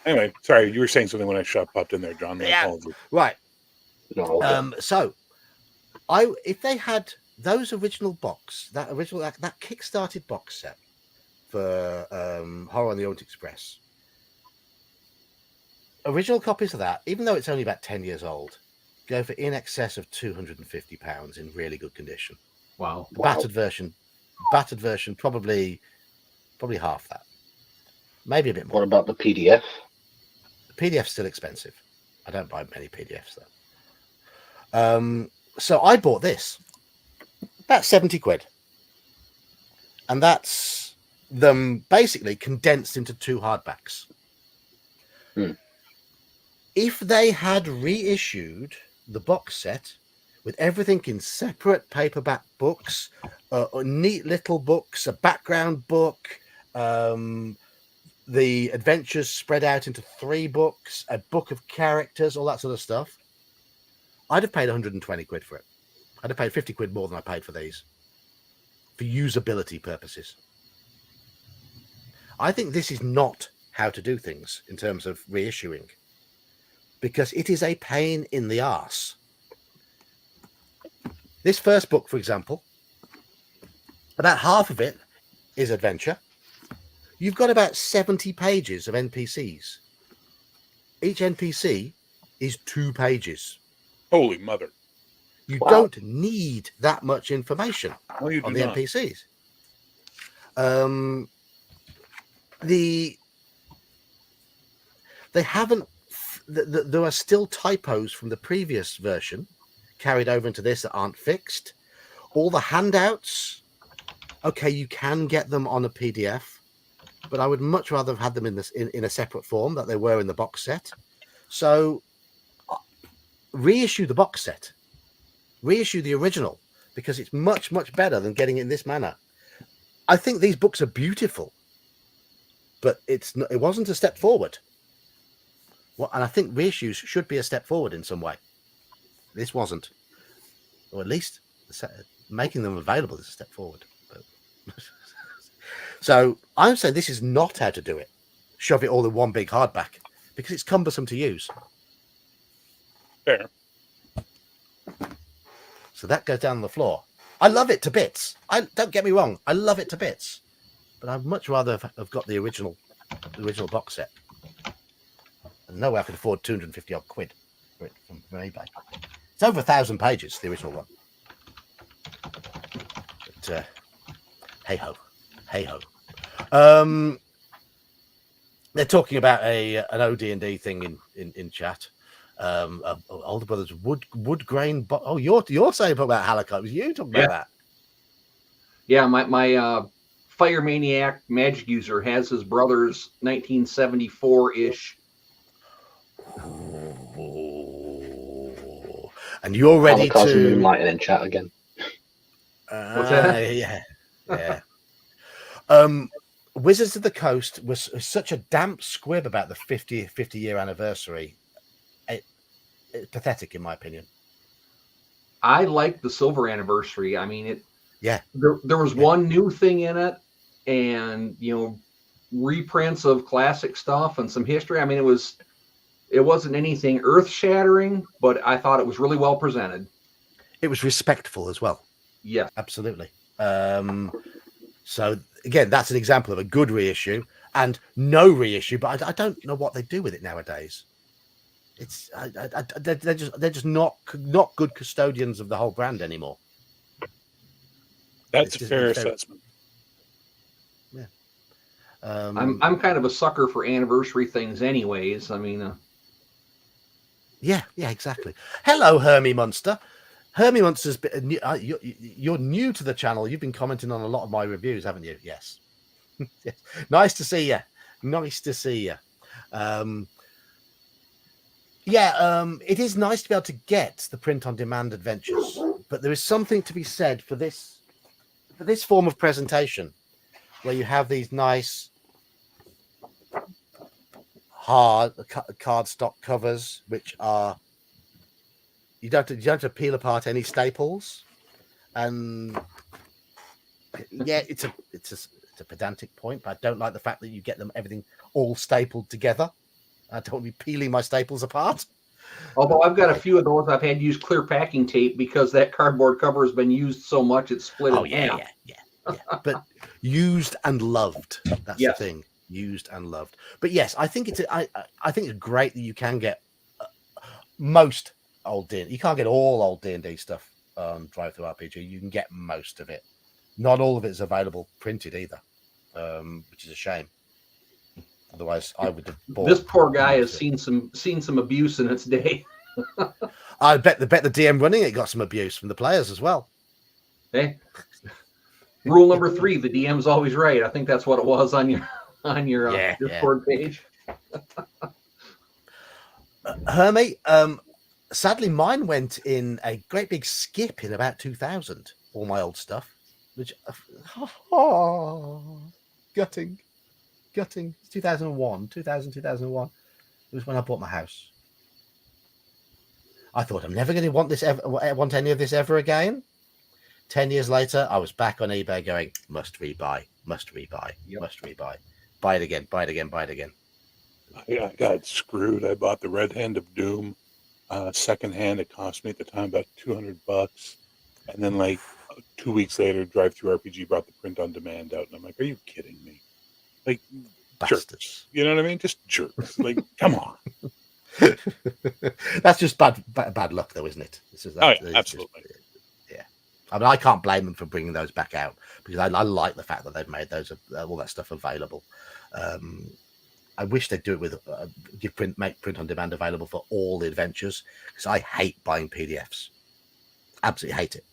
S6: Anyway, sorry, you were saying something when I popped in there, John. My apologies.
S1: Right.
S3: No.
S1: So, if they had those original that kickstarted box set for Horror on the Orient Express, original copies of that, even though it's only about 10 years old, go for in excess of £250 in really good condition.
S2: Wow.
S1: The battered version, probably half that, maybe a bit more.
S3: What about the PDF?
S1: The PDF's still expensive. I don't buy many PDFs though. So I bought this about 70 quid. And that's them basically condensed into 2 hardbacks. If they had reissued the box set with everything in separate paperback books, neat little books, a background book, the adventures spread out into 3 books, a book of characters, all that sort of stuff, I'd have paid 120 quid for it. I'd have paid 50 quid more than I paid for these for usability purposes. I think this is not how to do things in terms of reissuing, because it is a pain in the arse. This first book, for example, about half of it is adventure. You've got about 70 pages of NPCs. Each NPC is 2 pages.
S6: Holy mother.
S1: You
S3: Wow.
S1: don't need that much information
S6: No, you
S1: on
S6: do
S1: the
S6: not.
S1: NPCs. They haven't. There are still typos from the previous version carried over into this that aren't fixed. All the handouts, okay, you can get them on a PDF, but I would much rather have had them in a separate form that they were in the box set. So reissue the box set, reissue the original, because it's much, much better than getting it in this manner. I think these books are beautiful, but it wasn't a step forward. Well, and I think reissues should be a step forward in some way. This wasn't, or at least making them available is a step forward. But so I'm saying this is not how to do it. Shove it all in one big hardback, because it's cumbersome to use.
S6: Fair.
S1: So that goes down on the floor. I love it to bits. Don't get me wrong, I love it to bits, but I'd much rather have got the original box set. And no way I could afford 250 odd quid for it from eBay. It's over 1,000 pages, the original one. But hey ho. They're talking about an OD&D thing in chat. Older Brothers wood grain. Oh, you're saying about Halakite. It was you talking about that?
S2: Yeah, my Fire Maniac magic user has his brother's 1974-ish.
S1: Ooh. And you're ready
S3: Holocaust
S1: to
S3: moonlighting in chat again.
S2: What's that?
S1: Yeah. Wizards of the Coast was such a damp squib about the 50 year anniversary. It's pathetic, in my opinion.
S2: I like the silver anniversary. I mean, there was
S1: Yeah.
S2: one new thing in it, and reprints of classic stuff and some history. I mean, it wasn't anything earth shattering, but I thought it was really well presented.
S1: It was respectful as well.
S2: Yeah,
S1: Absolutely. So again, that's an example of a good reissue and no reissue. But I don't know what they do with it nowadays. It's they're just not good custodians of the whole brand anymore.
S6: That's
S1: It's
S6: a fair
S1: just-
S6: assessment.
S1: Yeah.
S2: I'm kind of a sucker for anniversary things, anyways. I mean,
S1: Yeah, exactly. Hello, Hermie Munster. Hermie Munster's you're new to the channel. You've been commenting on a lot of my reviews, haven't you? Yes. Yes. Nice to see you. It is nice to be able to get the print-on-demand adventures, but there is something to be said for this form of presentation, where you have these nice hard cardstock covers, which are you don't have to peel apart any staples, and it's a pedantic point, but I don't like the fact that you get everything all stapled together. I don't want to be peeling my staples apart.
S2: although I've got a few of those, I've had to use clear packing tape because that cardboard cover has been used so much it's split in half.
S1: Yeah. But used and loved. That's
S2: Yes.
S1: the thing. Used and loved. But yes, I think I think it's great that you can get most old D. You can't get all old D&D stuff on Drive Through RPG. You can get most of it. Not all of it is available printed either, which is a shame. Otherwise, I would have bought.
S2: This poor guy has
S1: most of it.
S2: seen some abuse in its day.
S1: I bet the DM running it got some abuse from the players as well.
S2: Hey, rule number 3: the DM's always right. I think that's what it was on your Discord page.
S1: Hermie, sadly, mine went in a great big skip in about 2000. All my old stuff, which gutting. 2001. It was when I bought my house. I thought I'm never going to want any of this ever again. 10 years later, I was back on eBay going, must rebuy. Buy it again.
S6: I got screwed. I bought the Red Hand of Doom secondhand. It cost me at the time about $200, and then like 2 weeks later, Drive Through RPG brought the print on demand out, and I'm like, "Are you kidding me?" Like,
S1: Bastards.
S6: Jerks. You know what I mean? Just jerks. Like, come on.
S1: That's just bad luck, though, isn't it?
S6: Absolutely.
S1: I mean, I can't blame them for bringing those back out because I like the fact that they've made those all that stuff available. I wish they'd do it with make print on demand available for all the adventures because I hate buying PDFs. Absolutely hate it.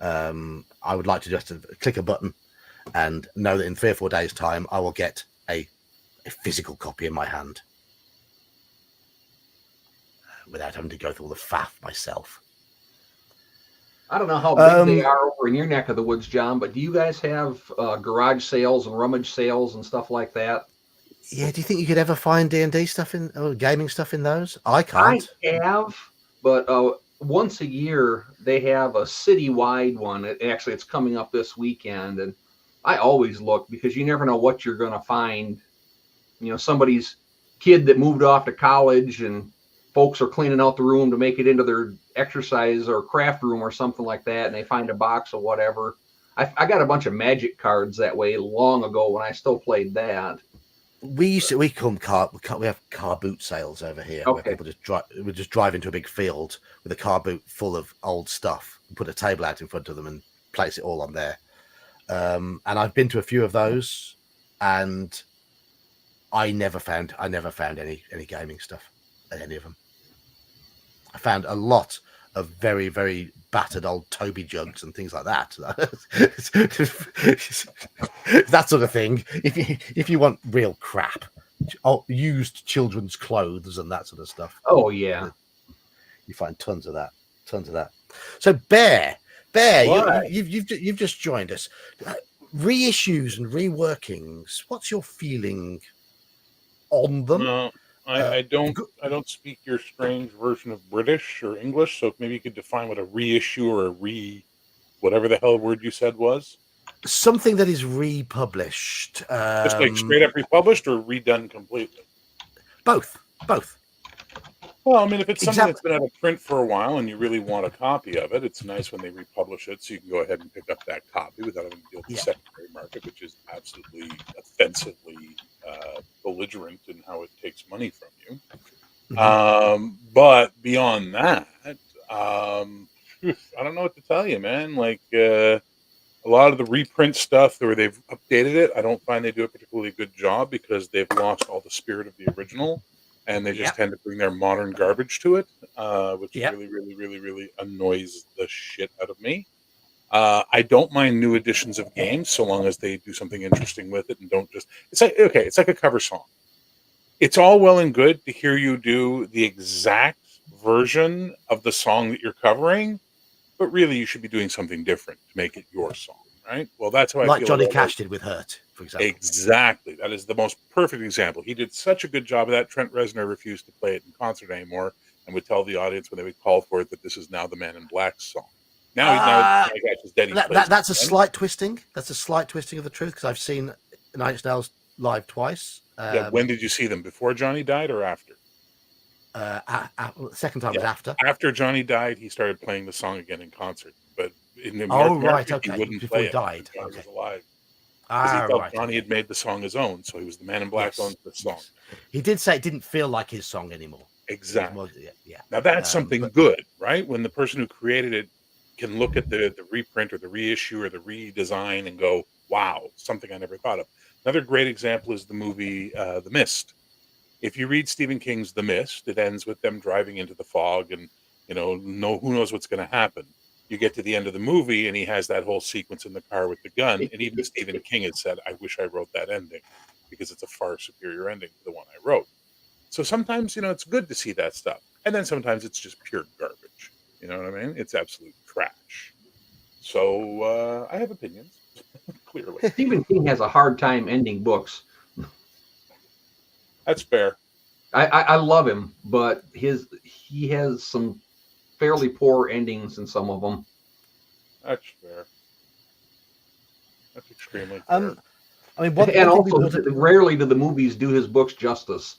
S1: I would like to just click a button and know that in 3 or 4 days' time I will get a physical copy in my hand without having to go through all the faff myself.
S2: I don't know how big they are over in your neck of the woods, John, but do you guys have garage sales and rummage sales and stuff like that?
S1: Yeah, do you think you could ever find D&D stuff or gaming stuff in those? I can't.
S2: I have, but once a year they have a citywide one. It's coming up this weekend, and I always look because you never know what you're going to find. You know, somebody's kid that moved off to college and folks are cleaning out the room to make it into their exercise or craft room or something like that, and they find a box or whatever. I got a bunch of Magic cards that way long ago when I still played that.
S1: We have car boot sales over here where people just drive into a big field with a car boot full of old stuff, put a table out in front of them and place it all on there. And I've been to a few of those, and I never found any gaming stuff at any of them. I found a lot of very, very battered old Toby jugs and things like that. That sort of thing. If you want real crap, used children's clothes and that sort of stuff.
S2: Oh yeah,
S1: you find tons of that. So Bear, you've just joined us. Reissues and reworkings. What's your feeling on them?
S6: No, I don't speak your strange version of British or English, so maybe you could define what a reissue or whatever the hell word you said was.
S1: Something that is republished.
S6: Just like straight up republished or redone completely?
S1: Both.
S6: Well, I mean, if it's something that's been out of print for a while and you really want a copy of it, it's nice when they republish it so you can go ahead and pick up that copy without having to deal with the secondary market, which is absolutely offensively belligerent in how it takes money from you. Mm-hmm. But beyond that, I don't know what to tell you, man. Like a lot of the reprint stuff where they've updated it, I don't find they do a particularly good job because they've lost all the spirit of the original. And they just tend to bring their modern garbage to it, which really, really, really, really annoys the shit out of me. I don't mind new editions of games so long as they do something interesting with it and don't just... It's like a cover song. It's all well and good to hear you do the exact version of the song that you're covering, but really you should be doing something different to make it your song, right? Well, that's how I feel.
S1: Like Johnny Cash did with Hurt, for example.
S6: Exactly. That is the most perfect example. He did such a good job of that. Trent Reznor refused to play it in concert anymore and would tell the audience when they would call for it that this is now the Man in Black's song. Now Johnny Cash is dead.
S1: That's a slight twisting. That's a slight twisting of the truth because I've seen Nine Inch Nails live twice.
S6: When did you see them? Before Johnny died or after?
S1: Second time was after.
S6: After Johnny died, he started playing the song again in concert. But in the
S1: America,
S6: he wouldn't
S1: before
S6: play
S1: he died.
S6: Johnny was alive.
S1: Because
S6: he felt Johnny had made the song his own, so he was the Man in Black owns the song.
S1: He did say it didn't feel like his song anymore.
S6: Exactly. Now that's something good, right? When the person who created it can look at the reprint or the reissue or the redesign and go, wow, something I never thought of. Another great example is the movie The Mist. If you read Stephen King's The Mist, it ends with them driving into the fog, and who knows what's going to happen. You get to the end of the movie, and he has that whole sequence in the car with the gun, and even Stephen King has said, "I wish I wrote that ending because it's a far superior ending to the one I wrote." So sometimes, it's good to see that stuff, and then sometimes it's just pure garbage. You know what I mean? It's absolute trash. So I have opinions, clearly.
S2: Stephen King has a hard time ending books.
S6: That's fair.
S2: I love him, but he has some fairly poor endings in some of them.
S6: That's fair. That's extremely fair.
S1: I mean,
S2: And also, rarely do the movies do his books justice.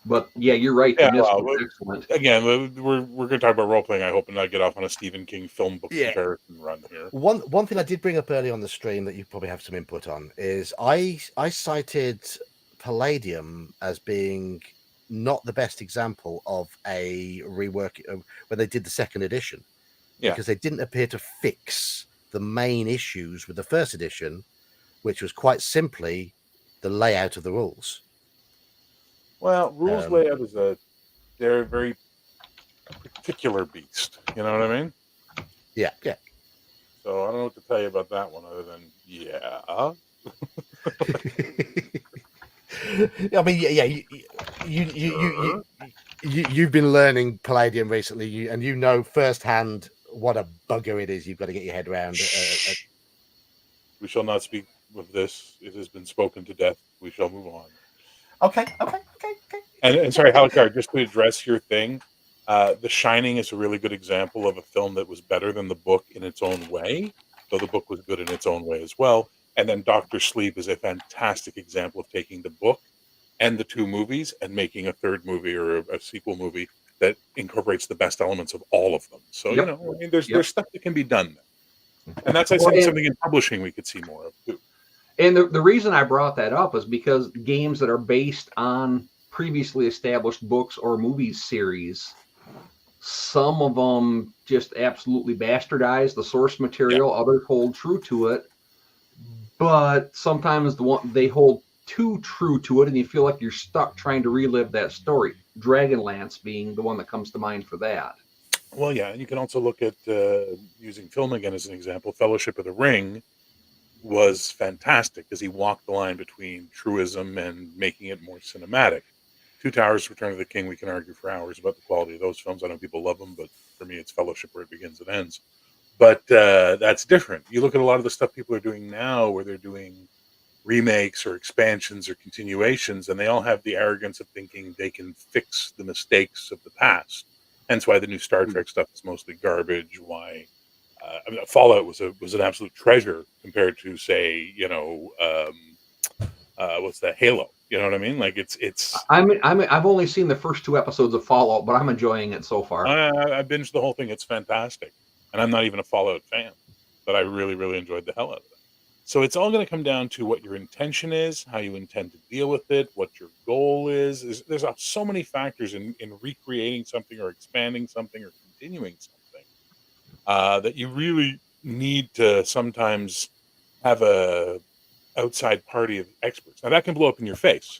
S2: But yeah, you're right.
S6: Yeah,
S2: The Mist was excellent.
S6: Again, we're going to talk about role playing, I hope, and not get off on a Stephen King film book comparison run here.
S1: One thing I did bring up early on the stream that you probably have some input on is I cited Palladium as being not the best example of a rework when they did the second edition, because they didn't appear to fix the main issues with the first edition, which was quite simply the layout of the rules.
S6: Well, rules layout is they're a very particular beast. You know what I mean?
S1: Yeah.
S6: So I don't know what to tell you about that one other than
S1: I mean, you've been learning Palladium recently, and you know firsthand what a bugger it is. You've got to get your head around.
S6: We shall not speak of this. It has been spoken to death. We shall move on.
S1: Okay.
S6: And sorry, Halakar, just to address your thing, The Shining is a really good example of a film that was better than the book in its own way, though the book was good in its own way as well. And then Dr. Sleep is a fantastic example of taking the book and the two movies and making a third movie or a sequel movie that incorporates the best elements of all of them. So, there's stuff that can be done there. And that's, I think, something in publishing we could see more of, too.
S2: And the reason I brought that up is because games that are based on previously established books or movies series, some of them just absolutely bastardize the source material. Others hold true to it. But sometimes they hold too true to it, and you feel like you're stuck trying to relive that story. Dragonlance being the one that comes to mind for that.
S6: Well, yeah, and you can also look at, using film again as an example, Fellowship of the Ring was fantastic because he walked the line between truism and making it more cinematic. Two Towers, Return of the King, we can argue for hours about the quality of those films. I know people love them, but for me, it's Fellowship where it begins and ends. But that's different. You look at a lot of the stuff people are doing now where they're doing remakes or expansions or continuations, and they all have the arrogance of thinking they can fix the mistakes of the past. Hence why the new Star Trek stuff is mostly garbage. Why Fallout was an absolute treasure compared to, say, what's that, Halo? You know what I mean? Like it's.
S2: I've only seen the first 2 episodes of Fallout, but I'm enjoying it so far.
S6: I binged the whole thing. It's fantastic, and I'm not even a Fallout fan, but I really, really enjoyed the hell out of it. So it's all going to come down to what your intention is, how you intend to deal with it, what your goal is. There's so many factors in recreating something or expanding something or continuing something that you really need to sometimes have a outside party of experts. Now that can blow up in your face.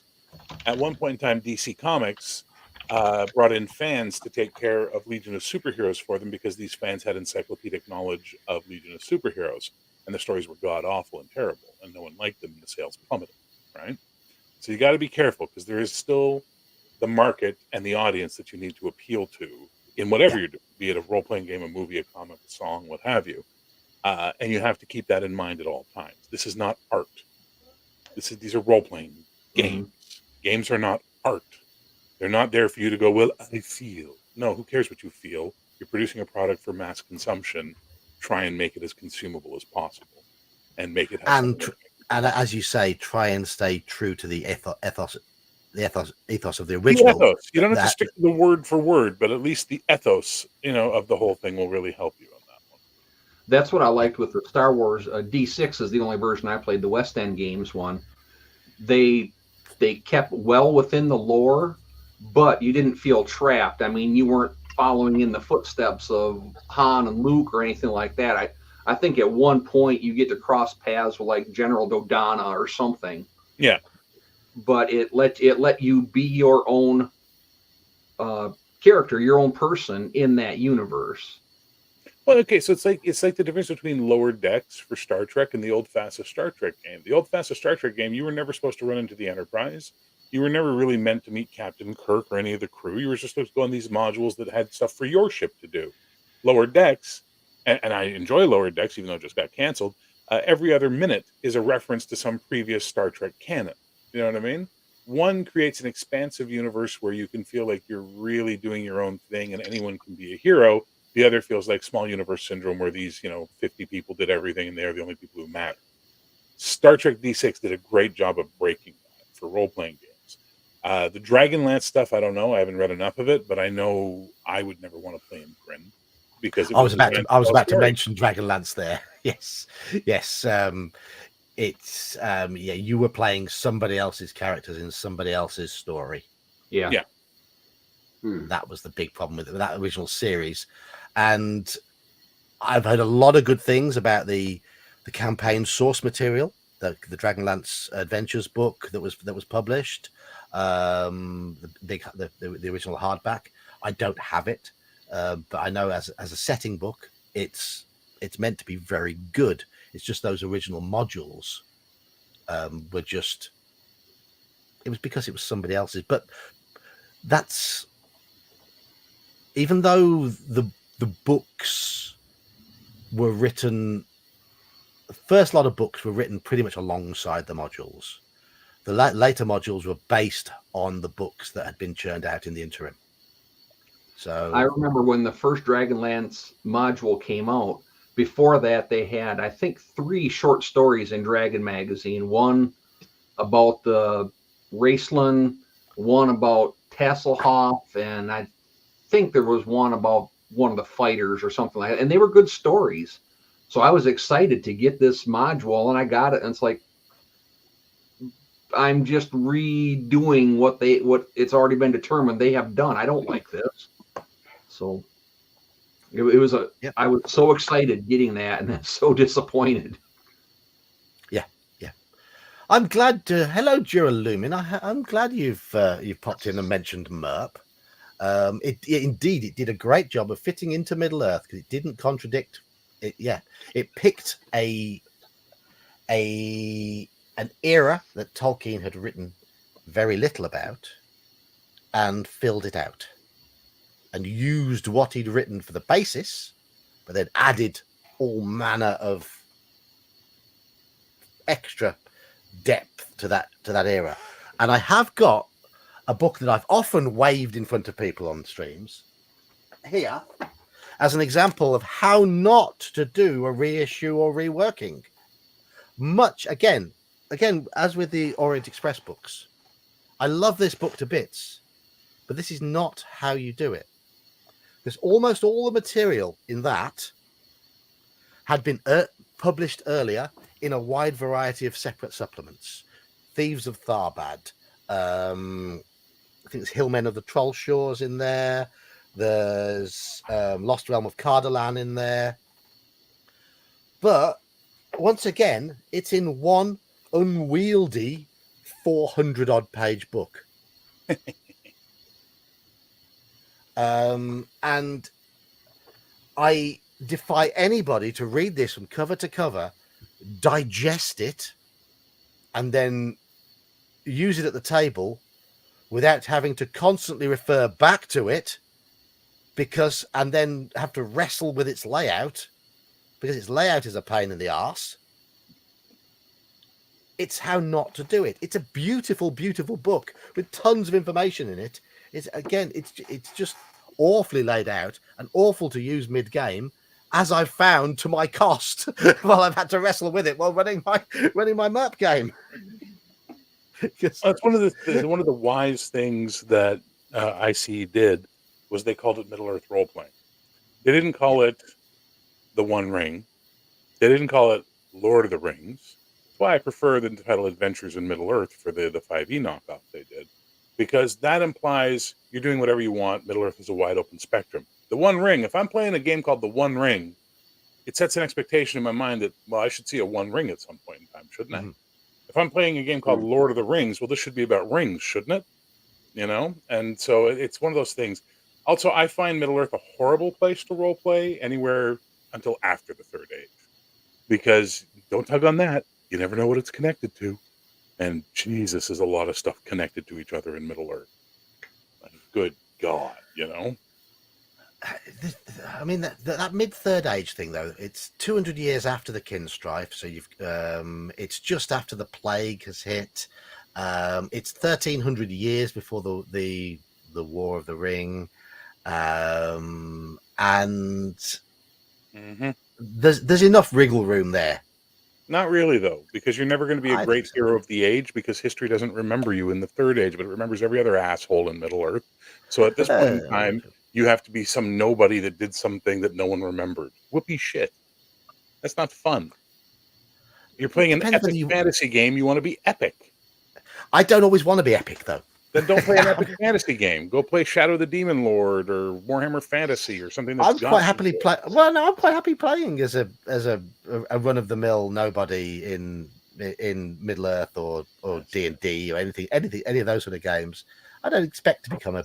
S6: At one point in time, DC Comics brought in fans to take care of Legion of Superheroes for them because these fans had encyclopedic knowledge of Legion of Superheroes. And the stories were god-awful and terrible, and no one liked them, and the sales plummeted, right? So you got to be careful, because there is still the market and the audience that you need to appeal to in whatever you're doing, be it a role-playing game, a movie, a comic, a song, what have you. And you have to keep that in mind at all times. This is not art. These are role-playing games. Games are not art. They're not there for you to go, well, I feel. No, who cares what you feel? You're producing a product for mass consumption. Try and make it as consumable as possible, and make it have
S1: and as you say, try and stay true to the ethos of the original.
S6: The ethos. You don't have to stick to the word for word, but at least the ethos, of the whole thing will really help you on that one.
S2: That's what I liked with the Star Wars. D6 is the only version I played. The West End Games one. They kept well within the lore, but you didn't feel trapped. I mean, you weren't following in the footsteps of Han and Luke or anything like that. I think at one point you get to cross paths with like General Dodonna or something.
S6: Yeah.
S2: but it let you be your own character, your own person in that universe.
S6: Well, okay, so it's like the difference between Lower Decks for Star Trek and the old FASA Star Trek game. The old FASA Star Trek game, you were never supposed to run into the Enterprise. You were never really meant to meet Captain Kirk or any of the crew. You were just supposed to go on these modules that had stuff for your ship to do. Lower Decks, and I enjoy Lower Decks, even though it just got canceled. Every other minute is a reference to some previous Star Trek canon. You know what I mean? One creates an expansive universe where you can feel like you're really doing your own thing and anyone can be a hero. The other feels like small universe syndrome where these, 50 people did everything and they're the only people who matter. Star Trek D6 did a great job of breaking that for role-playing games. The Dragonlance stuff, I don't know. I haven't read enough of it, but I know I would never want to play in Grin because
S1: I was about to mention Dragonlance there. Yes. It's you were playing somebody else's characters in somebody else's story.
S2: Yeah.
S1: That was the big problem with that original series. And I've heard a lot of good things about the campaign source material, the Dragonlance Adventures book that was published, the original hardback. I don't have it, but I know as a setting book, it's meant to be very good. It's just those original modules were just. It was because it was somebody else's, but that's even though the books were written. The first lot of books were written pretty much alongside the modules. The later modules were based on the books that had been churned out in the interim. So
S2: I remember when the first Dragonlance module came out. Before that, they had, I think, 3 short stories in Dragon Magazine. One about the Raceland, one about Tasselhoff, and I think there was one about one of the fighters or something like that. And they were good stories. So I was excited to get this module, and I got it. And it's like, I'm just redoing what it's already been determined they have done. I don't like this. So it was I was so excited getting that, and then so disappointed. Yeah.
S1: I'm glad. Hello, Duralumin. I'm glad you've popped in and mentioned MERP. Indeed, it did a great job of fitting into Middle Earth because it didn't contradict. It picked an era that Tolkien had written very little about and filled it out and used what he'd written for the basis, but then added all manner of extra depth to that era. And I have got a book that I've often waved in front of people on streams here as an example of how not to do a reissue or reworking. Much again, as with the Orient Express books, I love this book to bits, but this is not how you do it. Because almost all the material in that had been published earlier in a wide variety of separate supplements. Thieves of Tharbad, I think there's Hillmen of the Troll Shores in there. There's Lost Realm of Cardolan in there. But once again, it's in one unwieldy 400-odd page book. And I defy anybody to read this from cover to cover, digest it, and then use it at the table without having to constantly refer back to it and then have to wrestle with its layout because its layout is a pain in the arse. It's how not to do it. It's a beautiful, beautiful book with tons of information in it. It's just awfully laid out and awful to use mid-game, as I've found to my cost while I've had to wrestle with it while running my MERP game.
S6: That's one of the wise things that IC did was they called it Middle Earth role playing. They didn't call it the One Ring. They didn't call it Lord of the Rings. That's why I prefer the title Adventures in Middle Earth for the 5e knockoff they did, because that implies you're doing whatever you want. Middle Earth is a wide open spectrum. The One Ring, if I'm playing a game called The One Ring, it sets an expectation in my mind that, well, I should see a One Ring at some point in time, shouldn't I? If I'm playing a game called Lord of the Rings, well, this should be about rings, shouldn't it? You know? And so it's one of those things. Also, I find Middle-earth a horrible place to role play anywhere until after the Third Age. Because don't tug on that. You never know what it's connected to. And Jesus, is a lot of stuff connected to each other in Middle-earth. Like, good God, you know?
S1: I mean, that mid-Third Age thing, though, it's 200 years after the Kinstrife, so it's just after the plague has hit. It's 1,300 years before the War of the Ring, and there's enough wriggle room there.
S6: Not really, though, because you're never going to be a
S1: I
S6: great
S1: think so.
S6: hero of the age, because history doesn't remember you in the Third Age, but it remembers every other asshole in Middle-earth. So at this point in time, you have to be some nobody that did something that no one remembered. Whoopee shit. That's not fun. You're playing an
S1: Depends
S6: epic
S1: whether
S6: fantasy game. You want to be epic.
S1: I don't always want to be epic, though.
S6: Then don't play an epic fantasy game. Go play Shadow the Demon Lord or Warhammer Fantasy or something that's
S1: I'm quite happily I'm quite happy playing as a run-of-the-mill nobody in Middle-earth or D&D or any of those sort of games. I don't expect to become an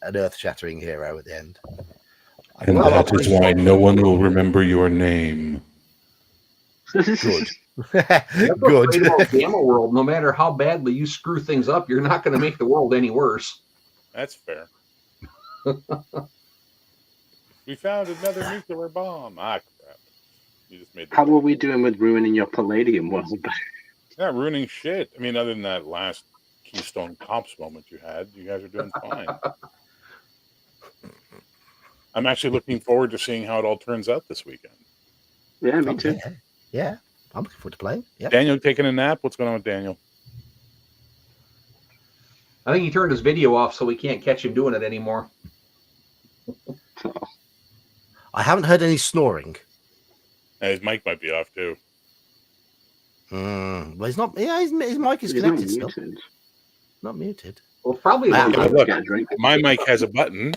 S1: earth-shattering hero at the end.
S6: And that is why no one will remember your name.
S1: Good.
S2: That's
S1: Good.
S2: what's great about Gamma World. No matter how badly you screw things up, you're not going to make the world any worse.
S6: That's fair. We found another nuclear bomb. Ah, crap. You just made.
S3: How are we doing with ruining your Palladium world?
S6: Not ruining shit. I mean, other than that last Keystone Cops moment you had, you guys are doing fine. I'm actually looking forward to seeing how it all turns out this weekend.
S3: Yeah, me too.
S1: Yeah, I'm looking forward to playing. Yep.
S6: Daniel taking a nap? What's going on with Daniel?
S2: I think he turned his video off, so we can't catch him doing it anymore.
S1: I haven't heard any snoring.
S6: His mic might be off too.
S1: Well, he's not. Yeah, his mic is connected still. Not muted.
S2: Well, probably.
S6: Look, my mic has a button.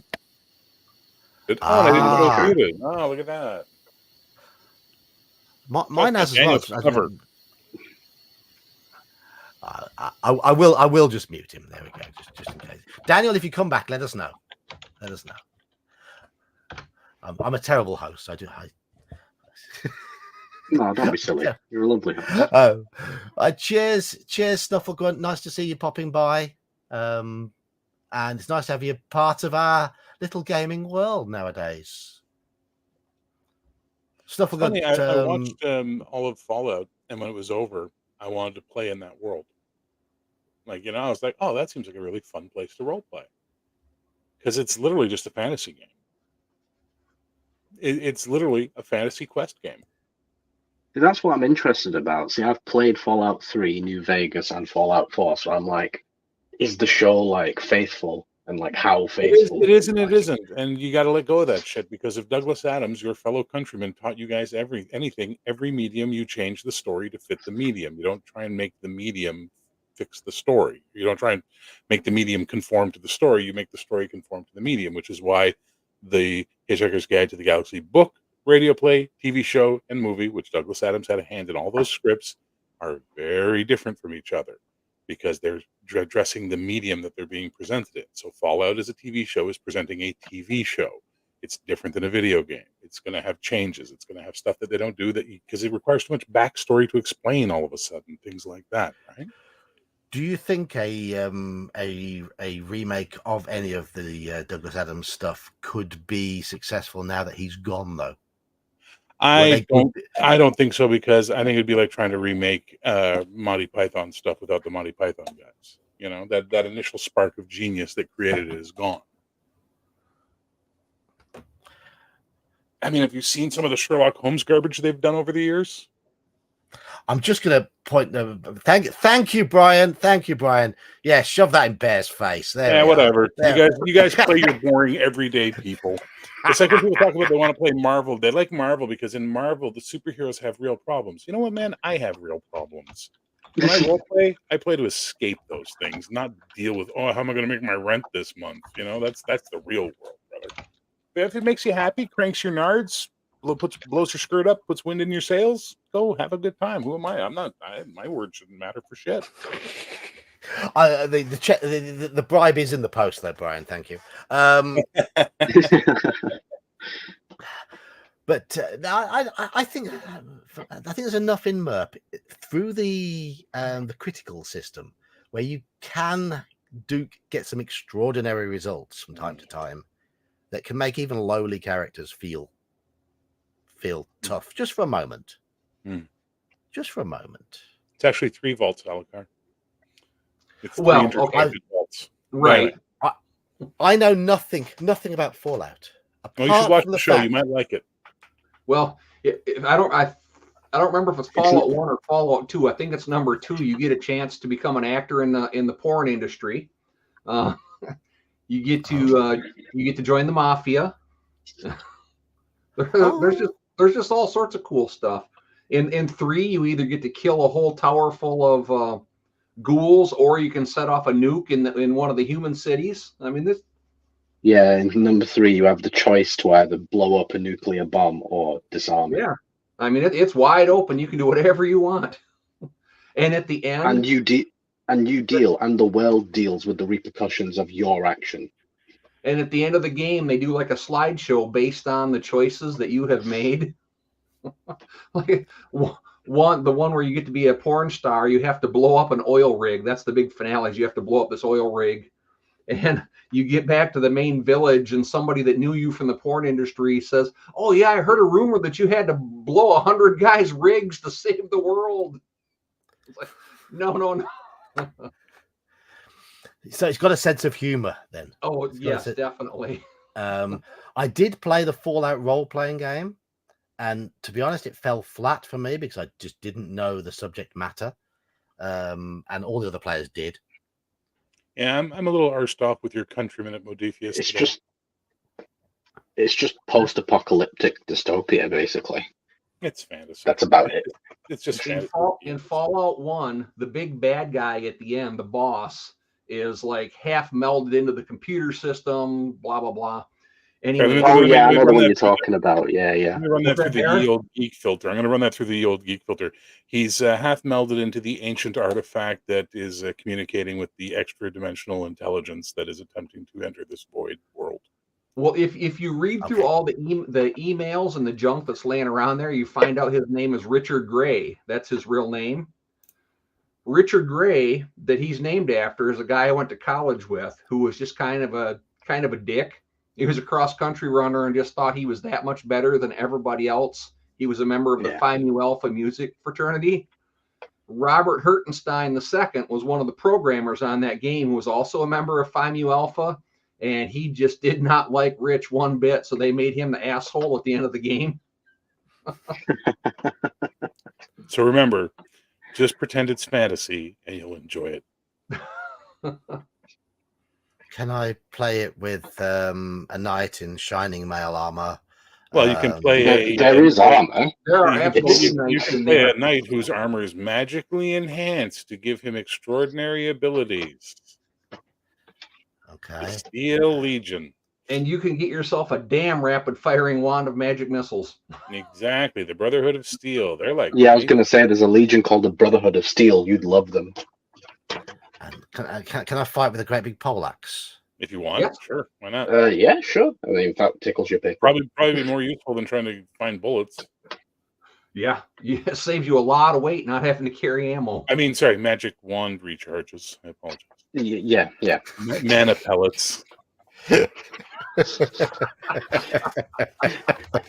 S6: I didn't know it was muted. Oh, look at that.
S1: Mine has as well. I will just mute him. There we go. Just in case. Daniel, if you come back, let us know. Let us know. I'm a terrible host.
S3: No, don't be silly. You're a lovely host.
S1: Cheers, Snufflegunt. Nice to see you popping by. And it's nice to have you part of our little gaming world nowadays.
S6: Snufflegunt. I watched all of Fallout, and when it was over, I wanted to play in that world. Like, I was like, oh, that seems like a really fun place to role play. Because it's literally just a fantasy game. It's literally a fantasy quest game.
S3: That's what I'm interested about. See, I've played Fallout 3, New Vegas, and Fallout 4, so I'm like, is the show like faithful? And like how faithful?
S6: It is and it isn't. And you got to let go of that shit, because if Douglas Adams, your fellow countryman, taught you guys every medium, you change the story to fit the medium. You don't try and make the medium fix the story. You don't try and make the medium conform to the story. You make the story conform to the medium, which is why the Hitchhiker's Guide to the Galaxy book, radio play, TV show, and movie, which Douglas Adams had a hand in all those scripts, are very different from each other, because they're addressing the medium that they're being presented in. So Fallout as a TV show is presenting a TV show. It's different than a video game. It's going to have changes. It's going to have stuff that they don't do, that because it requires too much backstory to explain all of a sudden, things like that, right?
S1: Do you think a remake of any of the Douglas Adams stuff could be successful now that he's gone, though?
S6: I don't think so, because I think it'd be like trying to remake Monty Python stuff without the Monty Python guys. That initial spark of genius that created it is gone. I mean, have you seen some of the Sherlock Holmes garbage they've done over the years?
S1: I'm just going to point. Thank you, Brian. Thank you, Brian. Yeah, shove that in Bear's face. There
S6: whatever. You guys play your boring everyday people. It's like when people talk about they want to play Marvel. They like Marvel because in Marvel the superheroes have real problems. You know what, man? I have real problems. When I role play, I play to escape those things, not deal with, how am I going to make my rent this month? That's the real world, brother. But if it makes you happy, cranks your nards, blows your skirt up, puts wind in your sails. Go have a good time. Who am I? I'm not. My word shouldn't matter for shit.
S1: The bribe is in the post, though, Brian. Thank you. But I think there's enough in MERP through the critical system where you can get some extraordinary results from time to time that can make even lowly characters feel tough just for a moment. Just for a moment.
S6: It's actually 3 vaults, Alucard. It's 3
S2: Well,
S6: interconnected vaults.
S2: Right.
S1: I know nothing about Fallout.
S6: Well, you should watch the show. You might like it.
S2: Well, if I don't remember if it's Fallout 1 or Fallout 2. I think it's number 2. You get a chance to become an actor in the porn industry. You get to join the mafia. There's just all sorts of cool stuff. In 3, you either get to kill a whole tower full of ghouls, or you can set off a nuke in one of the human cities. I mean, this.
S3: Yeah, in number 3, you have the choice to either blow up a nuclear bomb or disarm it.
S2: Yeah, I mean, it's wide open. You can do whatever you want. And at the end,
S3: and you deal, and the world deals with the repercussions of your action.
S2: And at the end of the game, they do like a slideshow based on the choices that you have made. Like the one where you get to be a porn star, you have to blow up an oil rig. That's the big finale. You have to blow up this oil rig, and you get back to the main village, and somebody that knew you from the porn industry says, "Oh yeah, I heard a rumor that you had to blow 100 guys' rigs to save the world." It's like, no.
S1: So it's got a sense of humor then.
S2: Oh yes, definitely.
S1: I did play the Fallout role-playing game, and to be honest, it fell flat for me because I just didn't know the subject matter, and all the other players did.
S6: Yeah, I'm a little arsed off with your countrymen at Modiphius.
S3: It's just post-apocalyptic dystopia, basically.
S6: It's fantasy.
S3: That's about it.
S6: It's just
S2: in Fallout 1, the big bad guy at the end, the boss, is like half melded into the computer system, blah blah blah. Anyway,
S3: I know the one you're talking about. Yeah.
S6: I'm gonna run that through the old Geek filter. He's half melded into the ancient artifact that is communicating with the extra dimensional intelligence that is attempting to enter this void world.
S2: Well, if you read through all the emails and the junk that's laying around there, you find out his name is Richard Gray. That's his real name. Richard Gray, that he's named after, is a guy I went to college with who was just kind of a dick. He was a cross-country runner and just thought he was that much better than everybody else. He was a member of the Phi Mu Alpha music fraternity. Robert Hertenstein II was one of the programmers on that game who was also a member of Phi Mu Alpha, and he just did not like Rich one bit, so they made him the asshole at the end of the game.
S6: So remember, just pretend it's fantasy and you'll enjoy it.
S1: Can I play it with a knight in shining mail armor?
S6: Well, you can play
S3: there is armor.
S2: There are absolutely
S6: you can play a knight whose armor is magically enhanced to give him extraordinary abilities.
S1: Okay.
S6: The Steel Legion.
S2: And you can get yourself a damn rapid firing wand of magic missiles.
S6: Exactly. The Brotherhood of Steel. They're like...
S3: Yeah, I was going to say there's a legion called the Brotherhood of Steel. You'd love them.
S1: And can I fight with a great big poleaxe?
S6: If you want, sure. Why not?
S3: Yeah, sure. I mean, if that tickles your pick.
S6: Probably be more useful than trying to find bullets.
S2: Yeah, it saves you a lot of weight not having to carry ammo.
S6: I mean, sorry, magic wand recharges. I apologize.
S3: Yeah.
S6: Mana pellets.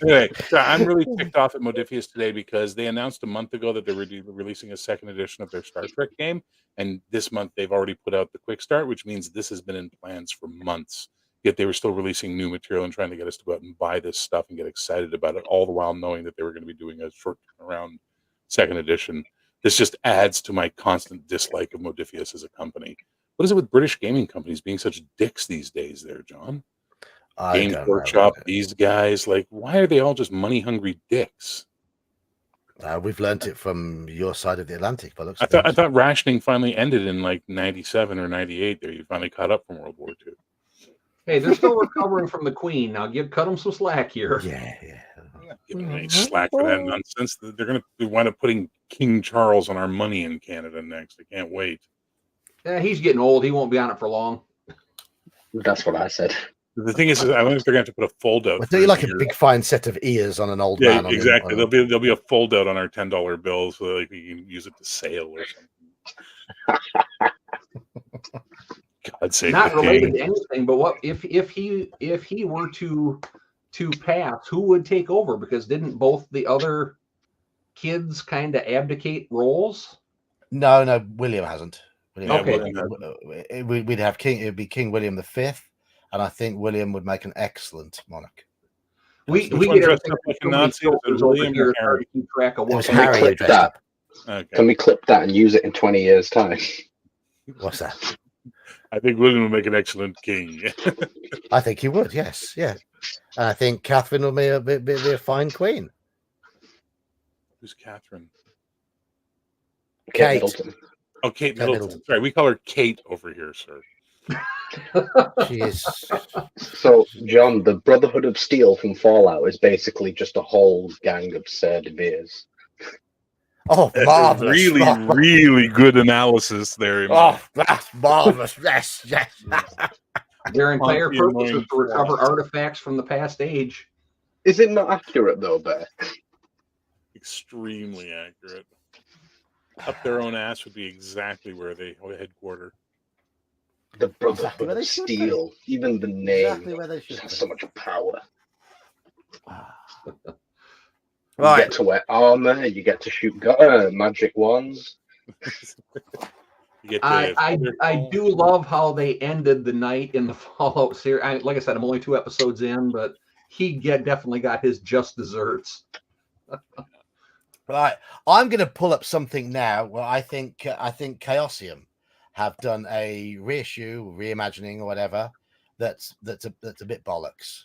S6: Anyway, so I'm really ticked off at Modiphius today because they announced a month ago that they were releasing a second edition of their Star Trek game, and this month they've already put out the quick start, which means this has been in plans for months. Yet they were still releasing new material and trying to get us to go out and buy this stuff and get excited about it, all the while knowing that they were going to be doing a short turnaround second edition. This just adds to my constant dislike of Modiphius as a company. What is it with British gaming companies being such dicks these days there, John? Games Workshop, these guys, like, why are they all just money-hungry dicks?
S1: We've learned it from your side of the Atlantic. But
S6: I thought rationing finally ended in like 97 or 98 there. You finally caught up from World War II.
S2: Hey, they're still recovering from the Queen. Now cut them some slack here.
S1: Yeah.
S6: Give them any slack for that nonsense. They're going to wind up putting King Charles on our money in Canada next. I can't wait.
S2: Yeah, he's getting old. He won't be on it for long.
S3: That's what I said.
S6: The thing is I wonder if they're going to have to put a fold out.
S1: Well, do you like a big fine set of ears on an old
S6: Yeah,
S1: man?
S6: exactly. There'll be a fold out on our $10 bills, so like we can use it to sail or something. God save
S2: Not
S6: the
S2: related
S6: king.
S2: to anything, but what if he were to pass, who would take over? Because didn't both the other kids kind of abdicate roles?
S1: No, William hasn't.
S2: Okay.
S1: We'd have King. It'd be King William V, and I think William would make an excellent monarch.
S2: We
S6: Which one
S2: get
S6: dressed up like a Nazi? Was it William or Harry?
S2: Keep track of
S1: It was
S2: what
S3: Can we
S1: Harry
S3: clip
S1: dressed
S3: that?
S1: up.
S6: Okay.
S3: Can we clip that and use it in 20 years' time?
S1: What's that?
S6: I think William will make an excellent king.
S1: I think he would. Yes, yeah. And I think Catherine will be a fine queen.
S6: Who's Catherine?
S1: Kate.
S3: Middleton.
S6: Oh, Kate
S1: Kate
S6: Middleton.
S1: Middleton.
S6: Sorry, we call her Kate over here, sir.
S1: She is.
S3: So, John, the Brotherhood of Steel from Fallout is basically just a whole gang of Sir De Veres.
S1: Oh, marvelous!
S6: Really good analysis there.
S1: Oh, that's marvelous! Yes.
S2: Their entire
S6: Ponty
S2: purpose is
S6: annoying
S2: to recover
S6: twat.
S2: artifacts from the past age.
S3: Is it not accurate, though, Bear?
S6: Extremely accurate. Up their own ass would be exactly where they headquarter.
S3: The Brotherhood
S1: Exactly where they
S3: of
S1: should
S3: Steel. Even the name
S1: Exactly where they should
S3: has
S1: be.
S3: so much power. You
S1: Right.
S3: get to wear armor, you get to shoot magic wands.
S6: You get to
S2: I do love how they ended the night in the Fallout series. Like I said, I'm only 2 episodes in, but he definitely got his just desserts.
S1: Right, I'm going to pull up something now where I think Chaosium have done a reissue, reimagining, or whatever. That's a bit bollocks.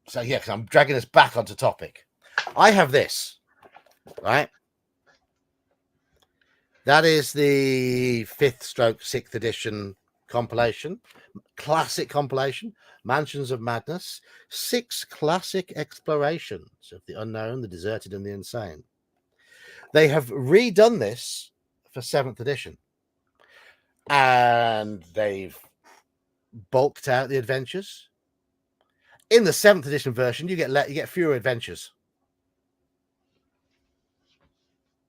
S1: So yeah, because I'm dragging us back onto topic. I have this, right? That is the 5th/6th edition compilation, classic compilation, Mansions of Madness, 6 classic explorations of the unknown, the deserted, and the insane. They have redone this for 7th edition, and they've bulked out the adventures. In the 7th edition version, you get fewer adventures.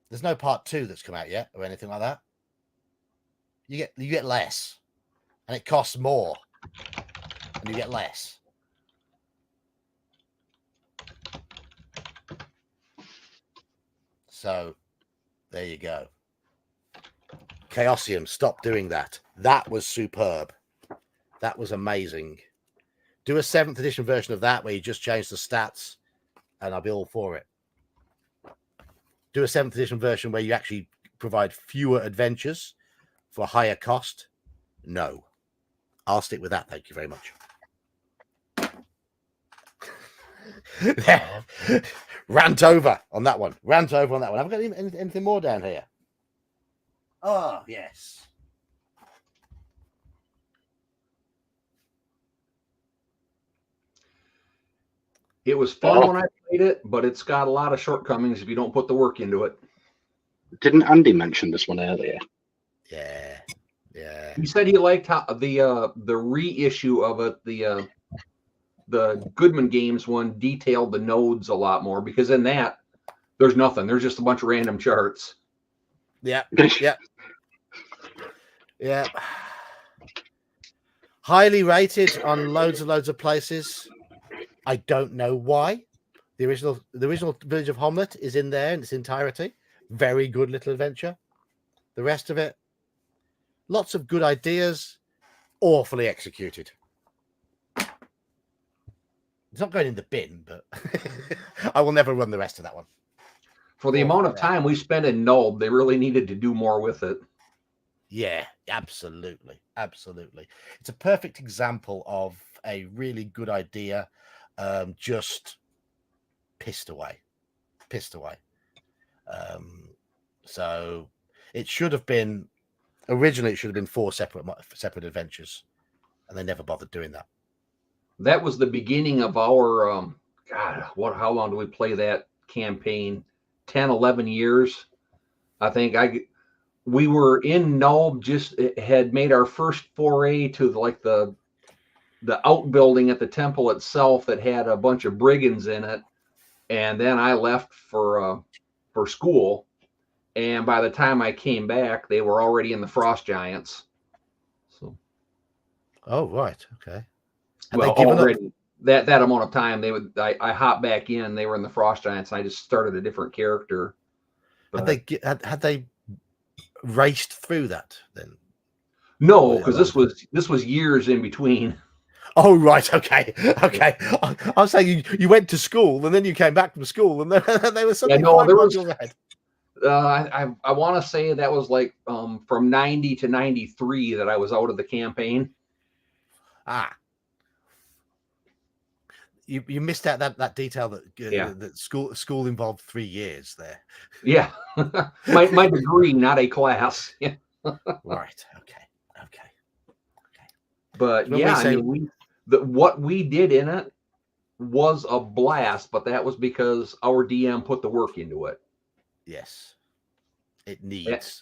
S1: There's no part 2 that's come out yet or anything like that. You get less, and it costs more, and you get less. So there you go. Chaosium, stop doing that. That was superb. That was amazing. Do a 7th edition version of that where you just change the stats, and I'll be all for it. Do a 7th edition version where you actually provide fewer adventures for a higher cost. No. I'll stick with that. Thank you very much. Rant over on that one. Have I got anything more down here? Oh, yes.
S2: It was fun when I played it, but it's got a lot of shortcomings if you don't put the work into it.
S3: Didn't Andy mention this one earlier?
S1: Yeah.
S2: He said he liked how the reissue of it, the Goodman Games one, detailed the nodes a lot more, because in that there's nothing. There's just a bunch of random charts.
S1: Yeah. Highly rated on loads of places. I don't know why. The original Village of Homlet is in there in its entirety. Very good little adventure. The rest of it, lots of good ideas, awfully executed. It's not going in the bin, but I will never run the rest of that one.
S2: For the amount of time we spent in Nulb, they really needed to do more with it.
S1: Yeah, absolutely. It's a perfect example of a really good idea, just pissed away. So it should have been originally. It should have been 4 separate adventures, and they never bothered doing that.
S2: that was the beginning of our God. How long do we play that campaign? 10, 11 years, I think. We were in Nulb, just had made our first foray to the outbuilding at the temple itself that had a bunch of brigands in it, and then I left for school. And by the time I came back, they were already in the Frost Giants. So,
S1: Oh, right. Okay. Had
S2: well,
S1: they given
S2: already
S1: up?
S2: that amount of time, I hopped back in. They were in the Frost Giants, and I just started a different character.
S1: Had
S2: But
S1: had they raced through that then?
S2: no, because this was years in between.
S1: Oh, right. Okay. Okay. I was saying you went to school and then you came back from school and then they were suddenly
S2: no,
S1: five
S2: there was
S1: modules ahead.
S2: I want to say that was like from 90 to 93 that I was out of the campaign.
S1: Ah. You missed out that detail that that school involved 3 years there.
S2: Yeah. my degree, not a class. Yeah.
S1: Right. Okay.
S2: But
S1: When
S2: yeah,
S1: we say,
S2: I mean, what we did in it was a blast, but that was because our DM put the work into it.
S1: yes, it needs.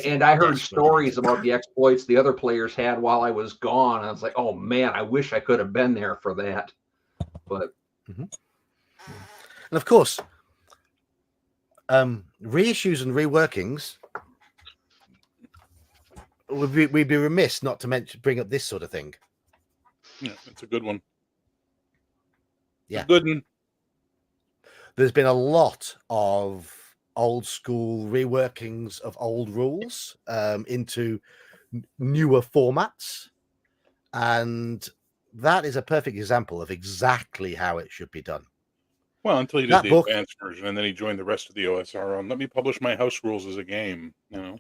S2: And I heard stories about the exploits the other players had while I was gone. I was like, oh man, I wish I could have been there for that. But
S1: and of course, reissues and reworkings. We'd be remiss not to bring up this sort of thing.
S6: Yeah, it's a good one.
S1: Yeah,
S6: good one.
S1: There's been a lot of old school reworkings of old rules into newer formats, and that is a perfect example of exactly how it should be done.
S6: Well, until he did the advanced version, and then he joined the rest of the OSR on, let me publish my house rules as a game, you know.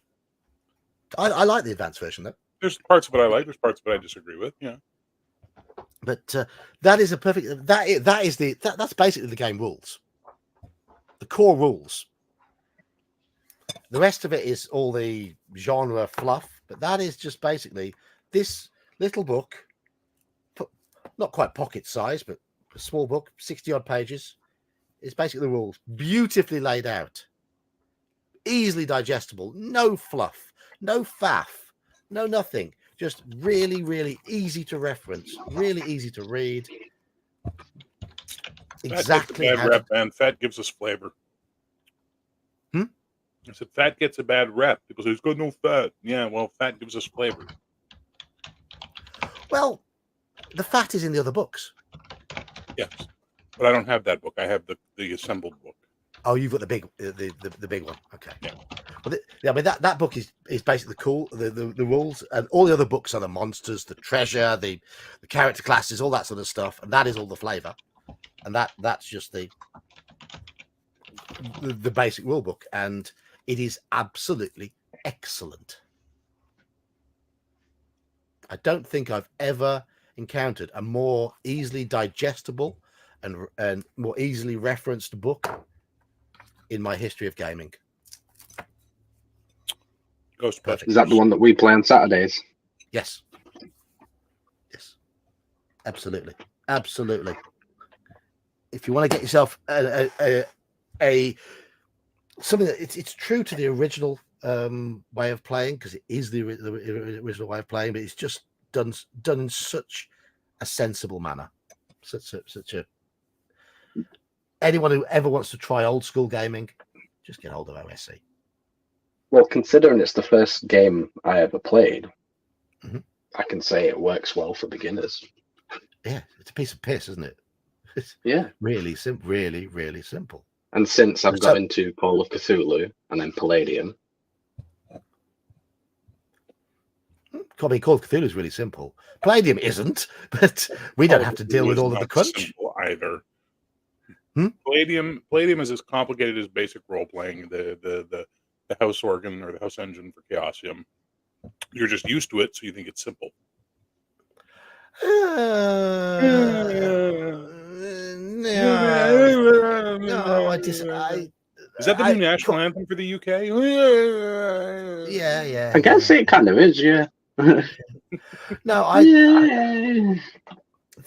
S1: I like the advanced version, though.
S6: There's parts of it I like, there's parts of it I disagree with, yeah.
S1: But that is a perfect, that's basically the game rules. The core rules. The rest of it is all the genre fluff, but that is just basically this little book, not quite pocket size, but a small book, 60 odd pages. It's basically the rules, beautifully laid out, easily digestible, no fluff, no faff, no nothing. Just really, really easy to reference, really easy to read. Exactly.
S6: Fat gets a bad rep, man. Fat gives us flavor. I said, fat gets a bad rep because there's got no fat. Yeah, well, fat gives us flavor.
S1: Well, the fat is in the other books.
S6: Yes, but I don't have that book. I have the assembled book.
S1: Oh, you've got the big one. Okay.
S6: Yeah.
S1: Well, I mean that book is basically cool. The rules, and all the other books are the monsters, the treasure, the character classes, all that sort of stuff, and that is all the flavor, and that's just the basic rule book, and it is absolutely excellent. I don't think I've ever encountered a more easily digestible and more easily referenced book in my history of gaming.
S6: Ghostbusters.
S3: Is that the one that we play on Saturdays?
S1: Yes. Absolutely. If you want to get yourself a something that it's true to the original way of playing, because it is the original way of playing, but it's just done in such a sensible manner. Such a anyone who ever wants to try old school gaming, just get hold of OSC.
S3: Well, considering it's the first game I ever played, I can say it works well for beginners.
S1: Yeah, it's a piece of piss, isn't it? It's really simple, really simple.
S3: And since I've got into Call of Cthulhu and then Palladium,
S1: Call of Cthulhu is really simple. Palladium isn't, but we don't have to deal with all of the crunch
S6: either. Palladium is as complicated as basic role playing. The house organ or the house engine for Chaosium. You're just used to it, so you think it's simple.
S1: No, I just.
S6: Is that the new national anthem for the UK?
S1: Yeah.
S3: I guess it kind of is, yeah.
S1: No,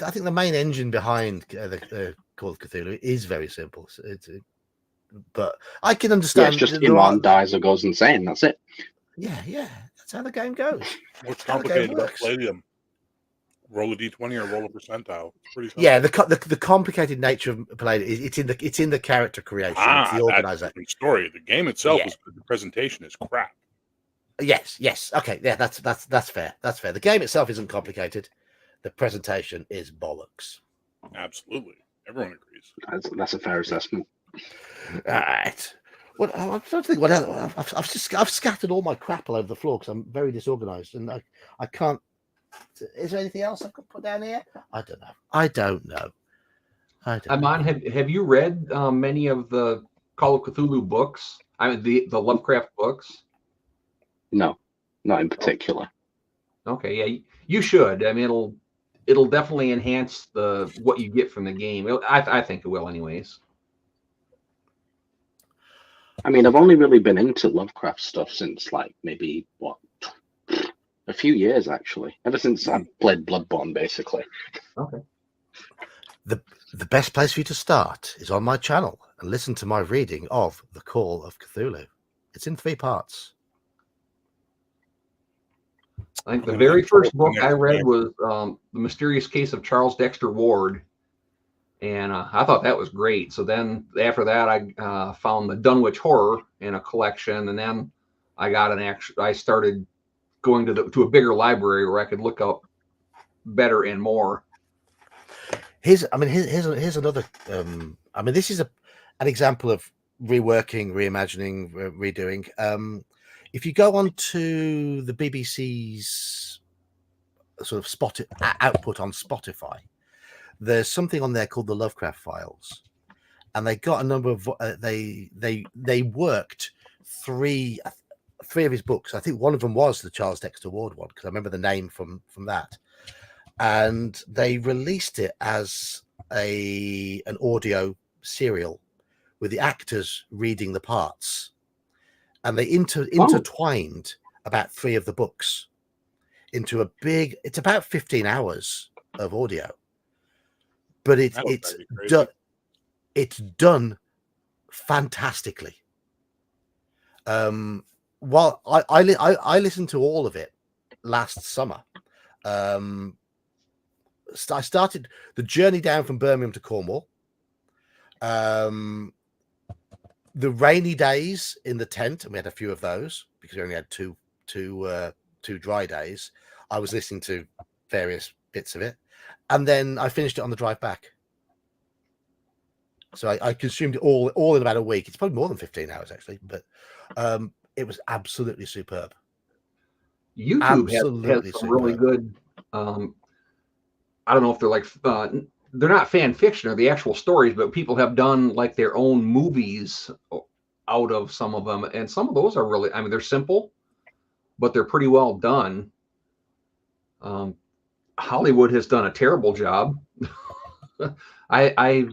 S1: I think the main engine behind the Call of Cthulhu is very simple. But I can
S3: Yeah,
S1: understand.
S3: it's just Iman dies or goes insane. That's it.
S1: Yeah, that's how the game goes.
S6: What's
S1: How the game
S6: complicated about
S1: works.
S6: Palladium? Roll a d20 or roll a percentile. It's pretty simple.
S1: Yeah, the complicated nature of Palladium, it's in the character creation. It's the
S6: That's a
S1: organizer.
S6: different story. The game itself is good. The presentation is crap.
S1: Yes. Okay, yeah, that's fair. That's fair. The game itself isn't complicated. The presentation is bollocks.
S6: Absolutely. Everyone agrees.
S3: That's a fair assessment.
S1: All right. What I'm trying to think. What else? I've scattered all my crap all over the floor because I'm very disorganized and I can't. Is there anything else I could put down here? I don't know.
S2: Iman, have you read many of the Call of Cthulhu books? I mean, the Lovecraft books.
S3: No, not in particular.
S2: Okay, yeah, you should. I mean, it'll definitely enhance what you get from the game. I think it will, anyways.
S3: I mean, I've only really been into Lovecraft stuff since like maybe a few years actually. Ever since I played Bloodborne, basically.
S2: Okay.
S1: The best place for you to start is on my channel and listen to my reading of The Call of Cthulhu. It's in 3 parts.
S2: I think the very first book I read was The Mysterious Case of Charles Dexter Ward, and I thought that was great. So then after that, I found the Dunwich Horror in a collection, and then I got I started going to a bigger library where I could look up better and more.
S1: Here's another. This is an example of reworking, reimagining, redoing. If you go on to the BBC's sort of output on Spotify, there's something on there called the Lovecraft Files, and they got a number of they worked three of his books. I think one of them was the Charles Dexter Ward one because I remember the name from that, and they released it as an audio serial with the actors reading the parts. And they intertwined about 3 of the books into a big. It's about 15 hours of audio, but it's done fantastically. While I listened to all of it last summer. I started the journey down from Birmingham to Cornwall. The rainy days in the tent, and we had a few of those because we only had two dry days. I was listening to various bits of it, and then I finished it on the drive back. So I consumed it all in about a week. It's probably more than 15 hours actually, but it was absolutely superb.
S2: YouTube has some really good. I don't know if they're like they're not fan fiction or the actual stories, but people have done like their own movies out of some of them, and some of those are really. I mean, they're simple, but they're pretty well done. Hollywood has done a terrible job. I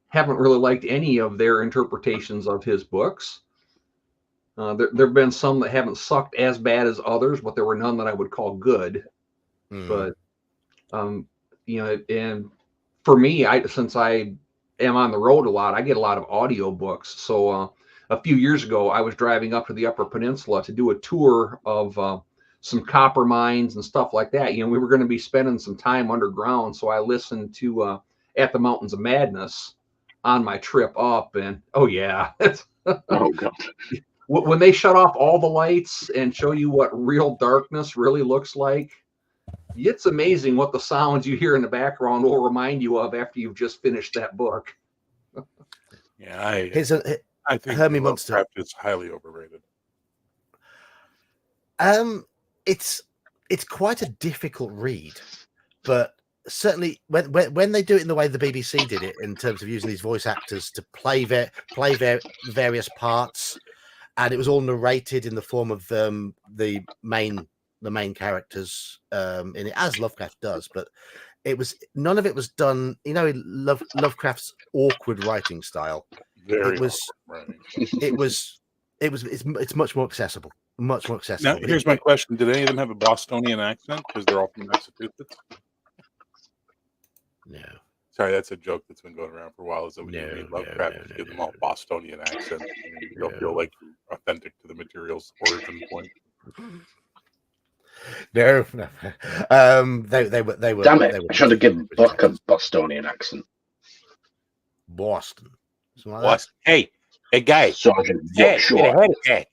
S2: haven't really liked any of their interpretations of his books. There have been some that haven't sucked as bad as others, but there were none that I would call good. But and for me, since I am on the road a lot, I get a lot of audio books. So a few years ago, I was driving up to the Upper Peninsula to do a tour of some copper mines and stuff like that. We were going to be spending some time underground, so I listened to At the Mountains of Madness on my trip up, and oh yeah,
S3: oh god.
S2: When they shut off all the lights and show you what real darkness really looks like, it's amazing what the sounds you hear in the background will remind you of after you've just finished that book.
S6: Yeah, I think
S1: Hermie Munster
S6: Lovecraft is highly overrated.
S1: It's quite a difficult read, but certainly when they do it in the way the BBC did it, in terms of using these voice actors to play various parts, and it was all narrated in the form of the main characters in it, as Lovecraft does, but none of it was done. Lovecraft's awkward writing style. It's much more accessible. Much more accessible.
S6: Now, here's my question: did any of them have a Bostonian accent? Because they're all from Massachusetts.
S1: No.
S6: Sorry, that's a joke that's been going around for a while. Is that when you
S1: No,
S6: read
S1: no,
S6: Lovecraft,
S1: no,
S6: you
S1: no,
S6: give them
S1: no,
S6: all Bostonian accents, and you'll feel
S1: no.
S6: like you're authentic to the material's origin point.
S1: No, no. They were
S3: Damn it!
S1: they were
S3: I should have given
S1: British
S3: Buck a
S1: accents.
S3: Bostonian accent.
S1: Boston. Something like
S6: What? Hey, guy.
S3: Sergeant Buck
S6: Hey, get a
S3: Short.
S6: head attack.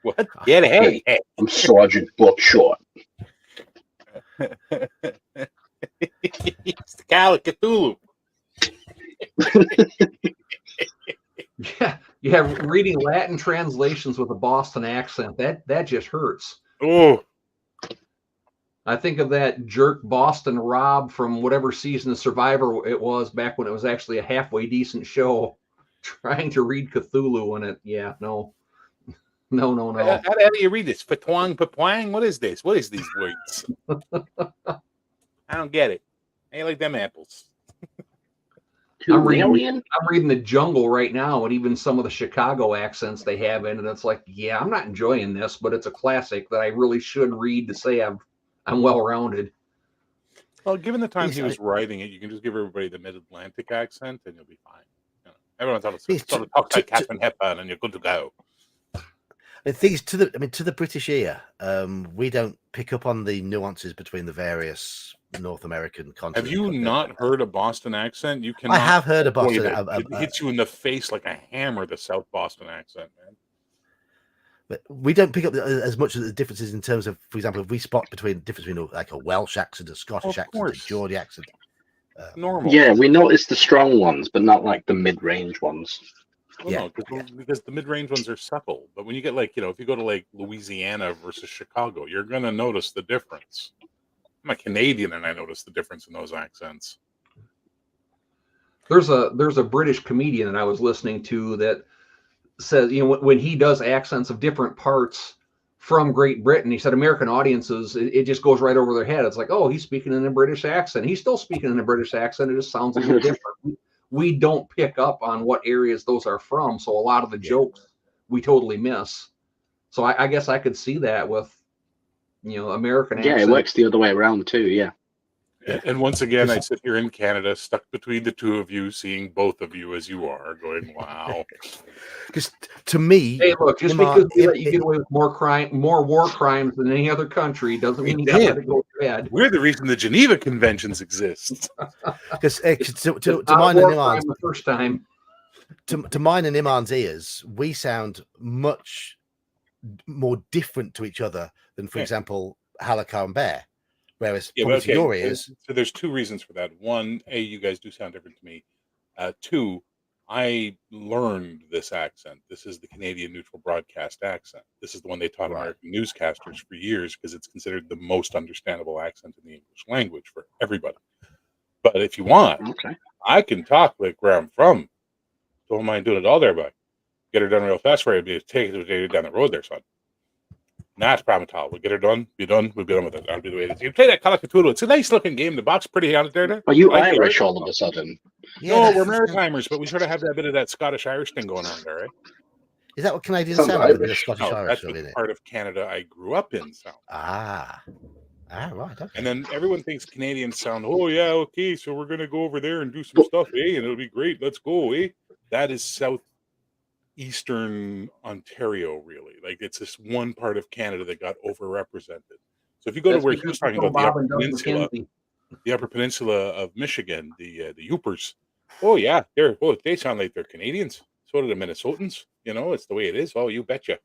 S6: What? Get a head
S3: Hey,
S6: attack.
S3: I'm Sergeant Buck Short.
S6: It's the Call of Cthulhu.
S2: Yeah, reading Latin translations with a Boston accent, that just hurts.
S6: Oh,
S2: I think of that jerk Boston Rob from whatever season of Survivor it was back when it was actually a halfway decent show, trying to read Cthulhu in it. Yeah, no.
S6: how do you read this? Patwang, papwang? What is this? What is these words? I don't get it. I like them apples.
S2: I'm reading The Jungle right now, and even some of the Chicago accents they have in it. It's like, yeah, I'm not enjoying this, but it's a classic that I really should read to say I'm well rounded.
S6: Well, given the time he was writing it, you can just give everybody the Mid-Atlantic accent, and you'll be fine. You know, everyone's sort of talk like Catherine Hepburn, and you're good to go.
S1: The thing is, to the British ear, we don't pick up on the nuances between the various North American continents.
S6: Have you not heard a Boston accent? You can.
S1: I have heard a Boston.
S6: It hits you in the face like a hammer. The South Boston accent, man.
S1: But we don't pick up as much of the differences in terms of, for example, if we spot between difference between like a Welsh accent, a Scottish accent, a Geordie accent.
S6: Normal.
S3: Yeah, we notice the strong ones, but not like the mid-range ones.
S6: Well, no, because the mid-range ones are subtle. But when you get if you go to like Louisiana versus Chicago, you're gonna notice the difference. I'm a Canadian, and I notice the difference in those accents.
S2: There's a British comedian that I was listening to that says, when he does accents of different parts from Great Britain, he said American audiences, it just goes right over their head. It's like, oh, he's speaking in a British accent. He's still speaking in a British accent. It just sounds a little different. We don't pick up on what areas those are from, so a lot of the jokes we totally miss. So I guess I could see that with American accent.
S3: Yeah, it works the other way around too. Yeah.
S6: And once again, I sit here in Canada, stuck between the two of you, seeing both of you as you are, going, "Wow."
S1: Because to me,
S2: hey, look, just because we let you get away with more war crimes than any other country doesn't mean you got to go to bed.
S6: We're the reason the Geneva Conventions exist.
S1: Because to mine and Iman's
S2: the first time,
S1: to mine and Iman's ears, we sound much more different to each other than, for example, Halakar and Bear. Whereas to your ears,
S6: so there's two reasons for that. One, you guys do sound different to me. Two, I learned this accent. This is the Canadian neutral broadcast accent. This is the one they taught American newscasters for years because it's considered the most understandable accent in the English language for everybody. But if you want, I can talk like where I'm from. Don't mind doing it all there, but get her done real fast for you. Be taking it down the road there, son. Not a problem at all. We'll get her done. Be done. We'll be done with it. That'll be the way it is. You play that Call of Cthulhu. It's a nice looking game. The box pretty on it there.
S3: Are you Irish all of a sudden?
S6: No, we're Maritimers, but we sort of have that bit of that Scottish Irish thing going on there, right?
S1: Is that what Canadians sound like? The Scottish Irish?
S6: That's the part of Canada I grew up in.
S1: Right. Okay.
S6: And then everyone thinks Canadians sound, oh yeah, okay, so we're gonna go over there and do some stuff, and it'll be great. Let's go, That is southeastern Ontario, really. Like it's this one part of Canada that got overrepresented. So if you go to where he was talking about the upper peninsula of Michigan, the Yoopers, they sound like they're Canadians. So do the Minnesotans. It's the way it is. Oh, you betcha.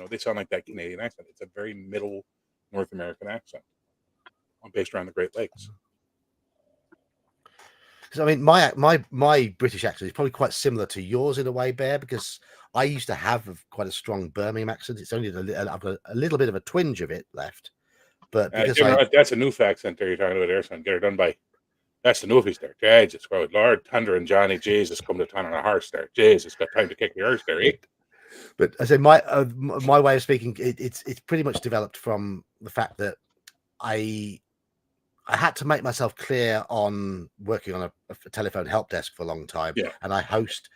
S6: They sound like that Canadian accent. It's a very middle North American accent based around the Great Lakes.
S1: So, I mean, my British accent is probably quite similar to yours in a way, Bear, because I used to have quite a strong Birmingham accent. It's only I've got a little bit of a twinge of it left, but because
S6: that's a new accent there you're talking about there, son. Get her done by. That's the Newfies there. Jesus, Lord Thunder and Johnny Jesus come to town on a horse there. Jesus, got time to kick the horse there,
S1: But I say my way of speaking, it's pretty much developed from the fact that I had to make myself clear on working on a telephone help desk for a long time, and I host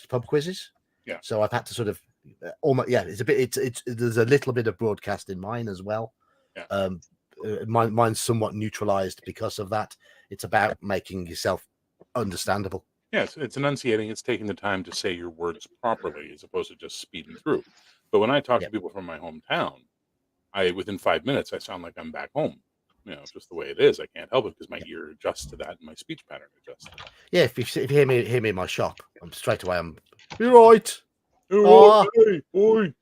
S1: pub quizzes.
S6: Yeah.
S1: So I've had to sort of it's a bit there's a little bit of broadcast in mine as well.
S6: Yeah.
S1: Mine's somewhat neutralized because of that. It's about making yourself understandable.
S6: Yes, it's enunciating. It's taking the time to say your words properly as opposed to just speeding through. But when I talk to people from my hometown, within 5 minutes, I sound like I'm back home. You know, just the way it is. I can't help it because my ear adjusts to that and my speech pattern adjusts to that.
S1: Yeah, if you hear me in my shop, I'm straight away. You're right.
S6: You're right. Oi.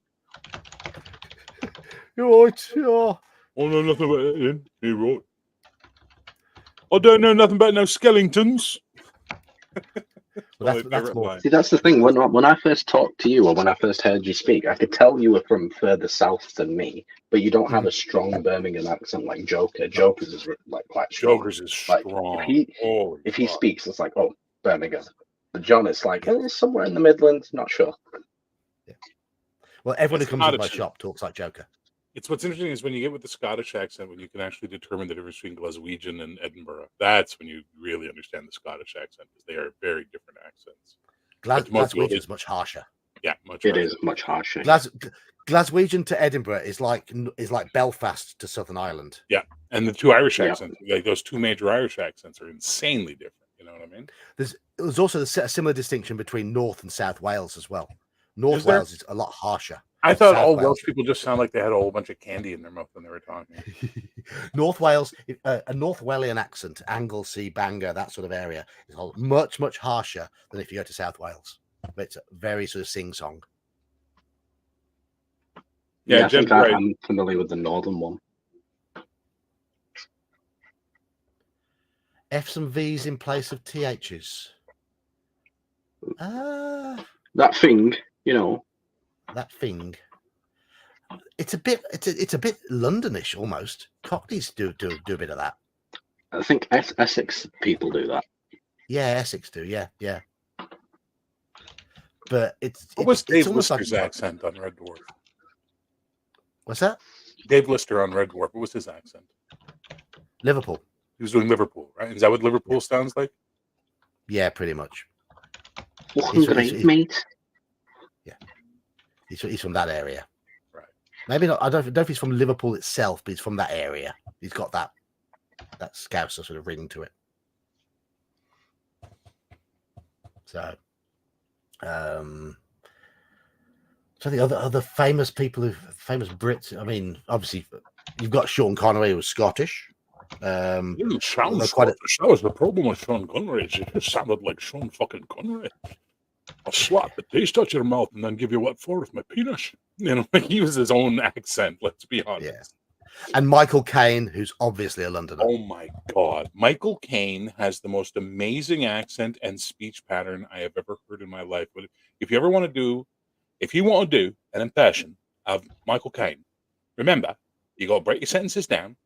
S1: You're right. Yeah.
S6: I know nothing about it then. You're right. I don't know nothing about no skeletons.
S1: Well, that's more.
S3: See, that's the thing. When I first talked to you, or when I first heard you speak, I could tell you were from further south than me, but you don't have a strong Birmingham accent like Joker. Joker's is like quite strong.
S6: Joker's is
S3: like,
S6: strong.
S3: If he speaks, it's like, oh, Birmingham. But John, it's like somewhere in the Midlands. Not sure.
S1: Yeah. Well, everyone who comes to my shop talks like Joker.
S6: It's what's interesting is when you get with the Scottish accent, when you can actually determine the difference between Glaswegian and Edinburgh. That's when you really understand the Scottish accent, because they are very different accents.
S1: Glaswegian is much harsher.
S6: Yeah, much.
S3: It is much harsher.
S1: Glaswegian to Edinburgh is like Belfast to Southern Ireland.
S6: Yeah, and the two Irish accents, like those two major Irish accents, are insanely different. You know what I mean?
S1: There's also a similar distinction between North and South Wales as well. North Wales is a lot harsher.
S6: I thought all Welsh people just sound like they had a whole bunch of candy in their mouth when they were talking.
S1: North Wales, a North Walian accent, Anglesey, Bangor, that sort of area, is much, much harsher than if you go to South Wales. But it's very sort of sing-song.
S3: Yeah, I think I'm familiar with the northern one.
S1: F's and V's in place of TH's.
S3: That thing, you know.
S1: That thing. It's a bit Londonish almost. Cockneys do a bit of that.
S3: I think Essex people do that.
S1: Yeah, Essex do. Yeah. But
S6: what was Dave Lister's accent on Red Dwarf?
S1: What's that?
S6: Dave Lister on Red Dwarf. What was his accent?
S1: Liverpool.
S6: He was doing Liverpool, right? Is that what Liverpool sounds like?
S1: Yeah, pretty much.
S3: Great, mate.
S1: Yeah. He's from that area.
S6: Right.
S1: Maybe not. I don't know if he's from Liverpool itself, but he's from that area. He's got that Scouser sort of ring to it. So, so the other famous people, famous Brits. I mean, obviously, you've got Sean Connery, who was Scottish.
S6: Didn't sound Scottish. That was the problem with Sean Connery. It just sounded like Sean fucking Connery. I'll slap the taste out your mouth and then give you what for with my penis. You know, he was his own accent. Let's be honest.
S1: Yeah. And Michael Caine, who's obviously a Londoner.
S6: Oh my God, Michael Caine has the most amazing accent and speech pattern I have ever heard in my life. But if you want to do an impression of Michael Caine, remember you got to break your sentences down,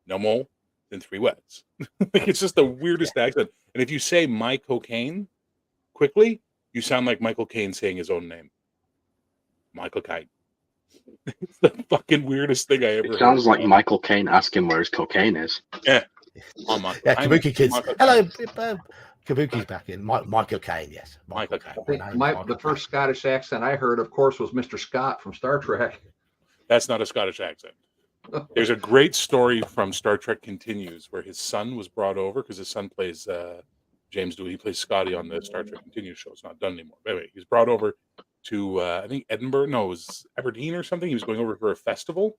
S6: no more than 3 words. It's just the weirdest accent. And if you say my cocaine quickly, you sound like Michael Caine saying his own name. Michael Caine. It's the fucking weirdest thing I ever heard.
S3: It sounds like Michael Caine asking where his cocaine is.
S6: Yeah.
S1: Oh, Kabuki kids. Hello, Kabuki's back in. Michael Caine, yes.
S6: Michael Caine.
S2: The first Scottish accent I heard, of course, was Mr. Scott from Star Trek.
S6: That's not a Scottish accent. There's a great story from Star Trek Continues where his son was brought over because his son plays James Dewey. He plays Scotty on the Star Trek Continues show. It's not done anymore. But anyway, he's brought over to I think Edinburgh. No, it was Aberdeen or something. He was going over for a festival.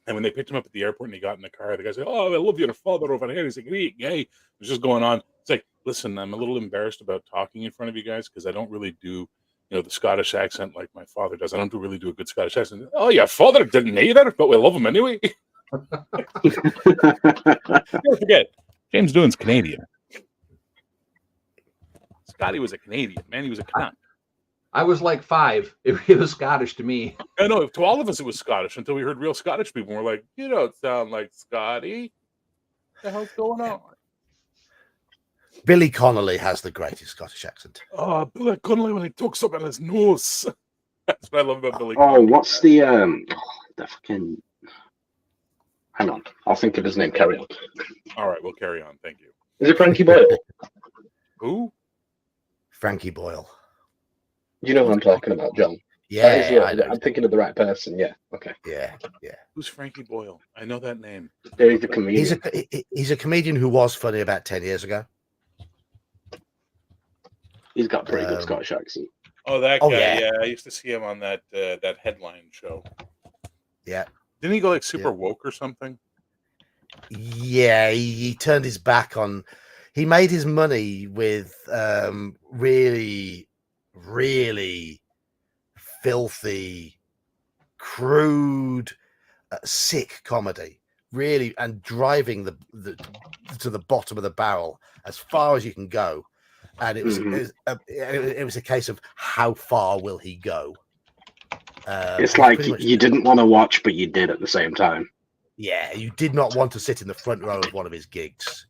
S6: And when they picked him up at the airport and he got in the car, the guy said, "Oh, I love your father over here." He's like, "Hey, gay." It was just going on. It's like, listen, I'm a little embarrassed about talking in front of you guys because I don't really do, the Scottish accent like my father does. I don't really do a good Scottish accent. Oh, your father didn't either, but we love him anyway. Don't forget, James Doohan's Canadian. Scotty was a Canadian, man. He was a Canuck.
S2: I was like 5. It was Scottish to me.
S6: I know, to all of us it was Scottish until we heard real Scottish people. And we're like, you don't sound like Scotty. What the hell's going on?
S1: Billy Connolly has the greatest Scottish accent.
S6: Oh, Billy Connolly when he talks up in his nose. That's what I love about Billy
S3: Oh,
S6: Connolly.
S3: what's the fucking... Hang on, I'll think of his name. Carry on.
S6: All right, we'll carry on. Thank you.
S3: Is it Frankie Boyle?
S6: Who?
S1: Frankie Boyle.
S3: You know what I'm talking about, John. I'm thinking of the right person. Yeah. Okay.
S1: Yeah.
S6: Who's Frankie Boyle? I know that name.
S3: He's a comedian.
S1: He's a comedian who was funny about 10 years ago.
S3: He's got a pretty good Scottish accent.
S6: Oh, that guy. Yeah, I used to see him on that headline show.
S1: Yeah.
S6: Didn't he go like super woke or something?
S1: Yeah, he turned his back on. He made his money with really, really filthy, crude, sick comedy. Really, and driving the to the bottom of the barrel as far as you can go. And it was a case of how far will he go?
S3: It's like you didn't want to watch, but you did at the same time.
S1: Yeah, you did not want to sit in the front row of one of his gigs.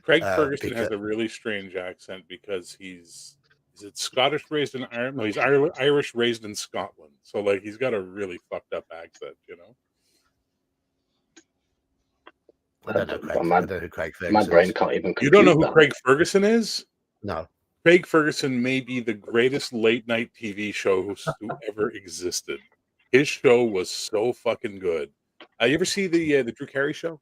S6: Craig Ferguson has a really strange accent because is it Scottish raised in Ireland? No, he's Irish raised in Scotland. So like he's got a really fucked up accent, you know.
S1: I don't know who Craig Ferguson
S3: My brain
S1: is.
S3: can't even.
S6: You don't know who Craig Ferguson is?
S1: No.
S6: Craig Ferguson may be the greatest late night TV show who ever existed. His show was so fucking good. You ever see the Drew Carey show?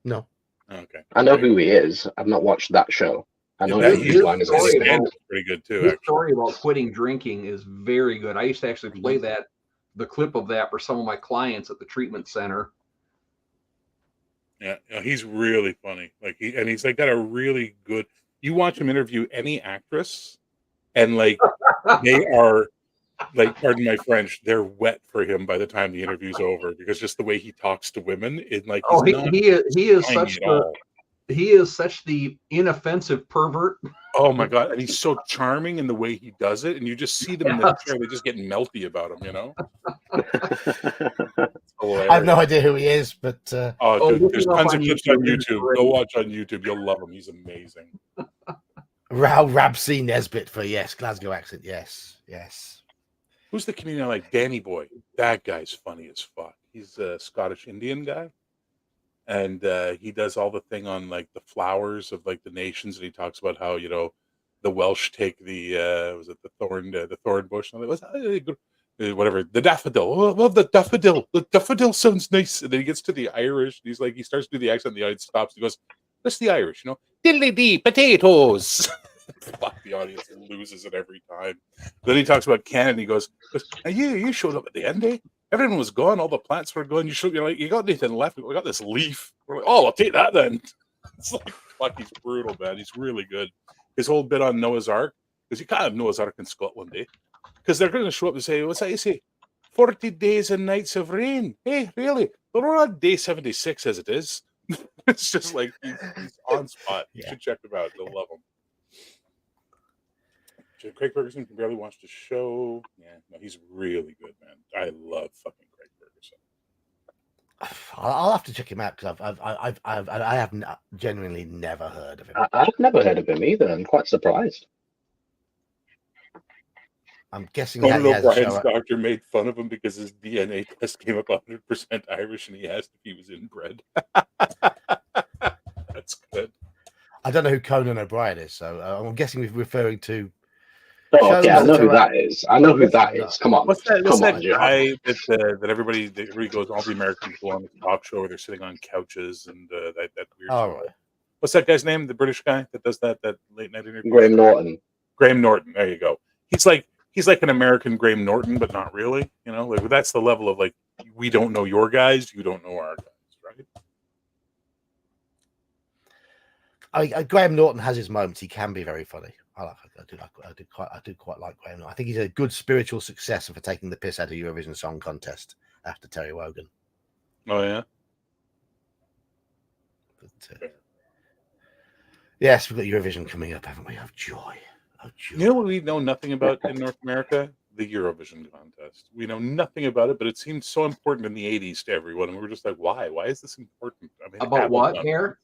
S1: No.
S6: Okay.
S3: I know who he is. I've not watched that show. I know
S2: his
S3: line is
S6: pretty good too.
S2: His story about quitting drinking is very good. I used to actually play the clip of that for some of my clients at the treatment center.
S6: Yeah, he's really funny. Like he's like got a really good. You watch him interview any actress, and like they are like, pardon my French, they're wet for him by the time the interview's over because just the way he talks to women, it like
S2: he is such the inoffensive pervert.
S6: Oh my god, and he's so charming in the way he does it, and you just see them in the chair, they just get melty about him, you know.
S1: I have no idea who he is, but
S6: dude, there's tons of clips on YouTube. Go watch on YouTube, you'll love him. He's amazing.
S1: Rabsy Nesbitt for Glasgow accent. Yes.
S6: Who's the comedian like? Danny Boy. That guy's funny as fuck. He's a Scottish Indian guy. And he does all the thing on like the flowers of like the nations, and he talks about how, you know, the Welsh take the the thorn bush, and whatever, the daffodil. Oh, I love the daffodil. The daffodil sounds nice. And then he gets to the Irish, and he starts to do the accent, and the audience stops. He goes, "That's the Irish, you know, diddly dee potatoes." Fuck, the audience loses it every time. Then he talks about Canada. And he goes, "You showed up at the end, eh? Everyone was gone. All the plants were gone. You're like, you got anything left? We got this leaf." We're like, "Oh, I'll take that then." It's like, fuck, he's brutal, man. He's really good. His whole bit on Noah's Ark, because you can't have Noah's Ark in Scotland, eh? Because they're going to show up and say, "What's that you say? 40 days and nights of rain." Hey, really? We're on day 76 as it is. It's just like he's on spot. You should check him out. You'll love him. Craig Ferguson can barely watch the show. Yeah, no, he's really good, man. I love fucking Craig Ferguson.
S1: I'll have to check him out because I have genuinely never heard of him.
S3: I've never heard of him either. I'm quite surprised.
S1: I'm guessing
S6: Conan O'Brien's doctor made fun of him because his DNA test came up 100% Irish, and he asked if he was inbred. That's good.
S1: I don't know who Conan O'Brien is, so I'm guessing we're referring to.
S3: Oh, okay, I know who that is. I know who that is. Come on.
S6: What's that guy that everybody goes, all the American people on the talk show where they're sitting on couches and that weird show.
S1: Right.
S6: What's that guy's name? The British guy that does that late night interview?
S3: Graham Norton.
S6: Graham Norton. There you go. He's like an American Graham Norton, but not really. You know, like that's the level of like, we don't know your guys, you don't know our guys,
S1: right? Graham Norton has his moments. He can be very funny. I do quite like Graham Norton. I think he's a good spiritual successor for taking the piss out of Eurovision Song Contest after Terry Wogan.
S6: Oh yeah.
S1: But, yes, we've got Eurovision coming up, haven't we? Oh joy.
S6: You know what we know nothing about in North America? The Eurovision contest. We know nothing about it, but it seemed so important in the 80s to everyone, and we were just like, why? Why is this important? I mean,
S2: about what, Mayor?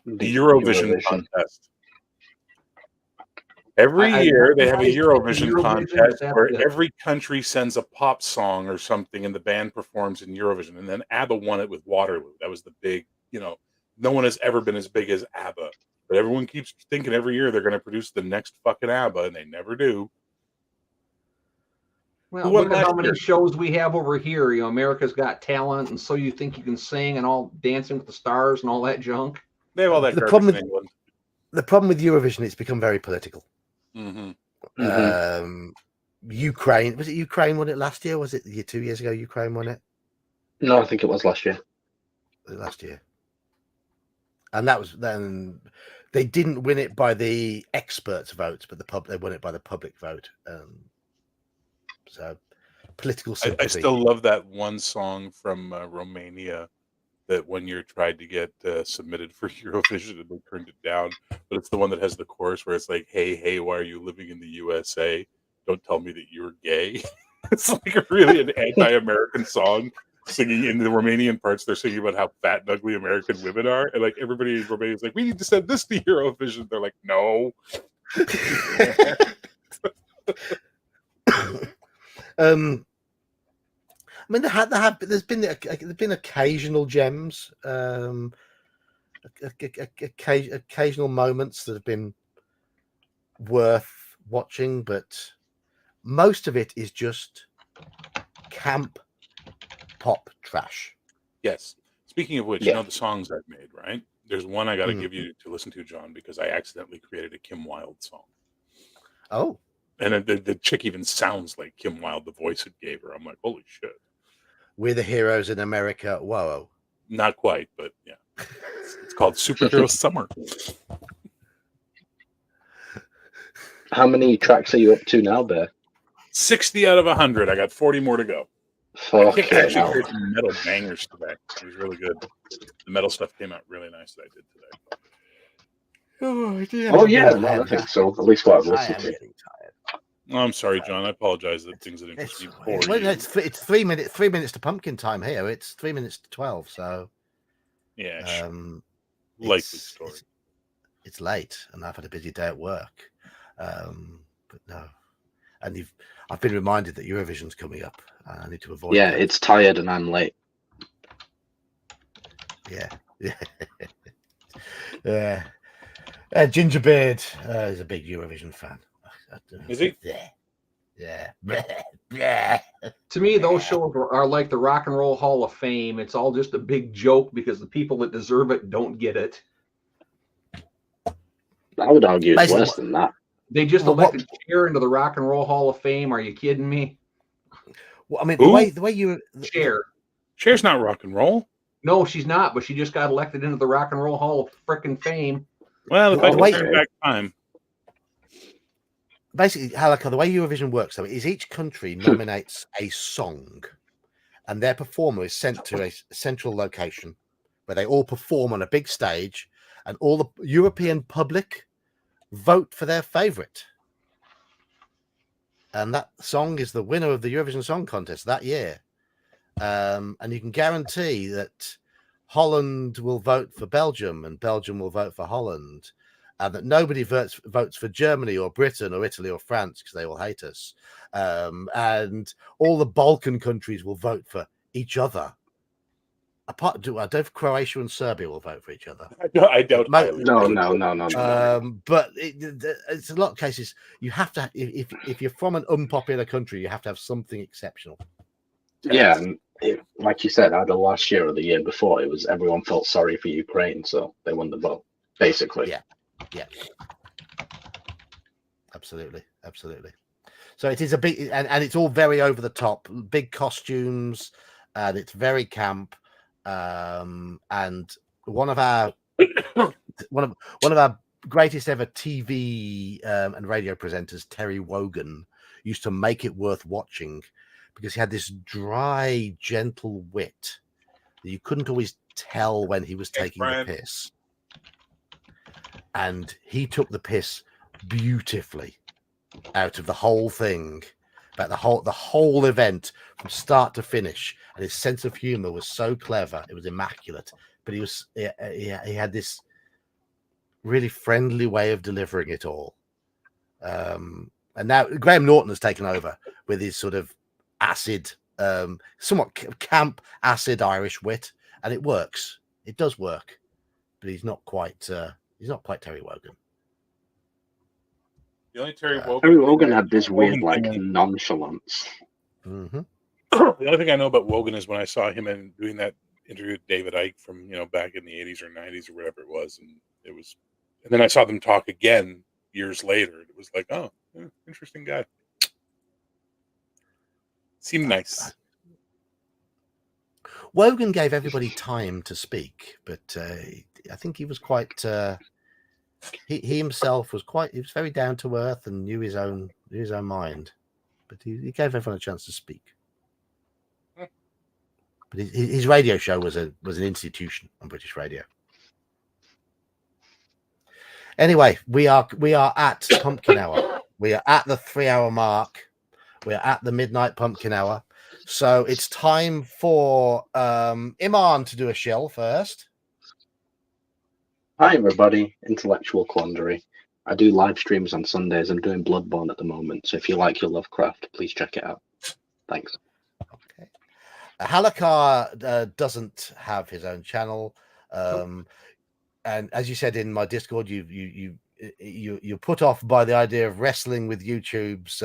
S6: The Eurovision contest. Every year they have a Eurovision contest where every country sends a pop song or something, and the band performs in Eurovision. And then ABBA won it with Waterloo. That was the big, no one has ever been as big as ABBA. But everyone keeps thinking every year they're going to produce the next fucking ABBA, and they never do.
S2: Well,
S6: Who won
S2: look at how
S6: last
S2: many
S6: year?
S2: shows we have over here. You know, America's Got Talent, and So You Think You Can Sing, and all Dancing with the Stars, and all that junk.
S6: They have all that
S1: The
S6: garbage
S1: problem
S6: in
S1: with-
S6: England.
S1: The problem with Eurovision, it's become very political.
S6: Hmm.
S1: Ukraine, was it Ukraine won it last year? Was it 2 years ago? Ukraine won it
S3: No, I think it was last year.
S1: last year, and that was then. They didn't win it by the experts' votes, but they won it by the public vote. So political sympathy.
S6: I still love that one song from Romania that one year tried to get submitted for Eurovision and they turned it down. But it's the one that has the chorus where it's like, "Hey, hey, why are you living in the USA? Don't tell me that you're gay." It's like really an anti-American song. Singing in the Romanian parts, they're singing about how fat and ugly American women are, and like everybody in Romania is like, "We need to send this to Eurovision." They're like, "No."
S1: I mean, there's been occasional gems, occasional moments that have been worth watching, but most of it is just camp pop trash.
S6: Yes. Speaking of which,
S3: Yeah.
S6: you know the songs I've made, right? There's one I got to
S1: Mm.
S6: give you to listen to, John, because I accidentally created a Kim Wilde song.
S1: Oh,
S6: And the chick even sounds like Kim Wilde, the voice it gave her. I'm like, holy shit.
S1: we're the heroes in America. Whoa.
S6: Not quite, but yeah. It's called Superhero Summer.
S3: How many tracks are you up to now, Bear?
S6: 60 out of 100. I got 40 more to go. I
S3: Fuck
S6: actually
S3: hell.
S6: heard some metal bangers today. It was really good. The metal stuff came out really nice that I did today.
S1: Oh, dear.
S3: Oh yeah, well, I think so. At least what I've
S1: I
S3: listened
S1: am
S3: to.
S1: getting tired.
S6: Oh, I'm sorry, John. I apologize that things that interest you bore
S1: Well,
S6: you.
S1: it's 3 minutes. 3 minutes to pumpkin time here. It's 3 minutes to 12. So,
S6: Yeah, sure. Likely
S1: it's-
S6: story.
S1: it's late, and I've had a busy day at work. But no, and I've been reminded that Eurovision's coming up. And I need to avoid.
S3: Yeah,
S1: that.
S3: it's tired and I'm late.
S1: Yeah. Gingerbeard is a big Eurovision fan.
S6: Is he?
S1: Yeah.
S2: To me, those shows are like the Rock and Roll Hall of Fame. It's all just a big joke because the people that deserve it don't get it.
S3: I would argue it's
S1: Basically,
S3: worse than that.
S2: They just
S1: Well,
S2: elected Cher into the Rock and Roll Hall of Fame. Are you kidding me?
S1: Well, I mean,
S6: Who?
S1: the way you
S2: Cher.
S6: Cher's not rock and roll.
S2: No, she's not, but she just got elected into the Rock and Roll Hall of frickin' Fame.
S6: Well, if I
S1: Well,
S6: could
S1: wait.
S6: turn back time.
S1: basically the way Eurovision works though is each country nominates a song, and their performer is sent to a central location where they all perform on a big stage, and all the European public vote for their favorite. And that song is the winner of the Eurovision Song Contest that year. And you can guarantee that Holland will vote for Belgium and Belgium will vote for Holland, and that nobody votes for Germany or Britain or Italy or France because they all hate us. And all the Balkan countries will vote for each other. I don't Croatia and Serbia will vote for each other.
S6: I doubt highly.
S3: No.
S1: But it's a lot of cases you have to, if you're from an unpopular country, you have to have something exceptional.
S3: Yeah, and like you said, either last year or the year before, it was everyone felt sorry for Ukraine, so they won the vote, basically.
S1: Yeah. Absolutely. So it is a big, and it's all very over the top, big costumes, and it's very camp. And one of our greatest ever TV and radio presenters, Terry Wogan, used to make it worth watching because he had this dry, gentle wit that you couldn't always tell when he was taking the piss. And he took the piss beautifully out of the whole thing, about the whole event from start to finish. And his sense of humor was so clever; it was immaculate. But he had this really friendly way of delivering it all. And now Graham Norton has taken over with his sort of acid, somewhat camp acid Irish wit, and it works. It does work, but he's not quite Terry Wogan.
S6: The only Terry Wogan.
S3: Terry Wogan had this weird, like, nonchalance.
S1: Mm-hmm.
S6: The other thing I know about Wogan is when I saw him and doing that interview with David Icke from back in the 80s or 90s or whatever it was, and then I saw them talk again years later. It was like, oh, yeah, interesting guy. Seemed nice.
S1: Wogan gave everybody time to speak, but I think he was quite. He himself was he was very down to earth and knew his own mind, but he gave everyone a chance to speak. But his radio show was an institution on British radio. Anyway, we are at Pumpkin Hour. We are at the 3-hour mark. We are at the midnight Pumpkin Hour. So it's time for Iman to do a shill first.
S3: Hi everybody, Intellectual Quandary. I do live streams on Sundays. I'm doing Bloodborne at the moment, so if you like your Lovecraft, please check it out. Thanks.
S1: Okay. Halakar doesn't have his own channel, and as you said in my Discord, you're put off by the idea of wrestling with YouTube's.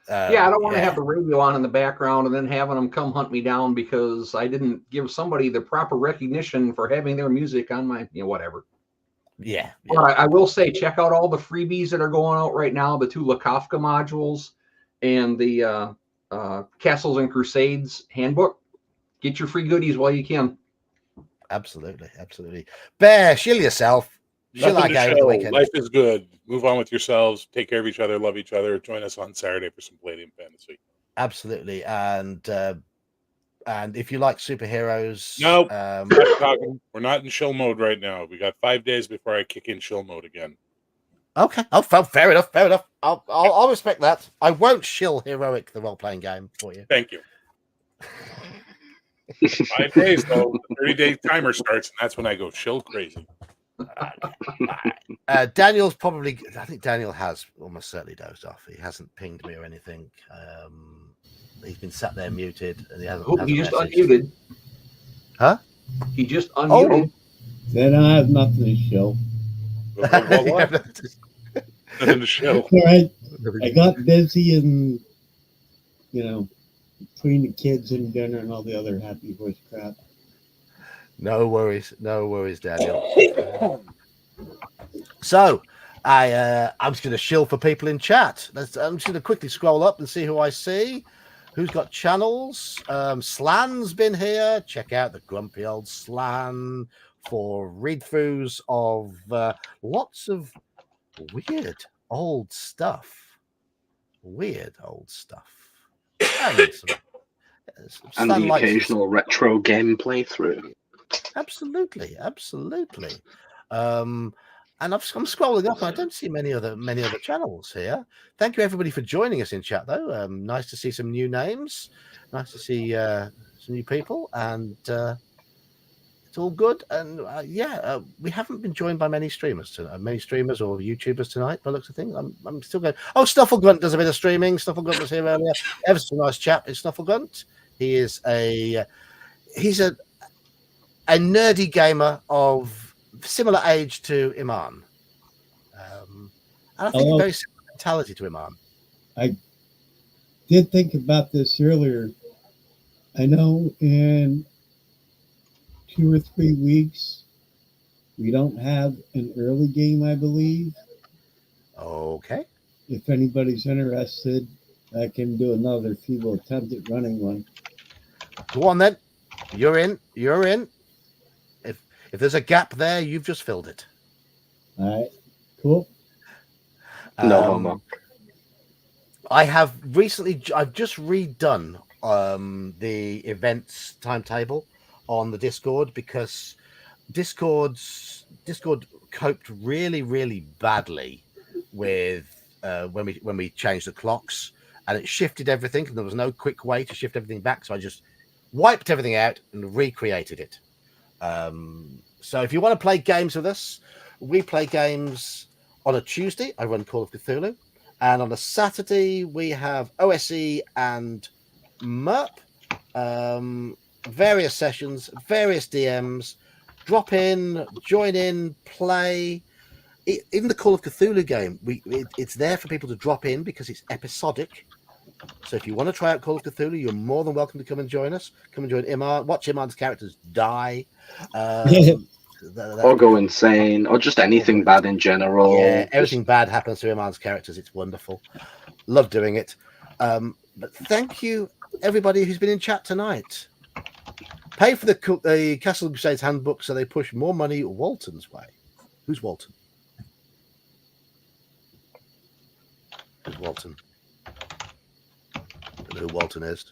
S2: I don't want to have the radio on in the background and then having them come hunt me down because I didn't give somebody the proper recognition for having their music on my, whatever.
S1: Yeah.
S2: But I will say, check out all the freebies that are going out right now, the 2 Lakofka modules and the Castles and Crusades handbook. Get your free goodies while you can.
S1: Absolutely. Bear, shill yourself.
S6: Nothing to show. Life is good. Move on with yourselves. Take care of each other. Love each other. Join us on Saturday for some Palladium Fantasy.
S1: Absolutely. And if you like superheroes,
S6: no, we're not in shill mode right now. We got 5 days before I kick in shill mode again.
S1: Okay. Oh, fair enough. I'll respect that. I won't shill Heroic, the role-playing game, for you.
S6: Thank you. 5 days though. The 30-day timer starts, and that's when I go shill crazy.
S1: Daniel's probably. I think Daniel has almost certainly dozed off. He hasn't pinged me or anything. He's been sat there muted, and he hasn't.
S2: He just unmuted.
S1: Huh?
S2: He just unmuted.
S4: Then I have nothing to show.
S6: Nothing to show.
S4: All right. I got busy and between the kids and dinner and all the other happy horse crap.
S1: No worries, Daniel. So, I'm just going to shill for people in chat. I'm just going to quickly scroll up and see who I see. Who's got channels? Slan's been here. Check out the grumpy old Slan for read-throughs of lots of weird old stuff.
S3: And the occasional retro game playthrough.
S1: Absolutely. And I'm scrolling up. And I don't see many other channels here. Thank you everybody for joining us in chat, though. Nice to see some new names. Nice to see some new people, and it's all good. And we haven't been joined by many streamers or YouTubers tonight. By the looks of things, I'm still going. Oh, Snufflegrunt does a bit of streaming. Snufflegrunt was here earlier. Ever so nice chap is Snufflegrunt. He is he's a nerdy gamer of similar age to Iman. And I think a very similar mentality to Iman.
S4: I did think about this earlier. I know in 2 or 3 weeks, we don't have an early game, I believe.
S1: Okay.
S4: If anybody's interested, I can do another feeble attempt at running one.
S1: Go on then. You're in. If there's a gap there, you've just filled it.
S4: All right. Cool.
S3: No homo.
S1: I've just redone the events timetable on the Discord because Discord coped really, really badly with when we changed the clocks, and it shifted everything, and there was no quick way to shift everything back, so I just wiped everything out and recreated it. So if you want to play games with us, we play games on a Tuesday. I run Call of Cthulhu, and on a Saturday we have OSE and MERP. Various sessions, various DMs. Drop in, join in, play. In the Call of Cthulhu game, it's there for people to drop in because it's episodic. So if you want to try out Call of Cthulhu, you're more than welcome to come and join us. Come and join Iman. Watch Iman's characters die.
S3: Or go insane, or just anything bad in general.
S1: Yeah, everything bad happens to Iman's characters. It's wonderful. Love doing it. But thank you, everybody who's been in chat tonight. Pay for the Castle Crusades handbook so they push more money Walton's way. Who's Walton? Who's Walton? Don't know who Walton is.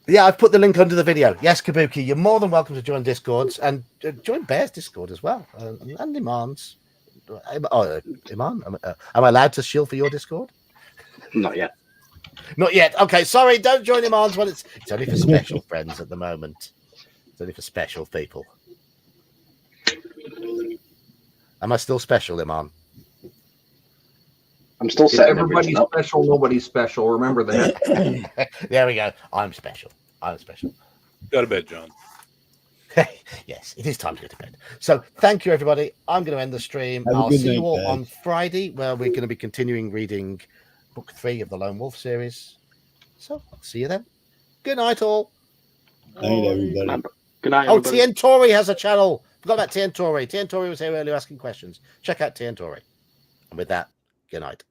S1: Yeah, I've put the link under the video. Yes, Kabuki, you're more than welcome to join Discords and join Bear's Discord as well, and Iman's. Oh, Iman, am I allowed to shield for your Discord?
S3: Not yet.
S1: Not yet. Okay, sorry, don't join Iman's one. It's only for special friends at the moment. It's only for special people. Am I still special, Iman?
S3: I'm still
S2: If
S3: setting
S2: everybody's
S3: everything up.
S2: special, nobody's special. Remember that.
S1: There we go. I'm special. I'm special.
S6: Go to bed, John.
S1: Yes, it is time to go to bed. So thank you, everybody. I'm going to end the stream.
S4: Have a
S1: I'll
S4: good
S1: see you
S4: night,
S1: all
S4: guys.
S1: on Friday, where we're going to be continuing reading book 3 of the Lone Wolf series. So see you then. Good night, all.
S4: Night, everybody.
S3: Good night,
S1: Oh,
S3: everybody.
S1: Tien Tori has a channel. Forgot about Tien Tori. Tien Tori was here earlier asking questions. Check out Tien Tori. And with that, good night.